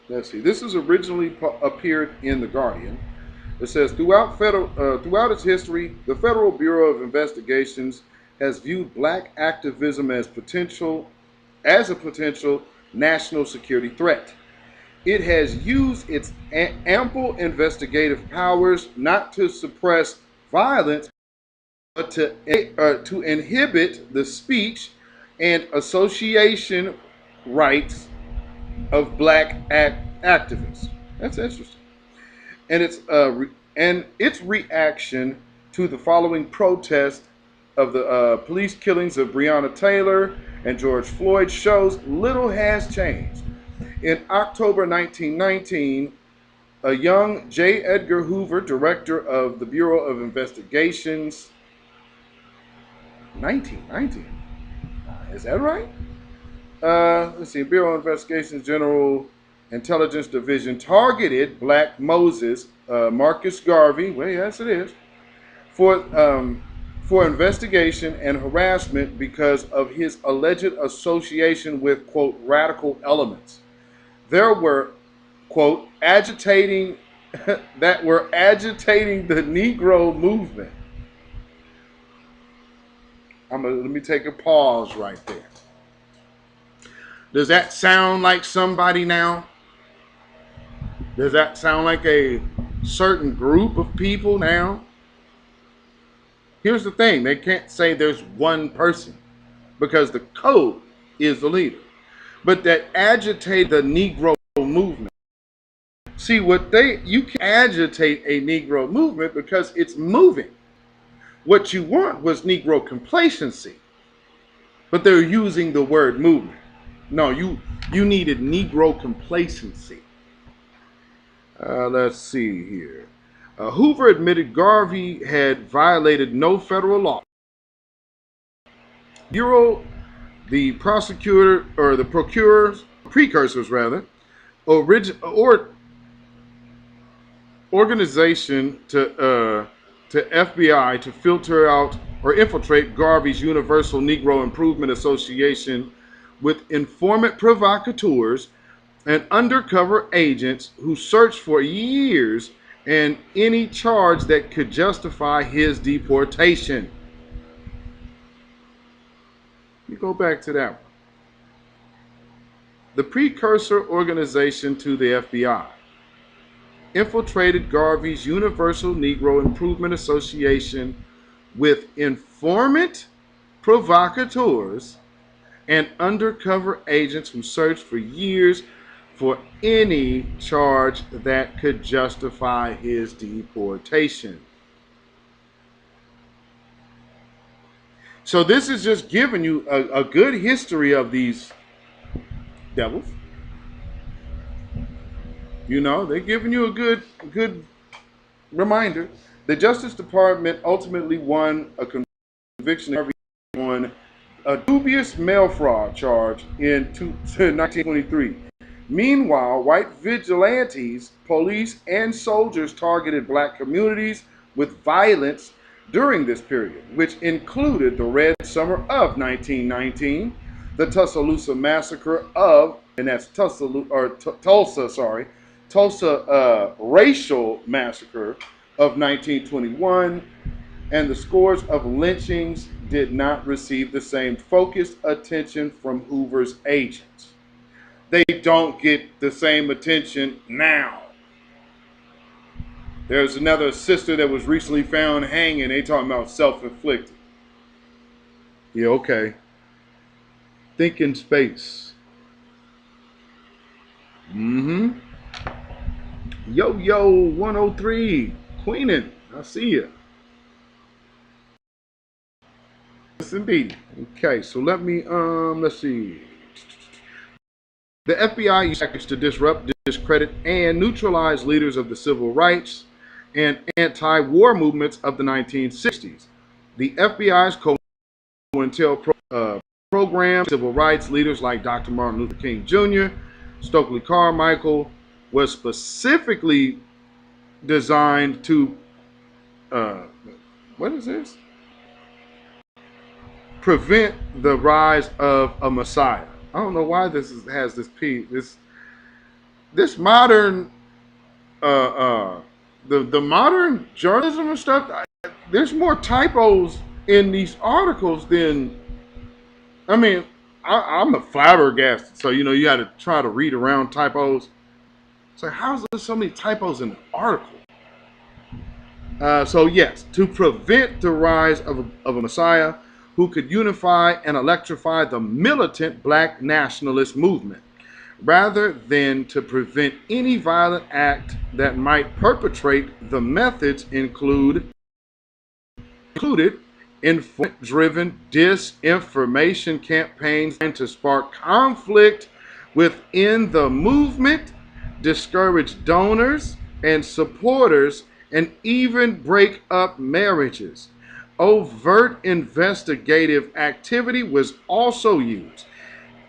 Let's see. This is originally appeared in The Guardian. It says throughout its history, the Federal Bureau of Investigations has viewed black activism as a potential national security threat. It has used its ample investigative powers not to suppress violence, but to inhibit the speech and association rights of black activists. That's interesting. And its reaction to the following protest of the police killings of Breonna Taylor and George Floyd shows little has changed. In October 1919, a young J. Edgar Hoover, director of the Bureau of Investigations, 1919, is that right? Let's see, Bureau of Investigations General Intelligence Division targeted Black Moses, Marcus Garvey, well, yes it is, for investigation and harassment because of his alleged association with, quote, radical elements. There were, quote, agitating the Negro movement. Let me take a pause right there. Does that sound like somebody now? Does that sound like a certain group of people now? Here's the thing. They can't say there's one person because the code is the leader. But that agitate the Negro movement. See, you can agitate a Negro movement because it's moving. What you want was Negro complacency. But they're using the word movement. No, you needed Negro complacency. Let's see here. Hoover admitted Garvey had violated no federal law. Bureau, the prosecutor, or the precursors rather, organization to FBI to filter out or infiltrate Garvey's Universal Negro Improvement Association with informant provocateurs and undercover agents who searched for years and any charge that could justify his deportation. You go back to that one. The precursor organization to the FBI infiltrated Garvey's Universal Negro Improvement Association with informant provocateurs and undercover agents who searched for years for any charge that could justify his deportation. So this is just giving you a good history of these devils. You know, they're giving you a good reminder. The Justice Department ultimately won a conviction on a dubious mail fraud charge in 1923. Meanwhile, white vigilantes, police, and soldiers targeted black communities with violence during this period, which included the Red Summer of 1919, the Tuscaloosa Massacre of, and that's Tulsa racial massacre of 1921, and the scores of lynchings did not receive the same focused attention from Hoover's agents. They don't get the same attention now. There's another sister that was recently found hanging. They talking about self-inflicted. Yeah, okay. Think in space. Yo, 103. Queenin, I see you. Yes, indeed. Okay, so let's see. The FBI used tactics to disrupt, discredit, and neutralize leaders of the civil rights and anti-war movements of the 1960s. The FBI's COINTEL program, civil rights leaders like Dr. Martin Luther King Jr., Stokely Carmichael, was specifically designed to, what is this? Prevent the rise of a Messiah. I don't know why has this P. This modern the modern journalism and stuff. There's more typos in these articles than. I mean, I'm a flabbergasted. So you know you got to try to read around typos. So how's there so many typos in the article? So yes, to prevent the rise of a Messiah who could unify and electrify the militant black nationalist movement, rather than to prevent any violent act that might perpetrate. The methods included informant-driven disinformation campaigns to spark conflict within the movement, discourage donors and supporters, and even break up marriages. Overt investigative activity was also used,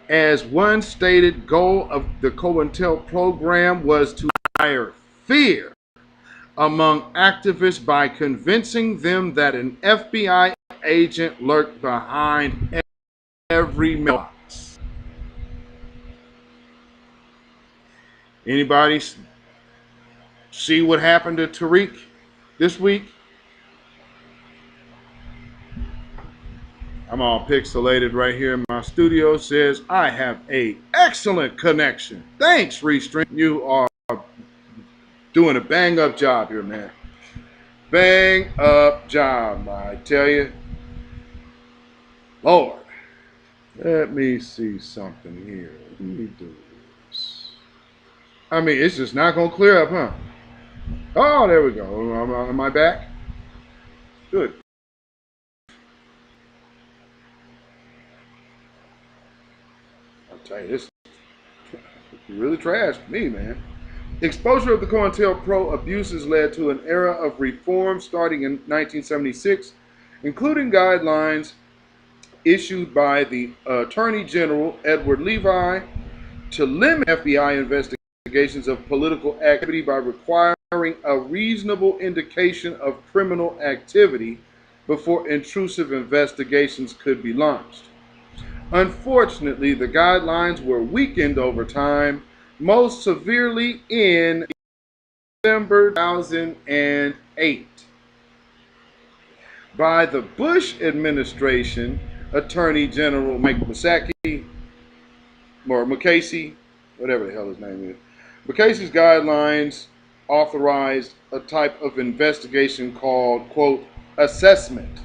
as one stated goal of the COINTEL program was to inspire fear among activists by convincing them that an FBI agent lurked behind every mailbox. Anybody see what happened to Tariq this week? I'm all pixelated right here in my studio. Says I have a excellent connection. Thanks, Restream. You are doing a bang up job here, man. Bang up job, I tell you. Lord, let me see something here. Let me do this. I mean, it's just not going to clear up, huh? Oh, there we go. Am I back? Good. I'll tell you, this really trashed me, man. Exposure of the COINTELPRO abuses led to an era of reform starting in 1976, including guidelines issued by the Attorney General Edward Levi to limit FBI investigations investigations of political activity by requiring a reasonable indication of criminal activity before intrusive investigations could be launched. Unfortunately, the guidelines were weakened over time, most severely in December 2008 by the Bush administration Attorney General Mike Musaki, or McCasey, whatever the hell his name is. McCasey's guidelines authorized a type of investigation called, quote, assessment,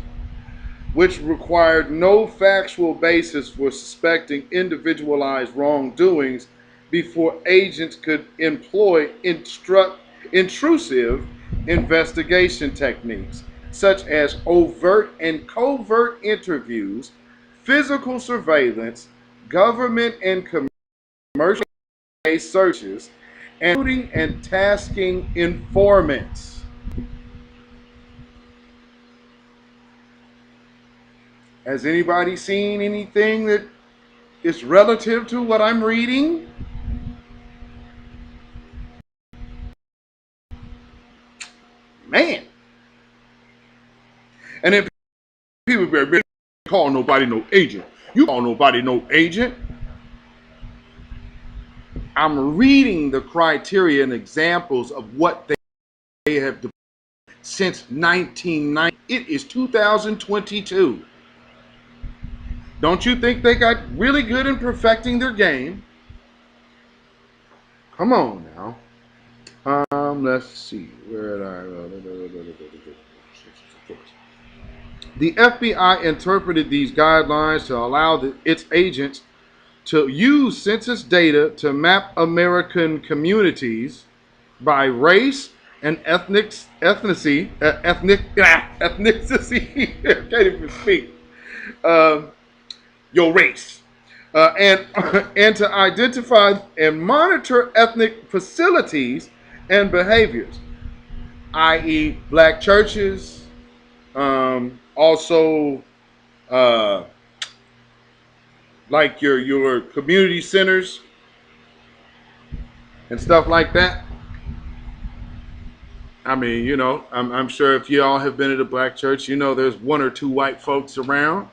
which required no factual basis for suspecting individualized wrongdoings before agents could employ intrusive investigation techniques, such as overt and covert interviews, physical surveillance, government and commercial searches, including and tasking informants. Has anybody seen anything that is relative to what I'm reading? Man. And then people be call nobody no agent. You call nobody no agent. I'm reading the criteria and examples of what they have developed since 1990. It is 2022. Don't you think they got really good in perfecting their game? Come on now. Let's see. Where did the FBI interpreted these guidelines to allow its agents to use census data to map American communities by race and ethnicity. I can't even speak. Your race. And to identify and monitor ethnic facilities and behaviors, i.e., black churches, also like your community centers and stuff like that. I mean, you know, I'm sure if you all have been at a black church, you know there's one or two white folks around.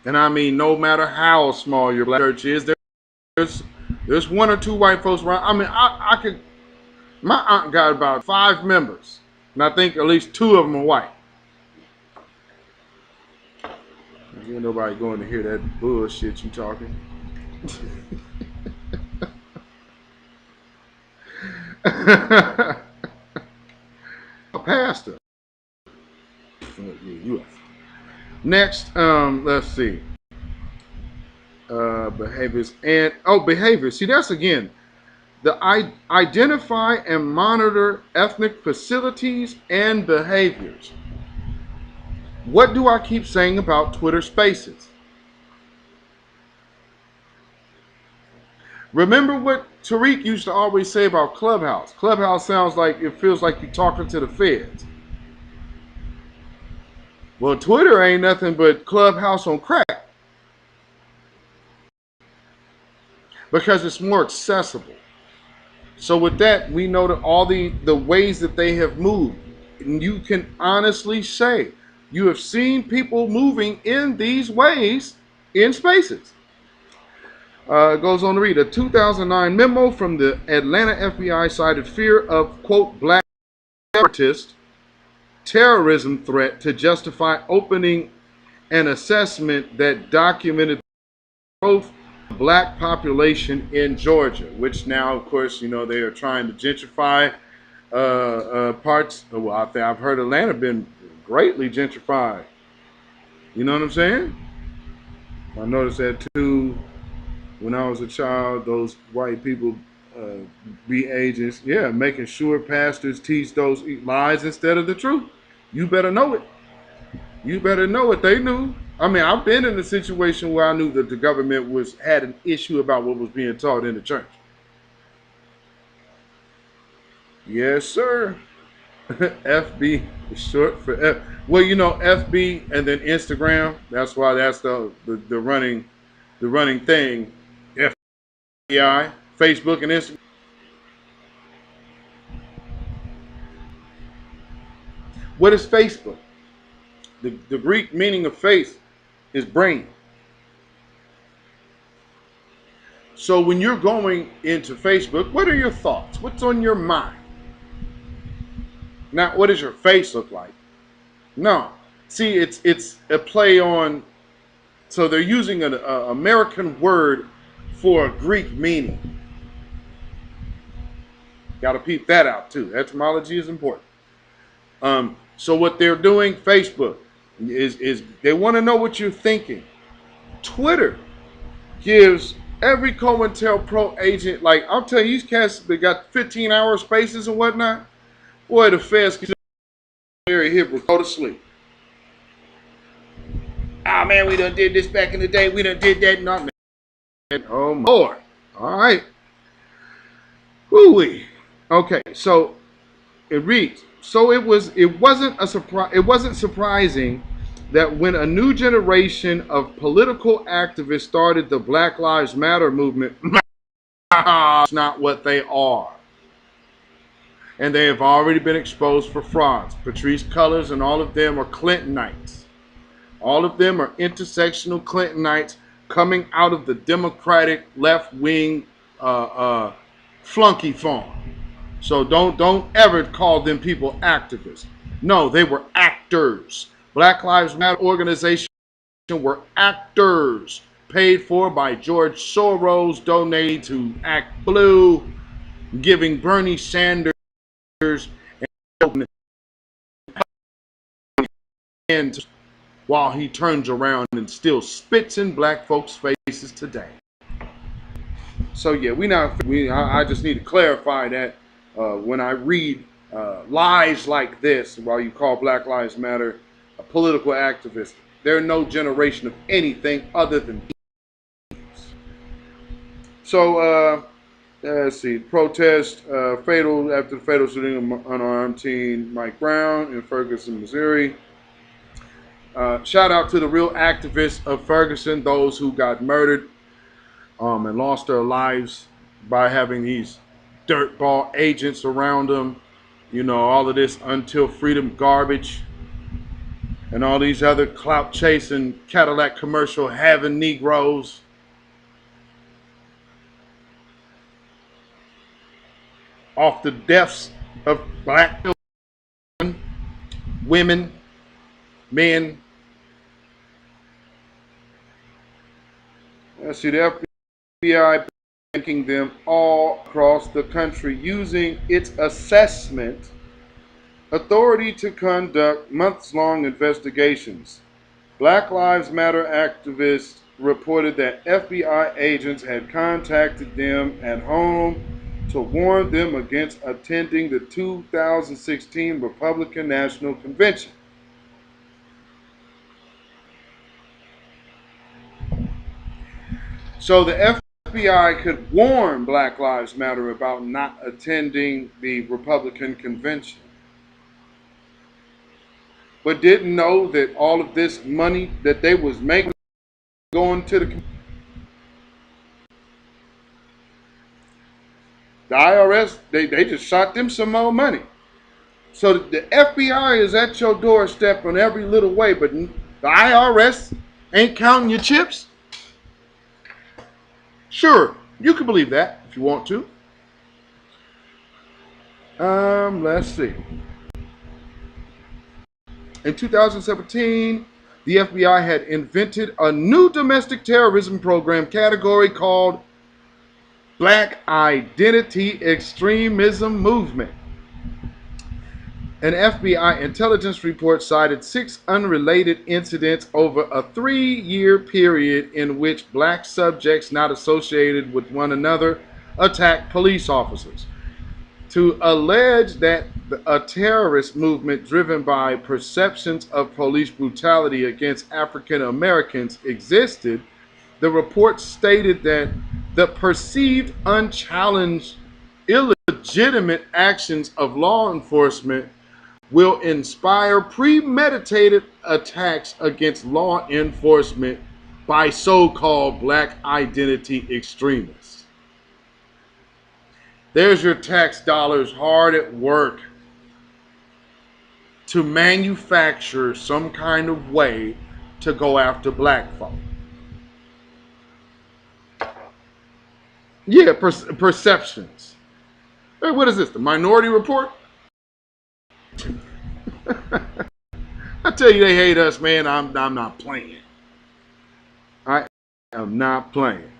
And I mean, no matter how small your black church is, there's one or two white folks around. I mean, I could. My aunt got about 5 members, and I think at least 2 of them are white. Ain't nobody going to hear that bullshit you talking. A pastor. Next, let's see. Behaviors and behaviors. See, that's again the identify and monitor ethnic facilities and behaviors. What do I keep saying about Twitter Spaces? Remember what Tariq used to always say about Clubhouse. Clubhouse sounds like it feels like you're talking to the feds. Well, Twitter ain't nothing but Clubhouse on crack because it's more accessible. So with that, we know that all the ways that they have moved, and you can honestly say you have seen people moving in these ways in spaces. It goes on to read, a 2009 memo from the Atlanta FBI cited fear of, quote, black separatist terrorism threat to justify opening an assessment that documented the growth of the black population in Georgia, which now, of course, you know, they are trying to gentrify parts. Well, I've heard Atlanta been greatly gentrified. You know what I'm saying? I noticed that too. When I was a child, those white people be agents, yeah, making sure pastors teach those lies instead of the truth. You better know it. You better know it. They knew. I mean, I've been in a situation where I knew that the government had an issue about what was being taught in the church. Yes, sir. FB is short for F. Well, you know, FB and then Instagram. That's why that's the running thing. FBI, Facebook, and Instagram. What is Facebook? The Greek meaning of face is brain. So when you're going into Facebook, what are your thoughts? What's on your mind? Not what does your face look like? No. See, it's a play on. So they're using an American word for a Greek meaning. Got to peep that out too. Etymology is important. So what they're doing, Facebook, is they want to know what you're thinking. Twitter gives every COINTELPRO agent, like I'm telling you, these cats they got 15-hour spaces and whatnot. Boy, the feds can very hip will go to sleep. Ah man, we done did this back in the day. We done did that. Not man. Oh Lord. All right. Woo-wee. Okay, so it reads. So it wasn't surprising that when a new generation of political activists started the Black Lives Matter movement, it's not what they are. And they have already been exposed for frauds. Patrice Cullors and all of them are Clintonites. All of them are intersectional Clintonites coming out of the Democratic left-wing flunky farm. So don't ever call them people activists. No, they were actors. Black Lives Matter organization were actors paid for by George Soros, donated to Act Blue, giving Bernie Sanders and while he turns around and still spits in black folks' faces today. So yeah, I just need to clarify that when I read lies like this, while you call Black Lives Matter a political activist, they're no generation of anything other than thieves. So let's see, protest fatal after the fatal shooting of unarmed teen Mike Brown in Ferguson, Missouri. Shout out to the real activists of Ferguson, those who got murdered and lost their lives by having these dirtball agents around them. You know, all of this until freedom garbage and all these other clout chasing Cadillac commercial having Negroes. Off the deaths of black children, women, men. Let's see, the FBI banking them all across the country using its assessment authority to conduct months-long investigations. Black Lives Matter activists reported that FBI agents had contacted them at home to warn them against attending the 2016 Republican National Convention. So the FBI could warn Black Lives Matter about not attending the Republican convention, but didn't know that all of this money that they was making going to the IRS, they just shot them some more money. So the FBI is at your doorstep in every little way, but the IRS ain't counting your chips? Sure, you can believe that if you want to. Let's see. In 2017, the FBI had invented a new domestic terrorism program category called Black Identity Extremism Movement. An FBI intelligence report cited 6 unrelated incidents over a 3-year period in which black subjects not associated with one another attacked police officers. To allege that a terrorist movement driven by perceptions of police brutality against African Americans existed, the report stated that the perceived unchallenged illegitimate actions of law enforcement will inspire premeditated attacks against law enforcement by so-called black identity extremists. There's your tax dollars hard at work. to manufacture some kind of way to go after black folk. Yeah, perceptions. Hey, what is this? The Minority Report? I tell you, they hate us, man. I'm not playing. I am not playing.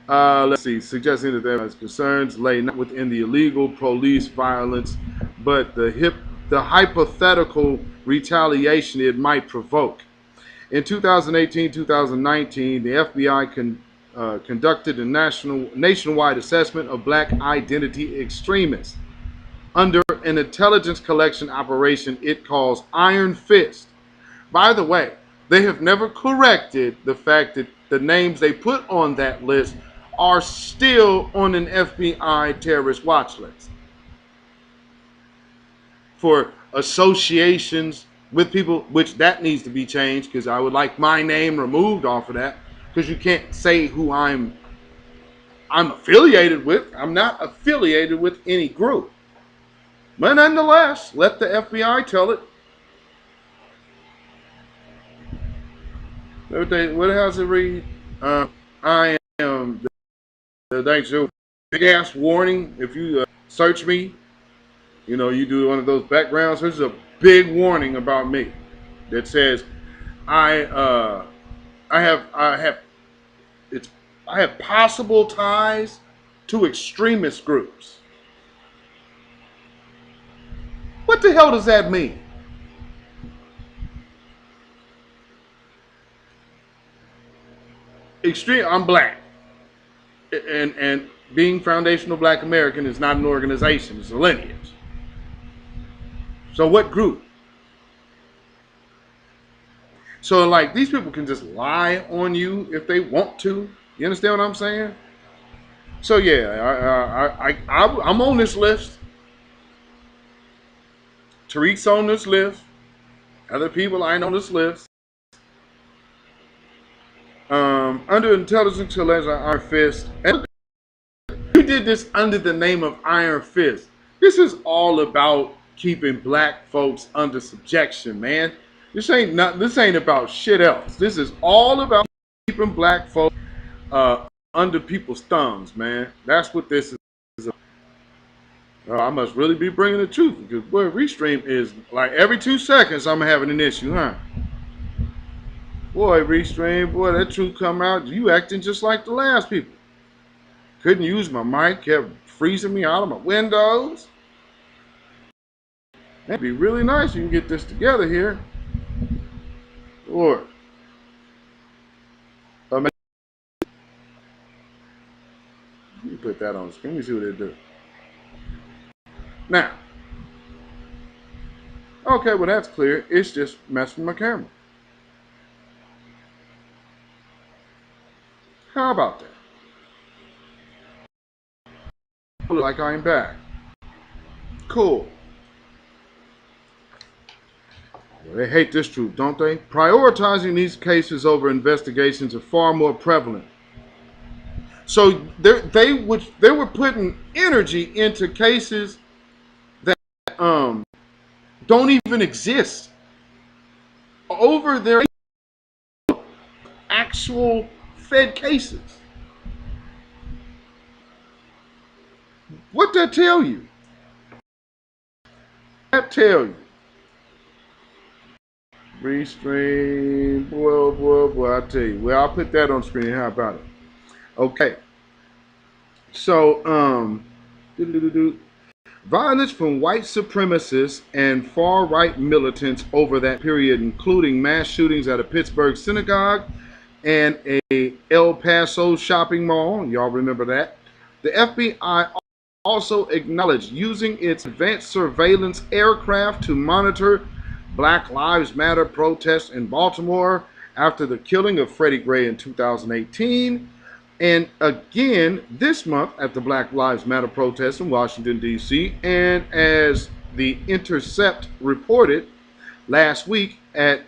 Let's see. Suggesting that there is concerns lay not within the illegal police violence, but the hypothetical retaliation it might provoke. In 2018-2019, the FBI conducted a nationwide assessment of black identity extremists under an intelligence collection operation it calls Iron Fist. By the way, they have never corrected the fact that the names they put on that list are still on an FBI terrorist watch list for associations with people, which that needs to be changed because I would like my name removed off of that because you can't say who I'm affiliated with. I'm not affiliated with any group. But nonetheless, let the FBI tell it. What does it read? I am thanks to big ass warning. If you search me, you do one of those background searches. A big warning about me that says I have possible ties to extremist groups. What the hell does that mean? I'm black, and being foundational Black American is not an organization; it's a lineage. So what group? So like these people can just lie on you if they want to. You understand what I'm saying? So yeah, I'm on this list. Tariq's on this list. Other people ain't on this list. Under intelligence collection, Iron Fist. And you did this under the name of Iron Fist. This is all about keeping black folks under subjection, man. This ain't about shit else. This is all about keeping black folks under people's thumbs, man. That's what this is. I must really be bringing the truth because boy, Restream is like every 2 seconds I'm having an issue, huh? Boy, Restream, boy, that truth come out. You acting just like the last people. Couldn't use my mic, kept freezing me out of my windows. That'd be really nice. You can get this together here. Or, let me put that on the screen. Let me see what they do. Now, okay, well that's clear. It's just messing with my camera. How about that? Look like I'm back. Cool. Well, they hate this truth, don't they? Prioritizing these cases over investigations are far more prevalent. So they were putting energy into cases that don't even exist over their actual Fed cases. What that tell you? That tell you. Restream, boy, I tell you. Well, I'll put that on screen. How about it? Okay. So, violence from white supremacists and far-right militants over that period, including mass shootings at a Pittsburgh synagogue and a El Paso shopping mall. Y'all remember that? The FBI also acknowledged using its advanced surveillance aircraft to monitor Black Lives Matter protests in Baltimore after the killing of Freddie Gray in 2018. And again this month at the Black Lives Matter protests in Washington, D.C. And as the Intercept reported last week, at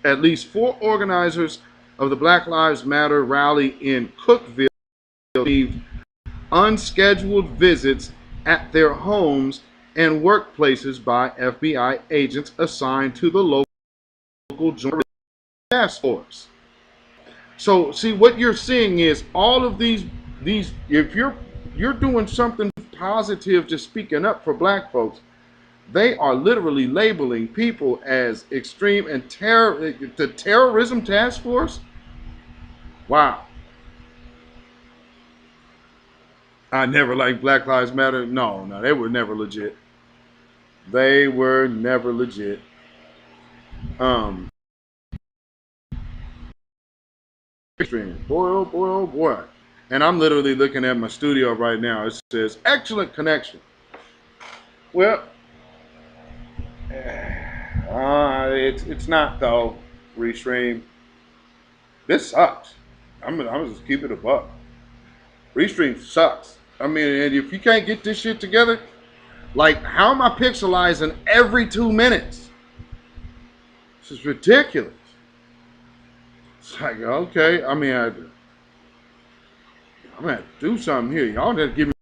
least 4 organizers of the Black Lives Matter rally in Cookeville received unscheduled visits at their homes and workplaces by FBI agents assigned to the local joint task force. So, see, what you're seeing is all of these if you're doing something positive, just speaking up for black folks, they are literally labeling people as extreme and the terrorism task force. Wow. I never liked Black Lives Matter. No, they were never legit. They were never legit. Boy, oh boy, oh boy. And I'm literally looking at my studio right now. It says excellent connection. Well, it's not though. Restream. This sucks. I'm gonna just keep it a buck. Restream sucks. I mean, and if you can't get this shit together, like, how am I pixelizing every 2 minutes? This is ridiculous. It's like, okay, I mean, I'm gonna have to do something here. Y'all just give me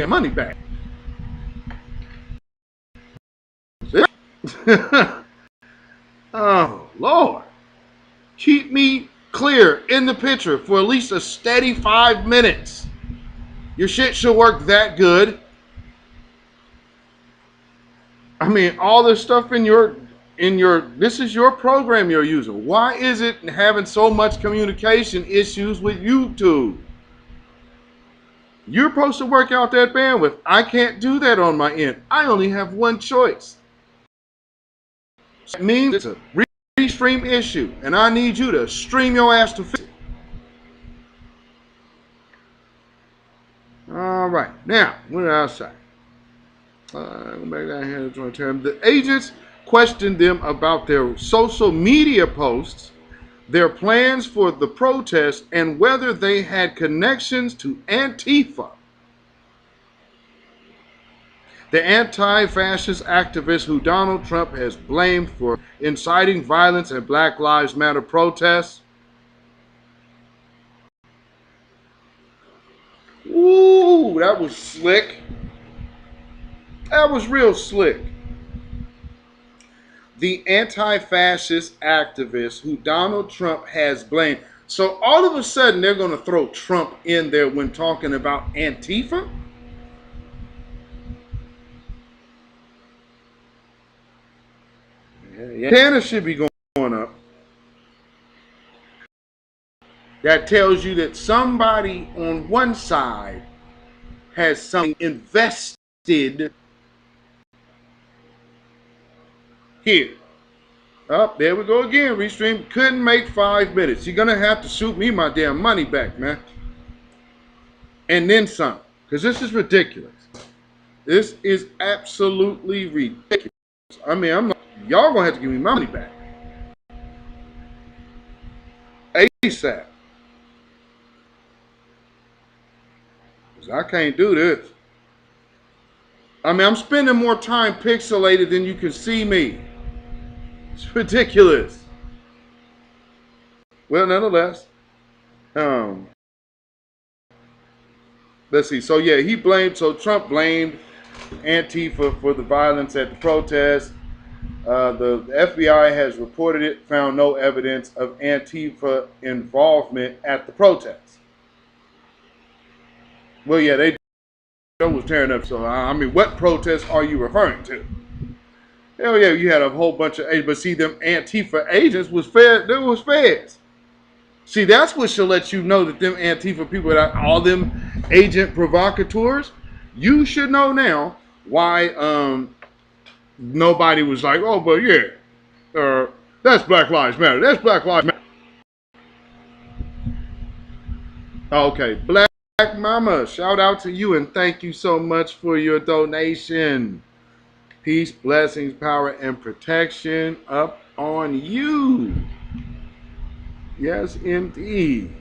my money back. Oh, Lord. Keep me clear in the picture for at least a steady 5 minutes. Your shit should work that good. I mean, all this stuff in your this is your program you're using. Why is it having so much communication issues with YouTube? You're supposed to work out that bandwidth. I can't do that on my end. I only have one choice. It means it's a restream issue, and I need you to stream your ass to fix it. All right, now, what did I say? Go back down here to term. The agents questioned them about their social media posts, their plans for the protest, and whether they had connections to Antifa, the anti-fascist activist who Donald Trump has blamed for inciting violence at Black Lives Matter protests. Ooh, that was slick. That was real slick. The anti-fascist activist who Donald Trump has blamed. So all of a sudden they're going to throw Trump in there when talking about Antifa? Yeah. Antenna should be going up. That tells you that somebody on one side has something invested here. Up, there we go again. Restream couldn't make 5 minutes. You're gonna have to shoot me my damn money back, man. And then some, because this is ridiculous. This is absolutely ridiculous. I mean, I'm not, y'all gonna have to give me my money back ASAP. Because I can't do this. I mean, I'm spending more time pixelated than you can see me. It's ridiculous. Well, nonetheless, let's see. So yeah, Trump blamed Antifa for the violence at the protest. The FBI has reported it, found no evidence of Antifa involvement at the protest. Well, yeah, they was tearing up. So I mean, what protest are you referring to? Hell yeah, you had a whole bunch of agents, but see, them Antifa agents was fed. There was feds. See, that's what should let you know that them Antifa people, all them agent provocateurs, you should know now why nobody was like, oh, but yeah, that's Black Lives Matter. That's Black Lives Matter. Okay, Black Mama, shout out to you and thank you so much for your donation. Peace, blessings, power, and protection up on you. Yes, indeed.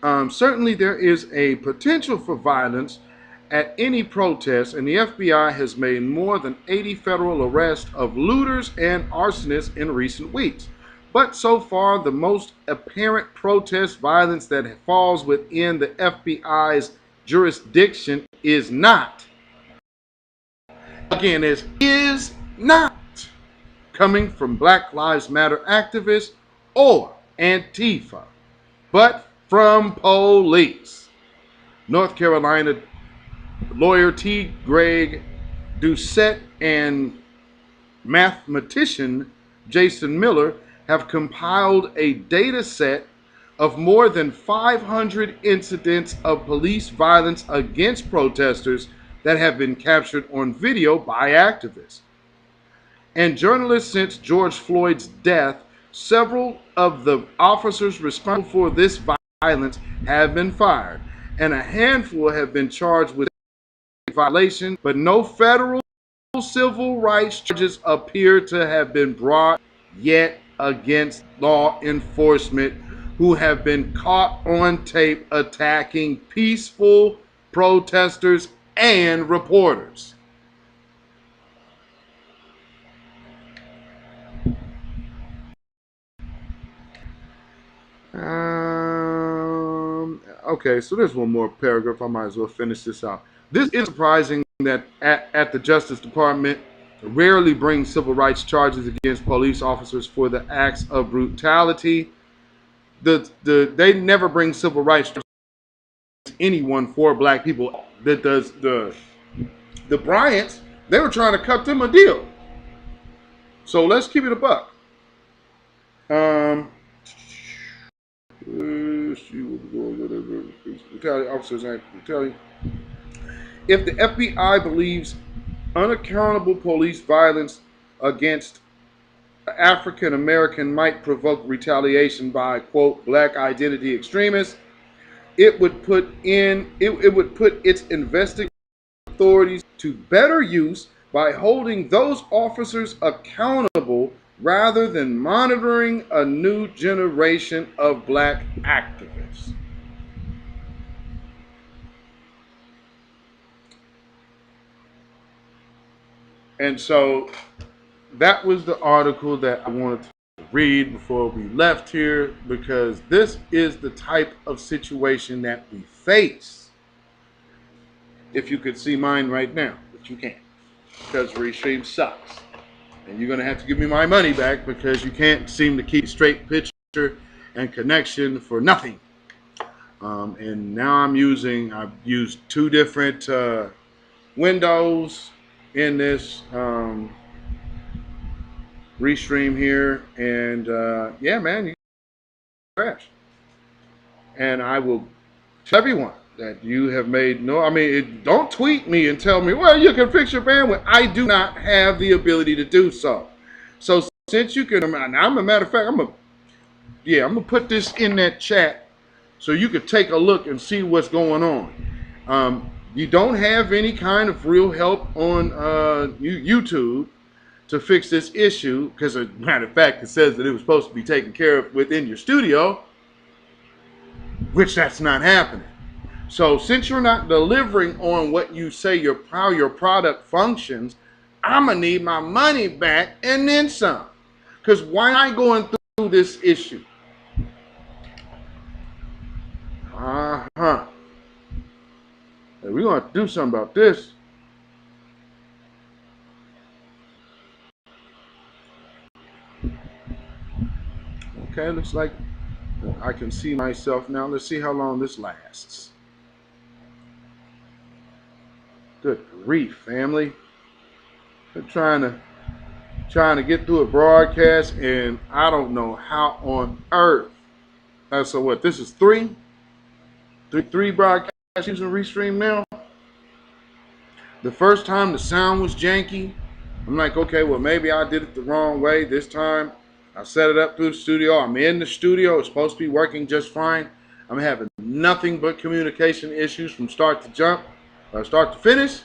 Certainly there is a potential for violence at any protest, and the FBI has made more than 80 federal arrests of looters and arsonists in recent weeks. But so far, the most apparent protest violence that falls within the FBI's jurisdiction is not again, is not coming from Black Lives Matter activists or Antifa, but from police. North Carolina lawyer T. Greg Doucette and mathematician Jason Miller have compiled a data set of more than 500 incidents of police violence against protesters that have been captured on video by activists. And journalists, since George Floyd's death, several of the officers responsible for this violence have been fired, and a handful have been charged with violation, but no federal civil rights charges appear to have been brought yet against law enforcement who have been caught on tape attacking peaceful protesters and reporters. Okay, so there's one more paragraph. I might as well finish this out. This is surprising that at the Justice Department rarely brings civil rights charges against police officers for the acts of brutality. They never bring civil rights charges against anyone for black people. That does the Bryants, they were trying to cut them a deal. So let's keep it a buck. Officers act brutality. If the FBI believes unaccountable police violence against African American might provoke retaliation by, quote, black identity extremists, it would put its investigative authorities to better use by holding those officers accountable rather than monitoring a new generation of black activists. And so that was the article that I wanted to read before we left here, because this is the type of situation that we face. If you could see mine right now, but you can't, because Restream sucks. And you're going to have to give me my money back because you can't seem to keep a straight picture and connection for nothing. And now I've used two different windows in this Restream here, and yeah, man, you crash. And I will tell everyone that you have made don't tweet me and tell me, well, you can fix your bandwidth. I do not have the ability to do so. So since you can, I'm a matter of fact, I'm gonna put this in that chat so you could take a look and see what's going on. You don't have any kind of real help on YouTube to fix this issue, because as a matter of fact, it says that it was supposed to be taken care of within your studio, which that's not happening. So since you're not delivering on what you say how your product functions, I'm gonna need my money back and then some. Because why am I going through this issue? Hey, we're gonna have to do something about this. Okay, looks like I can see myself now. Let's see how long this lasts. Good grief, family. They're trying to get through a broadcast, and I don't know how on earth. So what? This is three broadcasts using Restream now. The first time the sound was janky. I'm like, okay, well maybe I did it the wrong way. This time I set it up through the studio. I'm in the studio. It's supposed to be working just fine. I'm having nothing but communication issues from start to finish.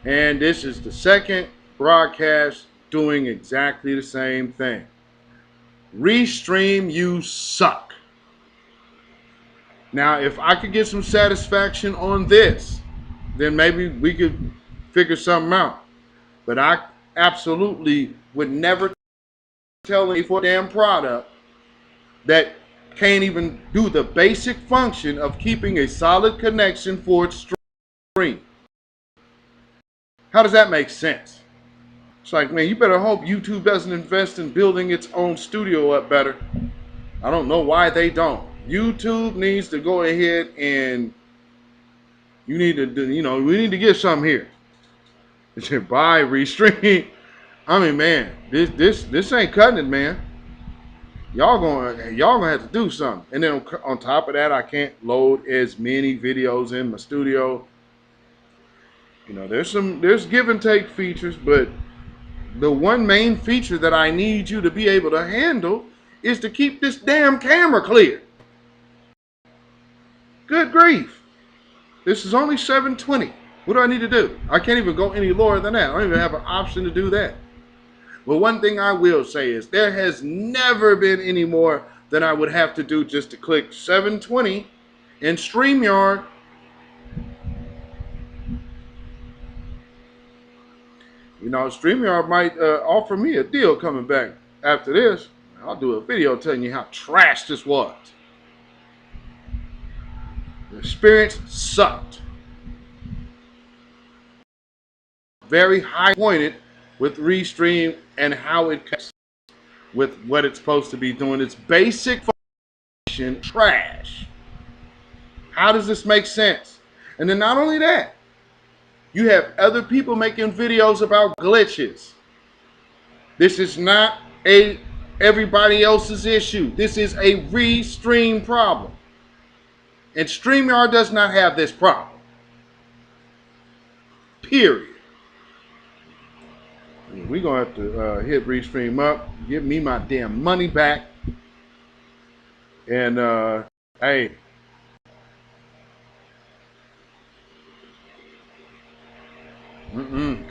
And this is the second broadcast doing exactly the same thing. Restream, you suck. Now, if I could get some satisfaction on this, then maybe we could figure something out. But I absolutely would never tell any for damn product that can't even do the basic function of keeping a solid connection for its stream. How does that make sense? It's like, man, you better hope YouTube doesn't invest in building its own studio up better. I don't know why they don't. YouTube needs to go ahead and you need to do, we need to get something here. Buy, restream. I mean, man, this ain't cutting it, man. Y'all gonna have to do something. And then on top of that, I can't load as many videos in my studio. There's give and take features, but the one main feature that I need you to be able to handle is to keep this damn camera clear. Good grief. This is only 720. What do I need to do? I can't even go any lower than that. I don't even have an option to do that. But one thing I will say is there has never been any more than I would have to do just to click 720 in StreamYard. StreamYard might offer me a deal coming back after this. I'll do a video telling you how trash this was. The experience sucked. Very high pointed with Restream and how it connects with what it's supposed to be doing. It's basic function trash. How does this make sense? And then not only that, you have other people making videos about glitches. This is not everybody else's issue. This is a Restream problem. And StreamYard does not have this problem. Period. We're going to have to hit Restream up, give me my damn money back. And, hey.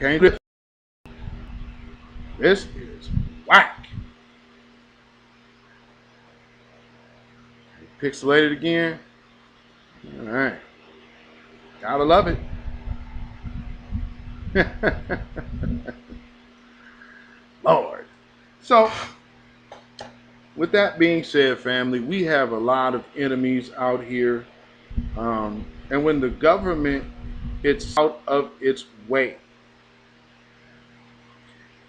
Can't do it. This is whack. Pixelated again. All right. Gotta love it. Lord. So, with that being said, family, we have a lot of enemies out here. And when the government gets out of its way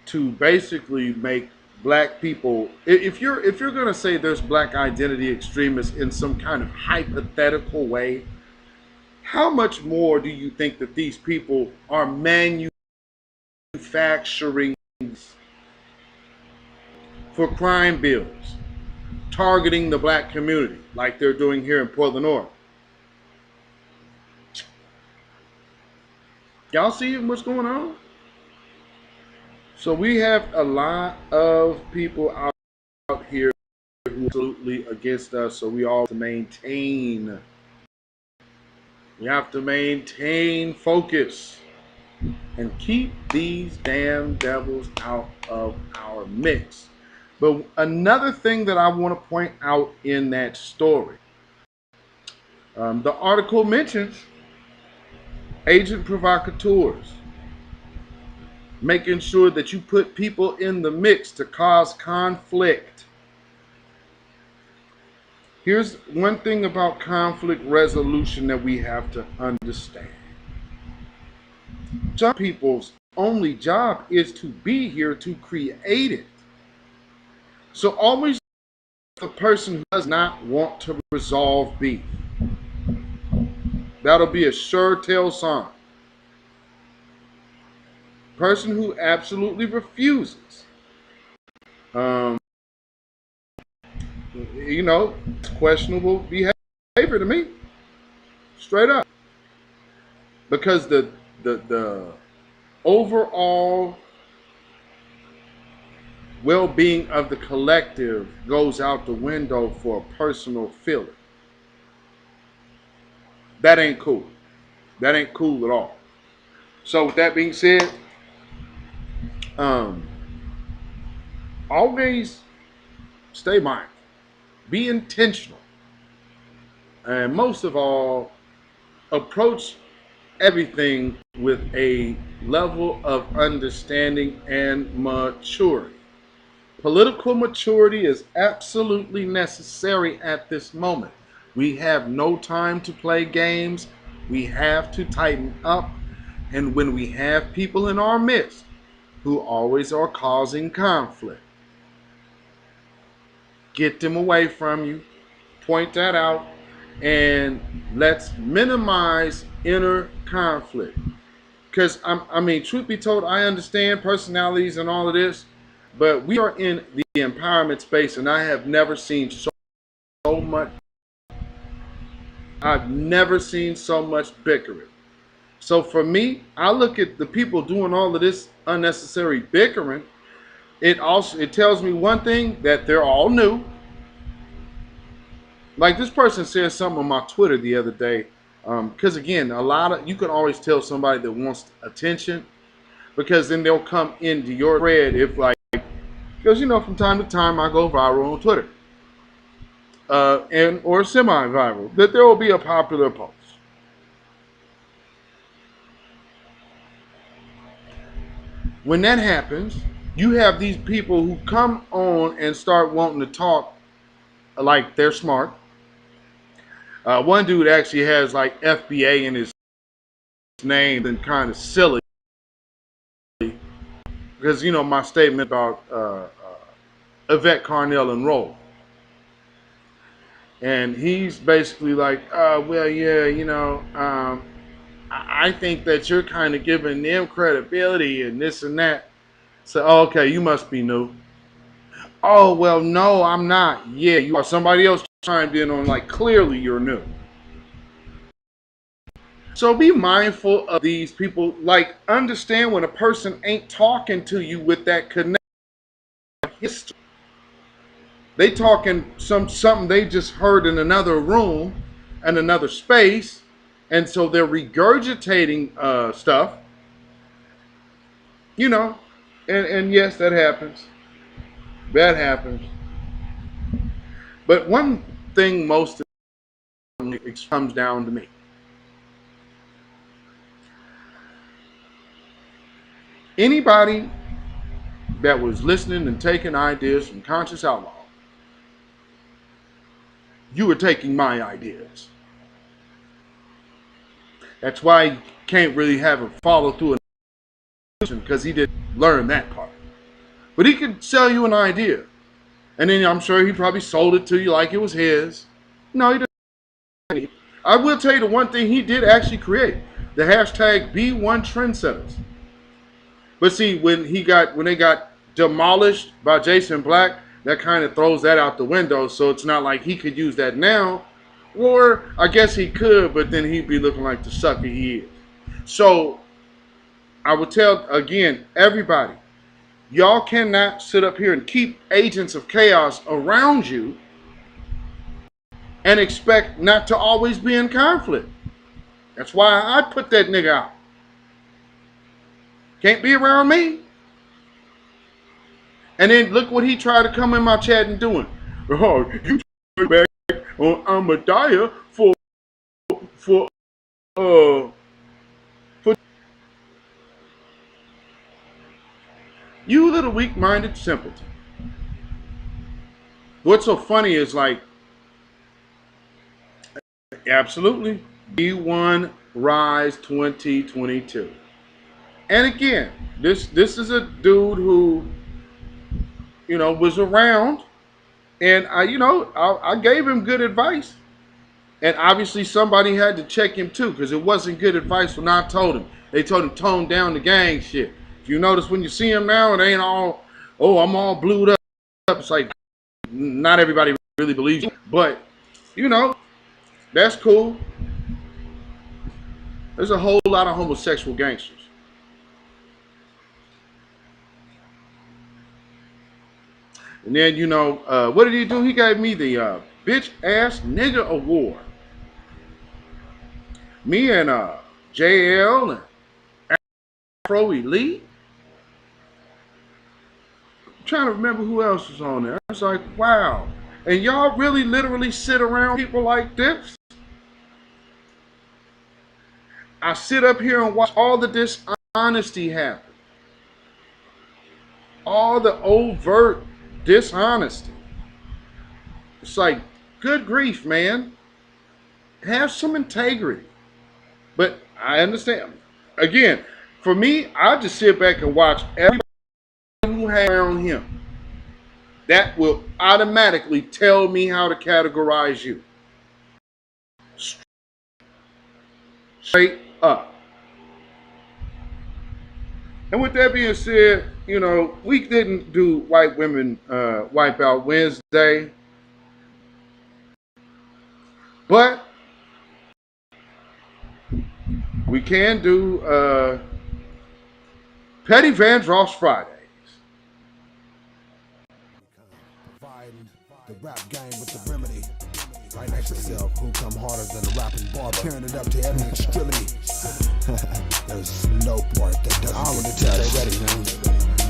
to basically make black people, if you're going to say there's black identity extremists in some kind of hypothetical way, how much more do you think that these people are manufacturing for crime bills, targeting the black community like they're doing here in Portland, Oregon? Y'all see what's going on? So we have a lot of people out here who are absolutely against us, so we all have to maintain. We have to maintain focus and keep these damn devils out of our mix. But another thing that I want to point out in that story, the article mentions agent provocateurs, making sure that you put people in the mix to cause conflict. Here's one thing about conflict resolution that we have to understand. Some people's only job is to be here to create it. So always the person who does not want to resolve beef. That'll be a sure tell sign. Person who absolutely refuses. Questionable behavior to me. Straight up. Because the overall well-being of the collective goes out the window for a personal feeling. That ain't cool. That ain't cool at all. So with that being said, always stay mindful. Be intentional. And most of all, approach everything with a level of understanding and maturity. Political maturity is absolutely necessary at this moment. We have no time to play games. We have to tighten up And when we have people in our midst who always are causing conflict, get them away from you, point that out, and let's minimize inner conflict. Because, I mean, truth be told, I understand personalities and all of this, but we are in the empowerment space, and I have never seen so much. I've never seen so much bickering. So for me, I look at the people doing all of this unnecessary bickering. It tells me one thing, that they're all new. Like this person said something on my Twitter the other day. Because again, you can always tell somebody that wants attention, because then they'll come into your thread because from time to time I go viral on Twitter, or semi-viral. That there will be a popular post. When that happens, you have these people who come on and start wanting to talk like they're smart. One dude actually has like FBA in his name, and kind of silly because my statement about Yvette Carnell and Roll, and he's basically like, well, yeah, I think that you're kind of giving them credibility and this and that. So, okay, you must be new. Oh, well, no, I'm not. Yeah, you are. Somebody else chimed in on like, clearly you're new. So be mindful of these people. Like, understand when a person ain't talking to you with that connect history. They talking something they just heard in another room and another space, and so they're regurgitating stuff. And yes, that happens. That happens. But one thing most comes down to me. Anybody that was listening and taking ideas from Conscious Outlaw, you were taking my ideas. That's why you can't really have him follow through, because he didn't learn that part. But he could sell you an idea, and then I'm sure he probably sold it to you like it was his. No, he didn't. I will tell you the one thing he did actually create: the hashtag B1 Trendsetters. But see, when they got demolished by Jason Black, that kind of throws that out the window. So it's not like he could use that now. Or I guess he could, but then he'd be looking like the sucker he is. So I would tell again, everybody, y'all cannot sit up here and keep agents of chaos around you and expect not to always be in conflict. That's why I put that nigga out. Can't be around me. And then look what he tried to come in my chat and doing. Oh, you back on Ahmadiyya for you little weak-minded simpleton. What's so funny is like, absolutely, B1 Rise 2022. And again, this is a dude who, was around, and I gave him good advice. And obviously somebody had to check him too, because it wasn't good advice when I told him. They told him tone down the gang shit. If you notice when you see him now, it ain't all, oh, I'm all blued up. It's like, not everybody really believes you. But, that's cool. There's a whole lot of homosexual gangsters. And then, what did he do? He gave me the bitch ass nigga award. Me and JL and Afro Elite. I'm trying to remember who else was on there. I was like, wow. And y'all really literally sit around people like this? I sit up here and watch all the dishonesty happen. All the overt dishonesty. It's like, good grief, man. Have some integrity. But I understand. again, for me, I just sit back and watch everybody who has around him. That will automatically tell me how to categorize you. Straight up. And with that being said, you know, we didn't do White Women Wipeout Wednesday, but we can do Petty Van Dross Fridays. The rap game with the remedy. Right next to yourself, who come harder than a rapping bar, tearing it up to every extremity. There's no part that doesn't. I want to tell you, ready, man.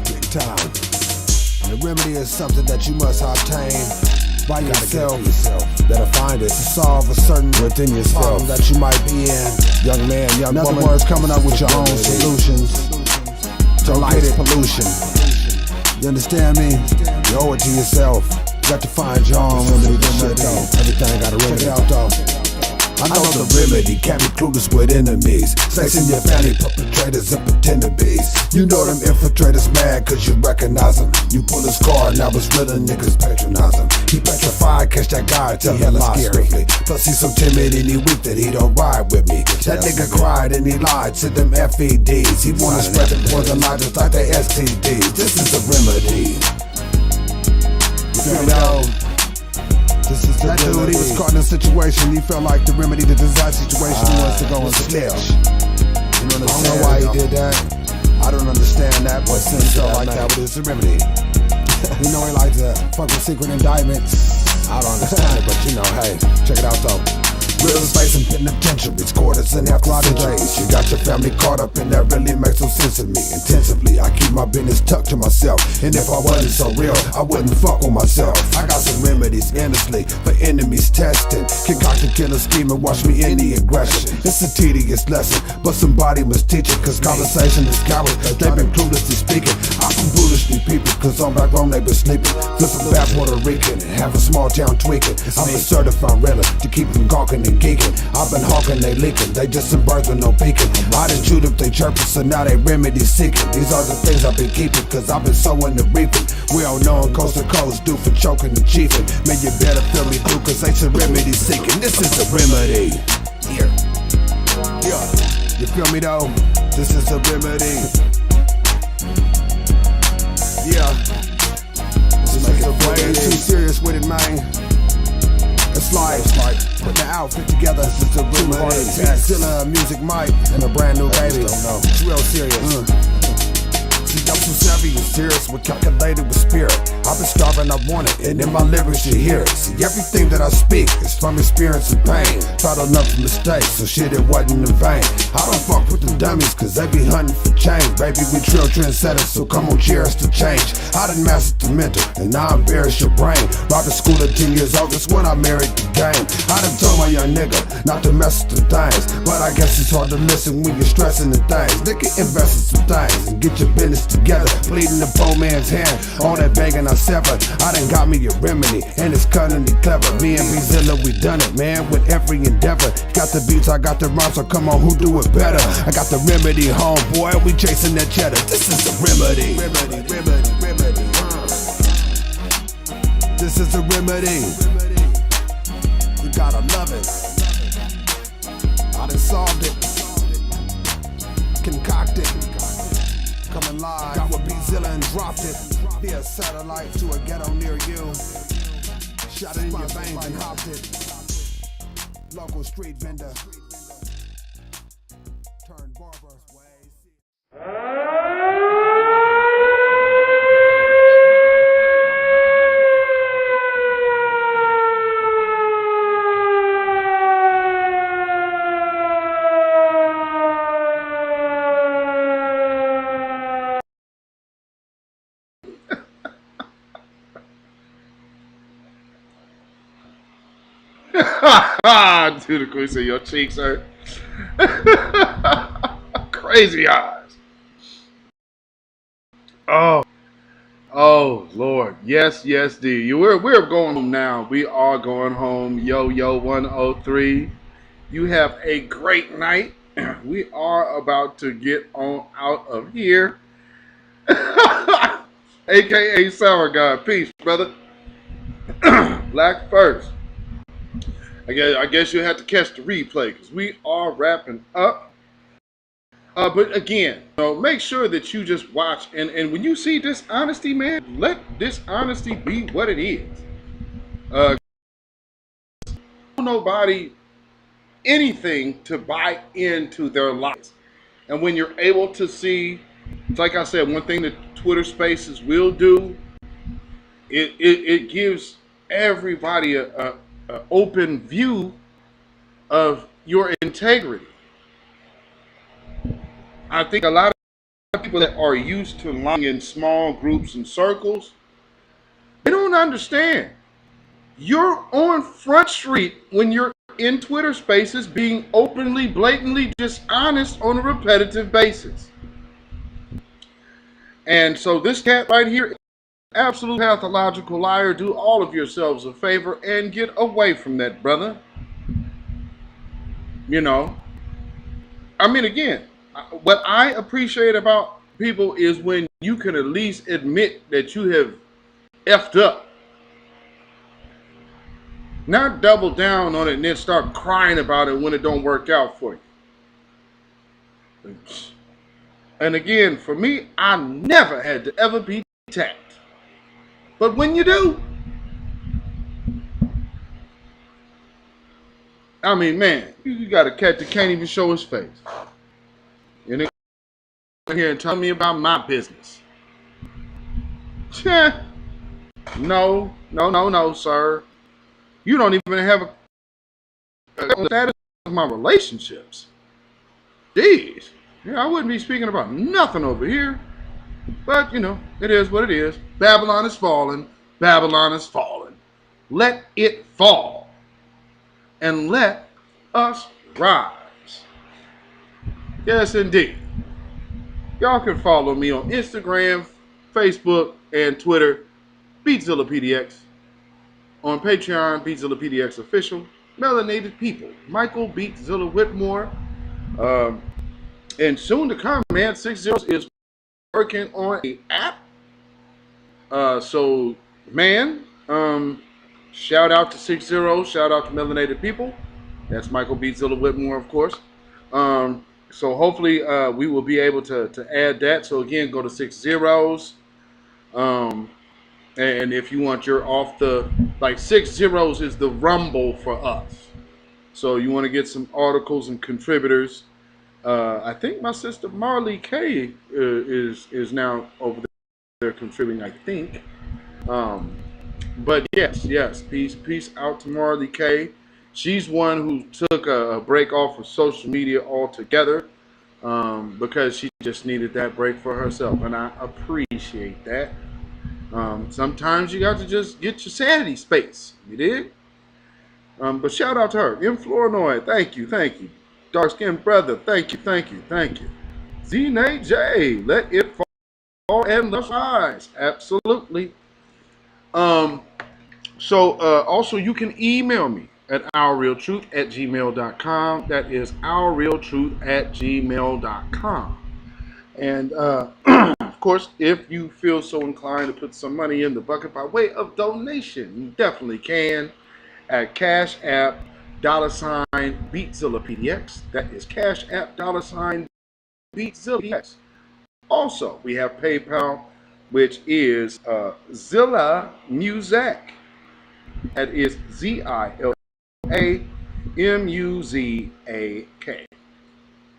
Big time. And the remedy is something that you must obtain by yourself. Better find it to solve a certain within yourself problem that you might be in. Young man, young woman. In other words, coming up with your own solutions to life's pollution. You understand me? You owe it to yourself. You got to find your own remedy. Everything got a remedy. Check it out, though. I know the remedy, can't be clueless with enemies. Sexing your family, perpetrators and pretender bees. You know them infiltrators mad cause you recognize them. You pull his card, now it's real niggas patronize him. He petrified, catch that guy, tell him scary. Plus he's so timid and he weak that he don't ride with me. That nigga cried and he lied to them FBDs. He wanna spread the poison lie just like the STDs. This is the remedy. You feel me? That dude, he was caught in a situation. He felt like the remedy to that situation was to go and snitch. You know what I'm saying? I don't know why he did that. I don't understand that, but since he felt like that, but it's a remedy. You know he likes to fuck with secret indictments. I don't understand it, but you know, hey, check it out though. Real space and penitentiaries, quarters and half days. You got your family caught up in that, really makes no sense to me. Intensively, I keep my business tucked to myself. And if I wasn't so real, I wouldn't fuck with myself. I got some remedies endlessly for enemies testing. Concoct a killer scheme and watch me in the aggression. It's a tedious lesson, but somebody must teach it. Cause conversation is cowards, they've been cluelessly speaking. I'm from foolishly people, cause on back home they been sleeping. Flipping back Puerto Rican and have a small town tweaking. I'm a certified realer to keep them gawking and geeking. I've been hawking, they leaking. They just some birds with no peeking. I done chewed up they chirping, so now they remedy seeking. These are the things I've been keeping, cause I've been sowing and reaping. We all know coast to coast, due for choking and chiefing. Man, you better feel me through, cause they some remedy seeking. This is the remedy. Here. Yeah. You feel me though? This is the remedy. Yeah. This is a way too serious with it, man. It's like putting the outfit together. It's a remedy. Beatzilla, music mic, and a brand new baby. It's real serious. See, I'm too savvy and serious, with calculated with spirit. I've been starving, I want it, and in my lyrics you hear it. See, everything that I speak is from experience and pain. Try to learn from mistakes, so shit, it wasn't in vain. I don't fuck with the dummies, cause they be hunting for change. Baby, we trill trendsetters, so come on, cheers to change. I done mastered the mental, and now I embarrass your brain. Rock the school at 10 years old, that's when I married the game. I done told my young nigga not to mess with the things, but I guess it's hard to listen when you're stressing the things. Nigga, invest in some things, and get your business together. Bleeding the poor man's hand, all that begging I severed. I done got me a remedy, and it's cunningly clever. Me and beatzilla, we done it, man, with every endeavor. Got the beats, I got the rhymes, so come on, who do it better? I got the remedy, homeboy, we chasing that cheddar. This is the remedy. Remedy. This is the remedy. You gotta love it. I done solved it. Concocted. Coming live. Got with beatzilla and dropped it. Via satellite to a ghetto near you. Shot it in your veins and hopped it. Local street vendor. Turned barber. Dude, the queen said your cheeks hurt. Crazy eyes. Oh Lord. Yes, D. We're going home now. We are going home. Yo 103. You have a great night. we are about to get on out of here. AKA Sour God. Peace, brother. Black first. I guess you have to catch the replay because we are wrapping up. But again, make sure that you just watch. And when you see dishonesty, man, let dishonesty be what it is. Nobody anything to buy into their lives. And when you're able to see, like I said, one thing that Twitter Spaces will do, it gives everybody a open view of your integrity. I think a lot of people that are used to lying in small groups and circles, they don't understand. You're on Front Street when you're in Twitter Spaces being openly, blatantly dishonest on a repetitive basis. And so this cat right here, absolute pathological liar, do all of yourselves a favor and get away from that, brother. I mean, again, what I appreciate about people is when you can at least admit that you have effed up. Not double down on it and then start crying about it when it don't work out for you. And again, for me, I never had to ever be attacked. But when you do, I mean, man, you got a cat that can't even show his face. And they come here and tell me about my business. No, sir. You don't even have a status of my relationships. Jeez. Yeah, I wouldn't be speaking about nothing over here. But, it is what it is. Babylon is falling. Babylon is falling. Let it fall. And let us rise. Yes, indeed. Y'all can follow me on Instagram, Facebook, and Twitter, beatzillapdx. On Patreon, beatzillapdx official. Melanated People, Michael Beatzilla Whitmore. And soon to come, man, 60 is working on an app. So, man, shout out to 60, shout out to Melanated People. That's Michael Beatzilla Whitmore, of course. So hopefully we will be able to add that. So again, go to 60. And if you want your off the, like 60 is the rumble for us. So you want to get some articles and contributors. I think my sister Marley K is now over there contributing, I think. But yes, peace out to Marley K. She's one who took a break off of social media altogether because she just needed that break for herself, and I appreciate that. Sometimes you got to just get your sanity space. You did? But shout out to her. M. Flournoy, thank you. Dark skinned brother, thank you. Z-Nate J, let it fall and the rise. Absolutely. So also you can email me at ourrealtruth@gmail.com. That is ourrealtruth@gmail.com. And of course, if you feel so inclined to put some money in the bucket by way of donation, you definitely can at CashApp $beatzillapdx. That is CashApp $beatzillapdx. Also, we have PayPal, which is Zilla Music. That is ZILAMUZAK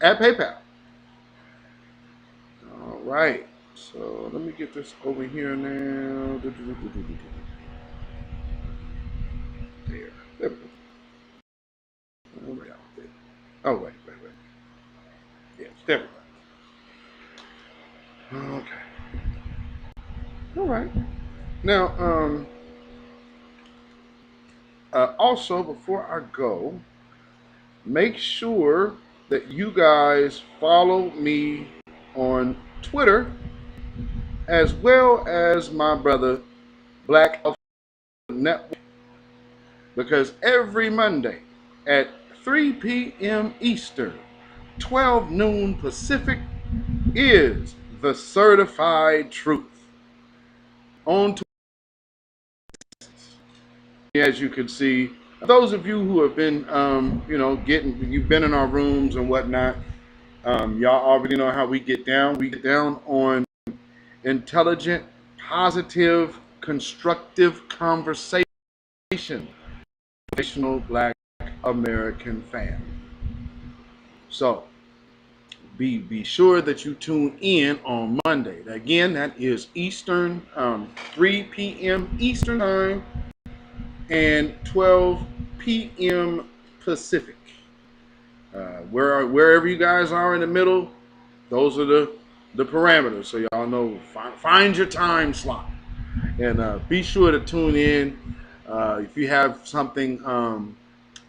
at PayPal. All right. So let me get this over here now. There we go. All right. Oh, wait. Yes, there we go. Okay. All right. Now, also, before I go, make sure that you guys follow me on Twitter as well as my brother Black Alpha Network, because every Monday at 3 p.m. Eastern, 12 noon Pacific, is the certified truth. On to, as you can see, those of you who have been, you've been in our rooms and whatnot, y'all already know how we get down. We get down on intelligent, positive, constructive conversation. National Black American family. So be sure that you tune in on Monday. Again, that is Eastern, 3 p.m. Eastern time and 12 p.m. Pacific. Wherever you guys are in the middle, those are the parameters. So y'all know, find your time slot. And be sure to tune in. If you have something,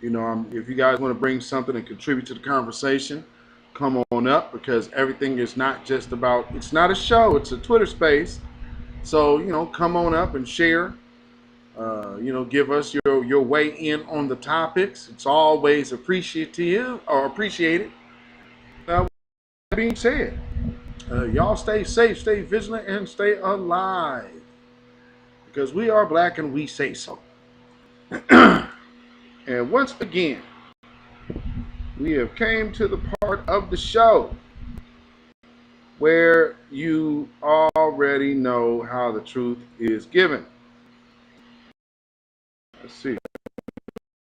if you guys want to bring something and contribute to the conversation, come on up, because everything is not just about, it's not a show, it's a Twitter space. So, come on up and share. Give us your way in on the topics. It's always appreciated. That being said, y'all stay safe, stay vigilant, and stay alive. Because we are black and we say so. And once again, we have came to the part of the show where you already know how the truth is given. Let's see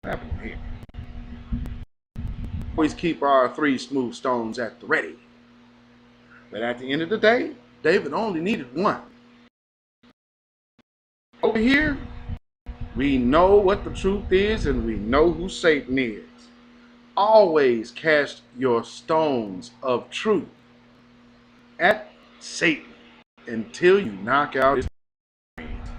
what happened here. Always keep our 3 smooth stones at the ready. But at the end of the day, David only needed 1. Over here, we know what the truth is and we know who Satan is. Always cast your stones of truth at Satan until you knock out his brains.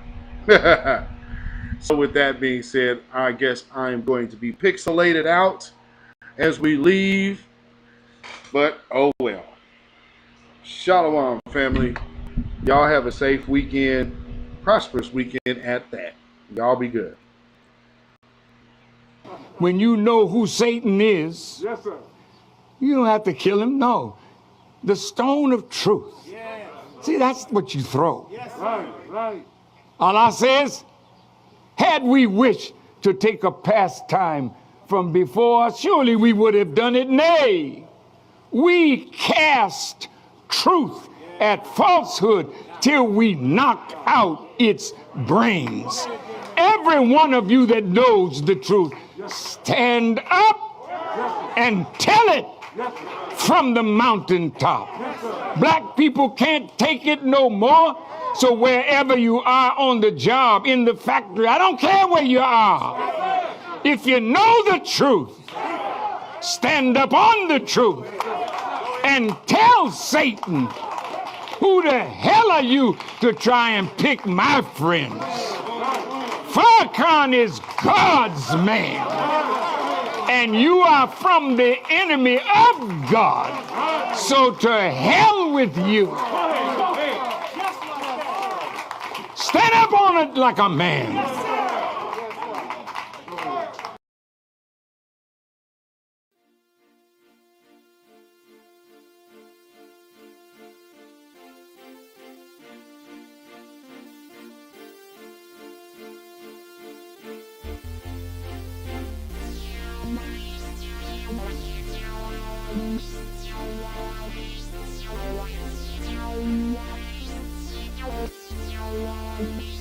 So with that being said, I guess I'm going to be pixelated out as we leave. But oh well. Shalom, family. Y'all have a safe weekend, prosperous weekend at that. Y'all be good. When you know who Satan is, yes, sir, you don't have to kill him. No. The stone of truth. Yes. See, that's what you throw. Yes, right. Allah says, had we wished to take a pastime from before, surely we would have done it. Nay, we cast truth at falsehood till we knock out its brains. Every one of you that knows the truth, stand up and tell it from the mountaintop. Black people can't take it no more. So wherever you are, on the job, in the factory, I don't care where you are. If you know the truth, stand up on the truth and tell Satan, who the hell are you to try and pick my friends? Farrakhan is God's man, and you are from the enemy of God. So to hell with you. Stand up on it like a man. Thank you.